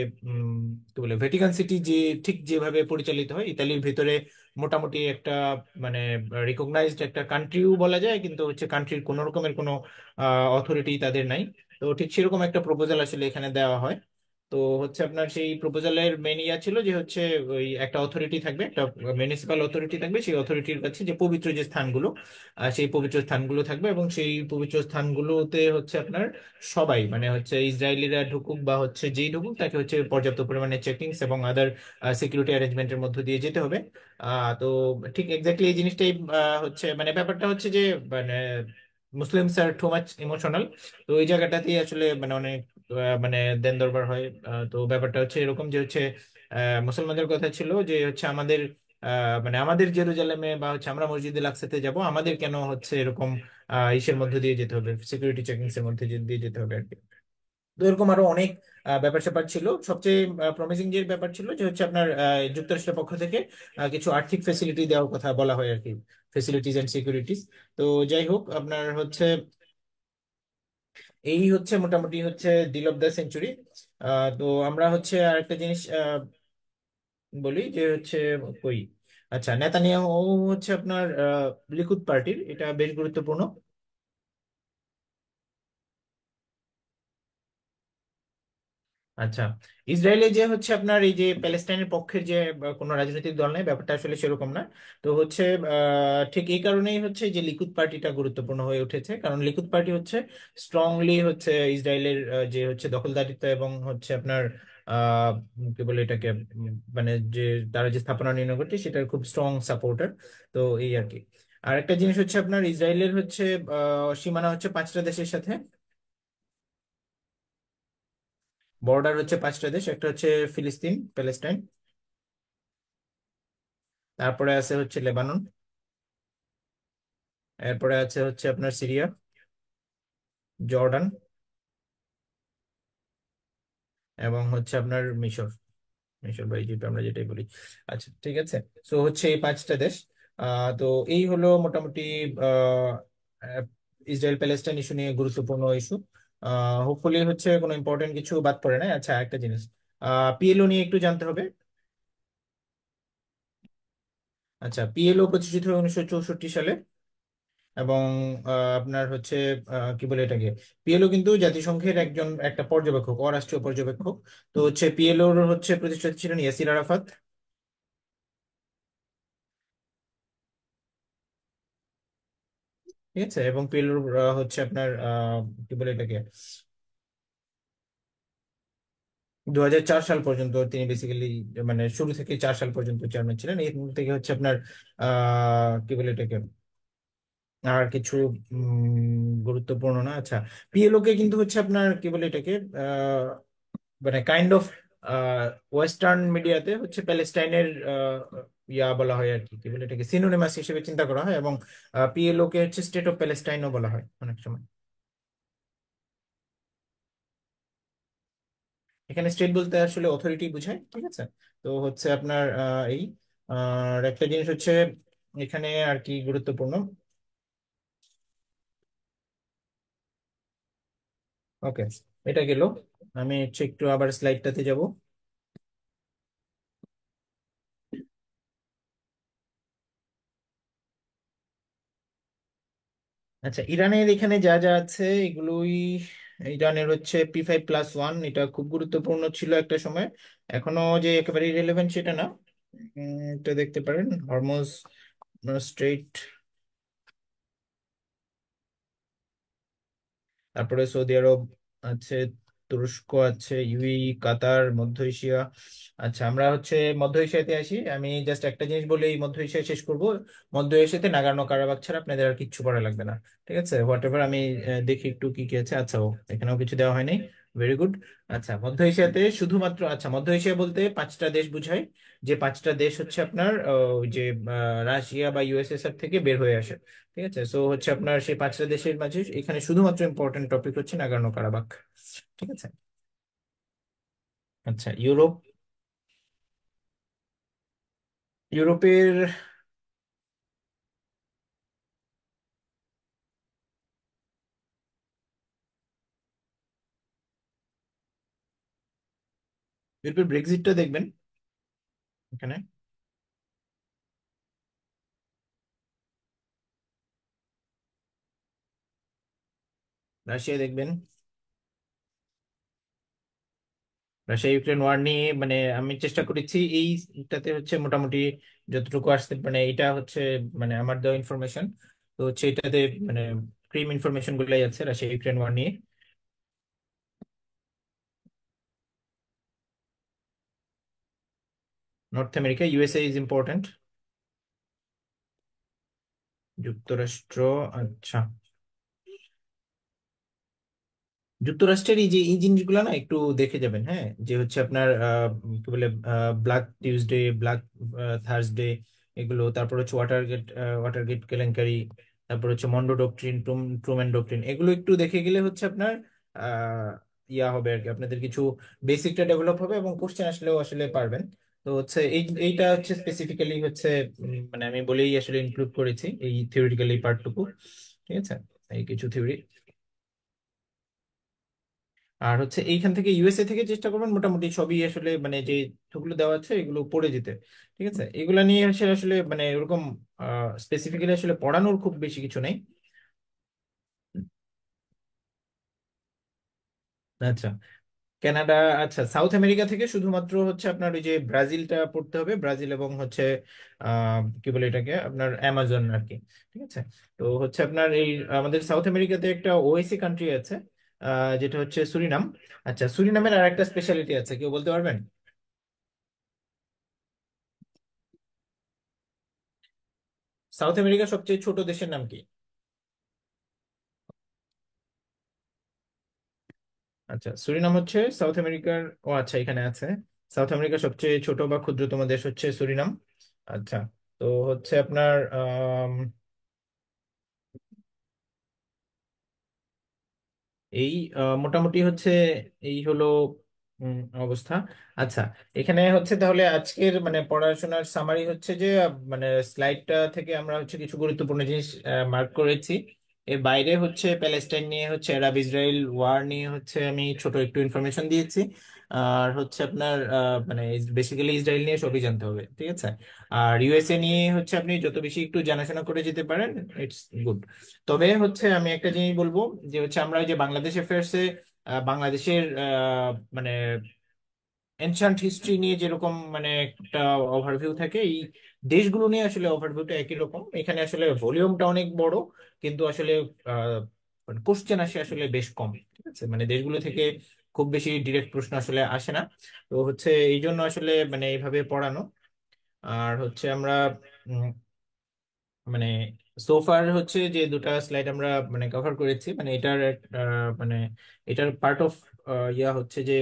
কি বলে ভ্যাটিকান সিটি যে ঠিক যেভাবে পরিচালিত হয় ইতালির ভিতরে মোটামুটি একটা মানে রিকগনাইজড একটা কান্ট্রিও বলা যায়, কিন্তু হচ্ছে কান্ট্রির কোনো রকমের কোনো অথরিটি তাদের নাই। তো ঠিক সেরকম একটা প্রপোজাল আসলে এখানে দেওয়া হয়। তো হচ্ছে আপনার সেই প্রপোজালের মেন ইয়া ছিল যে হচ্ছে ওই একটা অথরিটি থাকবে, একটা মিউনিসিপাল অথরিটি থাকবে, সেই অথরিটির কাছে যে পবিত্র যে স্থানগুলো সেই পবিত্র স্থানগুলো থাকবে। এবং সেই পবিত্র স্থানগুলোতে হচ্ছে আপনার সবাই মানে হচ্ছে ইসরায়েলিরা ঢুকুক বা হচ্ছে যেই ঢুকুক তাকে হচ্ছে পর্যাপ্ত পরিমাণে চেকিংস এবং আদার সিকিউরিটি অ্যারেঞ্জমেন্টের মধ্য দিয়ে যেতে হবে। তো ঠিক এক্স্যাক্টলি এই জিনিসটাই হচ্ছে মানে ব্যাপারটা হচ্ছে যে মানে মুসলিমস আর টু মাচ ইমোশনাল। তো এই জায়গাটাতেই আসলে মানে অনেক মানে দেন দরবার হয়। তো ব্যাপারটা হচ্ছে এরকম যে হচ্ছে মুসলমানদের কথা ছিল যে হচ্ছে আমাদের মানে আমাদের জেরুজালেমে বা হচ্ছে আমরা মসজিদে আকসাতে যাব, আমাদের কেন হচ্ছে এরকম ইসের মধ্যে দিয়ে যেতে হবে, সিকিউরিটি চেকিংস এর মধ্যে দিয়ে যেতে হবে আর কি। তো এরকম আরো অনেক ব্যাপার স্যাপার ছিল। সবচেয়ে প্রমিসিং যে ব্যাপার ছিল যে হচ্ছে আপনার যুক্তরাষ্ট্রের পক্ষ থেকে কিছু আর্থিক ফেসিলিটি দেওয়ার কথা বলা হয় আর কি, ফেসিলিটিজ এন্ড সিকিউরিটিজ। তো যাই হোক আপনার হচ্ছে এই হচ্ছে মোটামুটি হচ্ছে ডিল অফ দ্য সেঞ্চুরি। তো আমরা হচ্ছে আরেকটা জিনিস বলি যে হচ্ছে কই আচ্ছা নেতানিয়াহু হচ্ছে আপনার লিকুদ পার্টির, এটা বেশ গুরুত্বপূর্ণ। আচ্ছা, ইসরায়েলে যে হচ্ছে আপনার এই যে প্যালেস্টাইনের পক্ষের যে কোনো রাজনৈতিক দল নেই, ব্যাপারটা আসলে সেরকম না। তো হচ্ছে ঠিক এই কারণেই হচ্ছে যে লিকুদ পার্টিটা গুরুত্বপূর্ণ হয়ে উঠেছে, কারণ লিকুদ পার্টি হচ্ছে স্ট্রংলি হচ্ছে ইসরায়েলের যে হচ্ছে দখলদারিত্ব এবং হচ্ছে আপনার কি বলে এটাকে মানে যে তারা যে স্থাপনা নির্ণয় করছে সেটার খুব স্ট্রং সাপোর্টার। তো এই আর কি। আর একটা জিনিস হচ্ছে আপনার ইসরায়েলের হচ্ছে সীমানা হচ্ছে পাঁচটা দেশের সাথে, বর্ডার হচ্ছে পাঁচটা দেশ, একটা হচ্ছে ফিলিস্তিন প্যালেস্টাইন, তারপরে আছে হচ্ছে লেবানন, এরপরে আছে হচ্ছে আপনার সিরিয়া, জর্ডান, এবং হচ্ছে আপনার মিশর। মিশর বা ইজিপ্ট আমরা যেটাই বলি। আচ্ছা ঠিক আছে। সো হচ্ছে এই পাঁচটা দেশ। তো এই হলো মোটামুটি আহ, আহ, ইসরায়েল প্যালেস্টাইন ইস্যু নিয়ে গুরুত্বপূর্ণ ইস্যু। হোপফুলি হচ্ছে কোনো ইম্পর্টেন্ট কিছু বাদ পড়ে না। আচ্ছা একটা জিনিস পিএলও নিয়ে একটু জানতে হবে। আচ্ছা, পিএলও প্রতিষ্ঠিত হয় 1964 সালে। এবং আপনার হচ্ছে কি বলে এটাকে পিএলও কিন্তু জাতিসংঘের একটা পর্যবেক্ষক, অরাষ্ট্রীয় পর্যবেক্ষক। তো হচ্ছে পিএলওর হচ্ছে প্রতিষ্ঠাতা ছিলেন ইয়াসির আরাফাত। ঠিক আছে। এবং পিএলওর হচ্ছে আপনার কি বলে এটাকে 2004 সাল পর্যন্ত তিনি বেসিক্যালি মানে শুরু থেকে 4 সাল পর্যন্ত চেয়ারম্যান ছিলেন। এই থেকে হচ্ছে আপনার কি বলে এটাকে আর কিছু গুরুত্বপূর্ণ না। আচ্ছা, পিএলও কে কিন্তু হচ্ছে আপনার কি বলে এটাকে মানে কাইন্ড অফ ওয়েস্টার্ন মিডিয়াতে হচ্ছে প্যালেস্টাইনের ইয়া বলা হয় আর কি, কি বলে এটাকে, সিনোনিমাস হিসেবে চিন্তা করা হয়, এবং পিএলও কে হচ্ছে স্টেট অফ প্যালেস্টাইনও বলা হয় অনেক সময়। এখানে স্টেট বলতে আসলে অথরিটি বোঝায়, ঠিক আছে। তো হচ্ছে আপনার এই আর একটা জিনিস হচ্ছে এখানে আর কি গুরুত্বপূর্ণ। ওকে, এটা গেল। আমি হচ্ছে একটু আবার স্লাইডটাতে যাব। আচ্ছা, ইরানের এখানে যা যা আছে এগুলোই। ইরানের হচ্ছে P5+1, এটা খুব গুরুত্বপূর্ণ ছিল একটা সময়। এখনো যে একেবারে রিলেভেন্ট সেটা না। এটা দেখতে পারেন, হরমুজ স্ট্রেইট, তারপরে সৌদি আরব আছে, তুরস্ক আছে, ইউএই, কাতার, মধ্য এশিয়া। আচ্ছা, আমরা হচ্ছে মধ্য এশিয়াতে আসি। আমি জাস্ট একটা জিনিস বলে এই মধ্য এশিয়া শেষ করব। মধ্য এশিয়াতে নাগার্নো কারাবাখ ছাড়া আপনাদের আর কিচ্ছু করা লাগবে না, ঠিক আছে। হোয়াট এভার, আমি দেখি একটু কি কি আছে। আচ্ছা, ও এখানেও কিছু দেওয়া হয়নি। Very good. আচ্ছা, মধ্য এশিয়াতে শুধুমাত্র, আচ্ছা মধ্য এশিয়া বলতে পাঁচটা দেশ বুঝায়। যে পাঁচটা দেশ হচ্ছে আপনার ওই যে রাশিয়া বা ইউএসএসআর থেকে বের হয়ে আসে, ঠিক আছে। সো হচ্ছে আপনার সেই পাঁচটা দেশের মাঝে এখানে শুধুমাত্র ইম্পর্টেন্ট টপিক হচ্ছে নাগার্নো কারাবাখ, ঠিক আছে। আচ্ছা, ইউরোপ। ইউরোপের ইউরোপের ব্রেক্সিটটা দেখবেন এখানে। রাশিয়া দেখবেন। রাশিয়া ইউক্রেন ওয়ার নিয়ে মানে আমি চেষ্টা করেছি এইটাতে হচ্ছে মোটামুটি যতটুকু আসতে, মানে এটা হচ্ছে মানে আমার দেওয়া ইনফরমেশন। তো হচ্ছে এটাতে মানে ক্রিম ইনফরমেশন গুলাই আছে রাশিয়া ইউক্রেন ওয়ার নিয়ে। North America, USA is important. যুক্তরাষ্ট্র। আচ্ছা, যুক্তরাষ্ট্রের এই যে এই জিনিসগুলো না একটু দেখে যাবেন, হ্যাঁ, যে হচ্ছে আপনার কি বলে ব্ল্যাক টিউসডে, ব্ল্যাক থার্সডে, এগুলো, তারপর হচ্ছে ওয়াটারগেট কেলেঙ্কারি, তারপর হচ্ছে মন্ডো ডক্ট্রিন, ট্রুম্যান ডক্ট্রিন, এগুলো একটু দেখে গেলে হচ্ছে আপনার আহ, ইয়া হবে আর কি, আপনাদের কিছু বেসিকটা ডেভেলপ হবে এবং কোশ্চেন আসলেও আসলে পারবেন। তো হচ্ছে এইটা হচ্ছে স্পেসিফিক্যালি হচ্ছে মানে আমি বলেই আসলে ইনক্লুড করেছি এই থিওরিটিক্যাল এই পার্টটুকু, ঠিক আছে। এই কিছু থিওরি। আর হচ্ছে এইখান থেকে ইউএসএ থেকে চেষ্টা করবেন মোটামুটি সবই আসলে মানে যে যেগুলো দেওয়া আছে এগুলো পড়ে যেতে, ঠিক আছে। এগুলা নিয়ে আসলে আসলে মানে এরকম স্পেসিফিক্যালি আসলে পড়ানোর খুব বেশি কিছু নেই। আচ্ছা, কানাডা। আচ্ছা, সাউথ আমেরিকা থেকে শুধুমাত্র হচ্ছে আপনার ওই যে ব্রাজিলটা পড়তে হবে, ব্রাজিল এবং হচ্ছে কি বলে এটাকে আপনার অ্যামাজন আর কি, ঠিক আছে। তো হচ্ছে আপনার এই আমাদের সাউথ আমেরিকাতে একটা ওএসি কান্ট্রি আছে, যেটা হচ্ছে সুরিনাম। আচ্ছা, সুরিনামের আর একটা স্পেশালিটি আছে, কেউ বলতে পারবেন? সাউথ আমেরিকার সবচেয়ে ছোট দেশের নাম কি? আচ্ছা, সুরিনাম হচ্ছে সাউথ আমেরিকার, ও আচ্ছা এখানে আছে, সাউথ আমেরিকার সবচেয়ে ছোট বা ক্ষুদ্রতম দেশ হচ্ছে সুরিনাম। আচ্ছা, তো হচ্ছে আপনার এই মোটামুটি হচ্ছে এই হলো অবস্থা। আচ্ছা, এখানে হচ্ছে তাহলে আজকের মানে পড়াশোনার সামারি হচ্ছে যে মানে স্লাইডটা থেকে আমরা হচ্ছে কিছু গুরুত্বপূর্ণ জিনিস মার্ক করেছি। এর বাইরে হচ্ছে প্যালেস্টাইন নিয়ে হচ্ছে আরব ইসরায়েল ওয়ার নিয়ে হচ্ছে আমি ছোট একটু ইনফরমেশন দিয়েছি। আর হচ্ছে আপনার মানে বেসিক্যালি ইসরায়েল নিয়ে সবই জানতে হবে, ঠিক আছে। আর ইউএসএ নিয়ে হচ্ছে আপনি যত বেশি একটু জানাশোনা করে যেতে পারেন, ইটস গুড। তবে হচ্ছে আমি একটা জিনিস বলবো, যে হচ্ছে আমরা ওই যে বাংলাদেশ অ্যাফেয়ার্সে বাংলাদেশের মানে এনশান্ট হিস্ট্রি নিয়ে যেরকম মানে একটা ওভারভিউ থাকে, এই দেশগুলো নিয়ে আসলে ওভারভিউটা একই রকম। এখানে আসলে ভলিউমটা অনেক বড়, কিন্তু আসলে কোশ্চেন আসে আসলে বেশ কম, ঠিক আছে। মানে দেশগুলো থেকে খুব বেশি ডিরেক্ট প্রশ্ন আসলে আসে না। তো হচ্ছে এই জন্য আসলে মানে এইভাবে পড়ানো। আর হচ্ছে আমরা মানে সোফার হচ্ছে যে দুটা স্লাইড আমরা মানে কভার করেছি, মানে এটার মানে এটার পার্ট অফ ইয়া হচ্ছে যে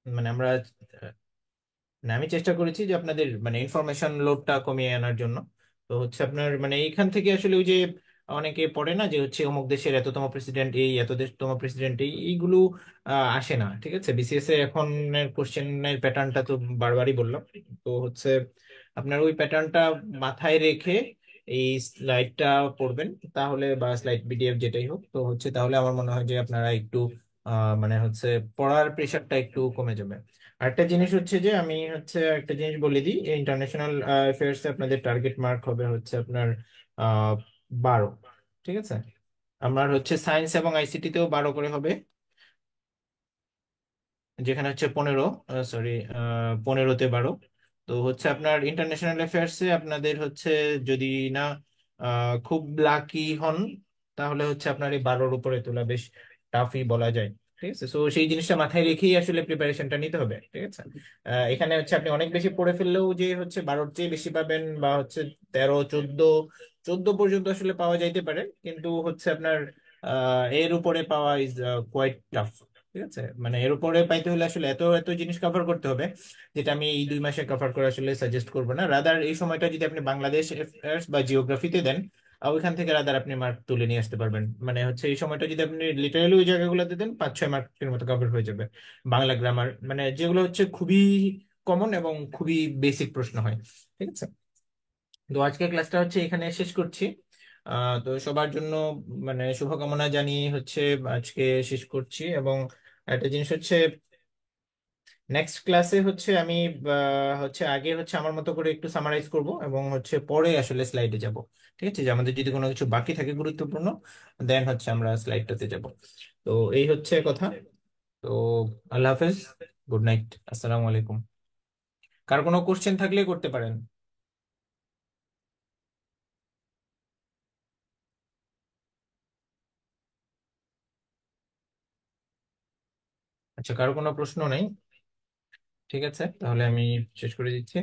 মানে আমরা না, আমি চেষ্টা করেছি যে আপনাদের মানে ইনফরমেশন লোডটা কমিয়ে আনার জন্য। তো হচ্ছে আপনার মানে এইখান থেকে আসলে ওই যে অনেকে পড়ে না যে হচ্ছে অমুক দেশের এততম প্রেসিডেন্ট এই, এত দেশতম প্রেসিডেন্ট এই, এইগুলো আসে না। ঠিক আছে, বিসিএস এর এখন কোশ্চেনের প্যাটার্নটা তো বারবারই বললাম। তো হচ্ছে আপনার ওই প্যাটার্নটা মাথায় রেখে এই স্লাইডটা পড়বেন তাহলে, বা স্লাইড পিডিএফ যেটাই হোক, তো হচ্ছে তাহলে আমার মনে হয় যে আপনারা একটু মানে হচ্ছে পড়ার প্রেশারটা একটু কমে যাবে। আরেকটা জিনিস হচ্ছে যে আমি হচ্ছে একটা জিনিস বলে দিই, ইন্টারন্যাশনাল অ্যাফেয়ার্স আপনাদের টার্গেট মার্ক হবে হচ্ছে আপনার 12। ঠিক আছে, আমার হচ্ছে সায়েন্স এবং আইসিটি তেও 12 করে হবে, যেখানে হচ্ছে 15, সরি 15-তে 12। তো হচ্ছে আপনার ইন্টারন্যাশনাল অ্যাফেয়ার্সে আপনাদের হচ্ছে যদি না খুব লাকি হন, তাহলে হচ্ছে আপনার এই 12-র উপরে তোলা বেশ টাফই বলা যায়। ঠিক আছে, তো সেই জিনিসটা মাথায় রেখেই আসলে প্রিপারেশনটা নিতে হবে। ঠিক আছে, এখানে হচ্ছে আপনি অনেক বেশি পড়ে ফেললেও যে হচ্ছে 12-র চেয়ে বেশি পাবেন, বা হচ্ছে 13, 14, 14 পর্যন্ত আসলে পাওয়া যাইতে পারে, কিন্তু হচ্ছে আপনার এর উপরে পাওয়া ইজ কোয়াইট টাফ। ঠিক আছে, মানে এর উপরে পাইতে হলে আসলে এত এত জিনিস কভার করতে হবে, যেটা আমি এই 2 মাসে কভার করে আসলে সাজেস্ট করবো না। রাদার এই সময়টা যদি আপনি বাংলাদেশ অ্যাফেয়ার্স বা জিওগ্রাফিতে দেন, ওইখান থেকে রাদার আপনি মার্ক তুলে নিয়ে আসতে পারবেন। মানে হচ্ছে এই সময়টা যদি আপনি লিটারালি ওই জায়গাগুলোতে দেন, 5-6 মার্কের মতো কভার হয়ে যাবে। বাংলা গ্রামার মানে যেগুলো হচ্ছে খুবই কমন এবং খুবই বেসিক প্রশ্ন হয়। ঠিক আছে, তো আজকে ক্লাসটা হচ্ছে এখানে শেষ করছি। তো সবার জন্য মানে শুভকামনা জানিয়ে হচ্ছে আজকে শেষ করছি। এবং একটা জিনিস হচ্ছে, নেক্সট ক্লাসে হচ্ছে আমি হচ্ছে আগে হচ্ছে আমার মতো করে একটু সামারাইজ করব, এবং হচ্ছে পরে আসলে স্লাইডে যাব। ঠিক আছে, যে আমাদের যদি কোনো কিছু বাকি থাকে গুরুত্বপূর্ণ, দেন হচ্ছে আমরা স্লাইডটাতে যাব। তো এই হচ্ছে কথা। তো আল্লাহ হাফেজ, গুড নাইট, আসসালামু আলাইকুম। কার কোনো কোশ্চেন থাকলে করতে পারেন। আচ্ছা, কারো কোনো প্রশ্ন নেই? ঠিক আছে, তাহলে আমি শেষ করে দিচ্ছি।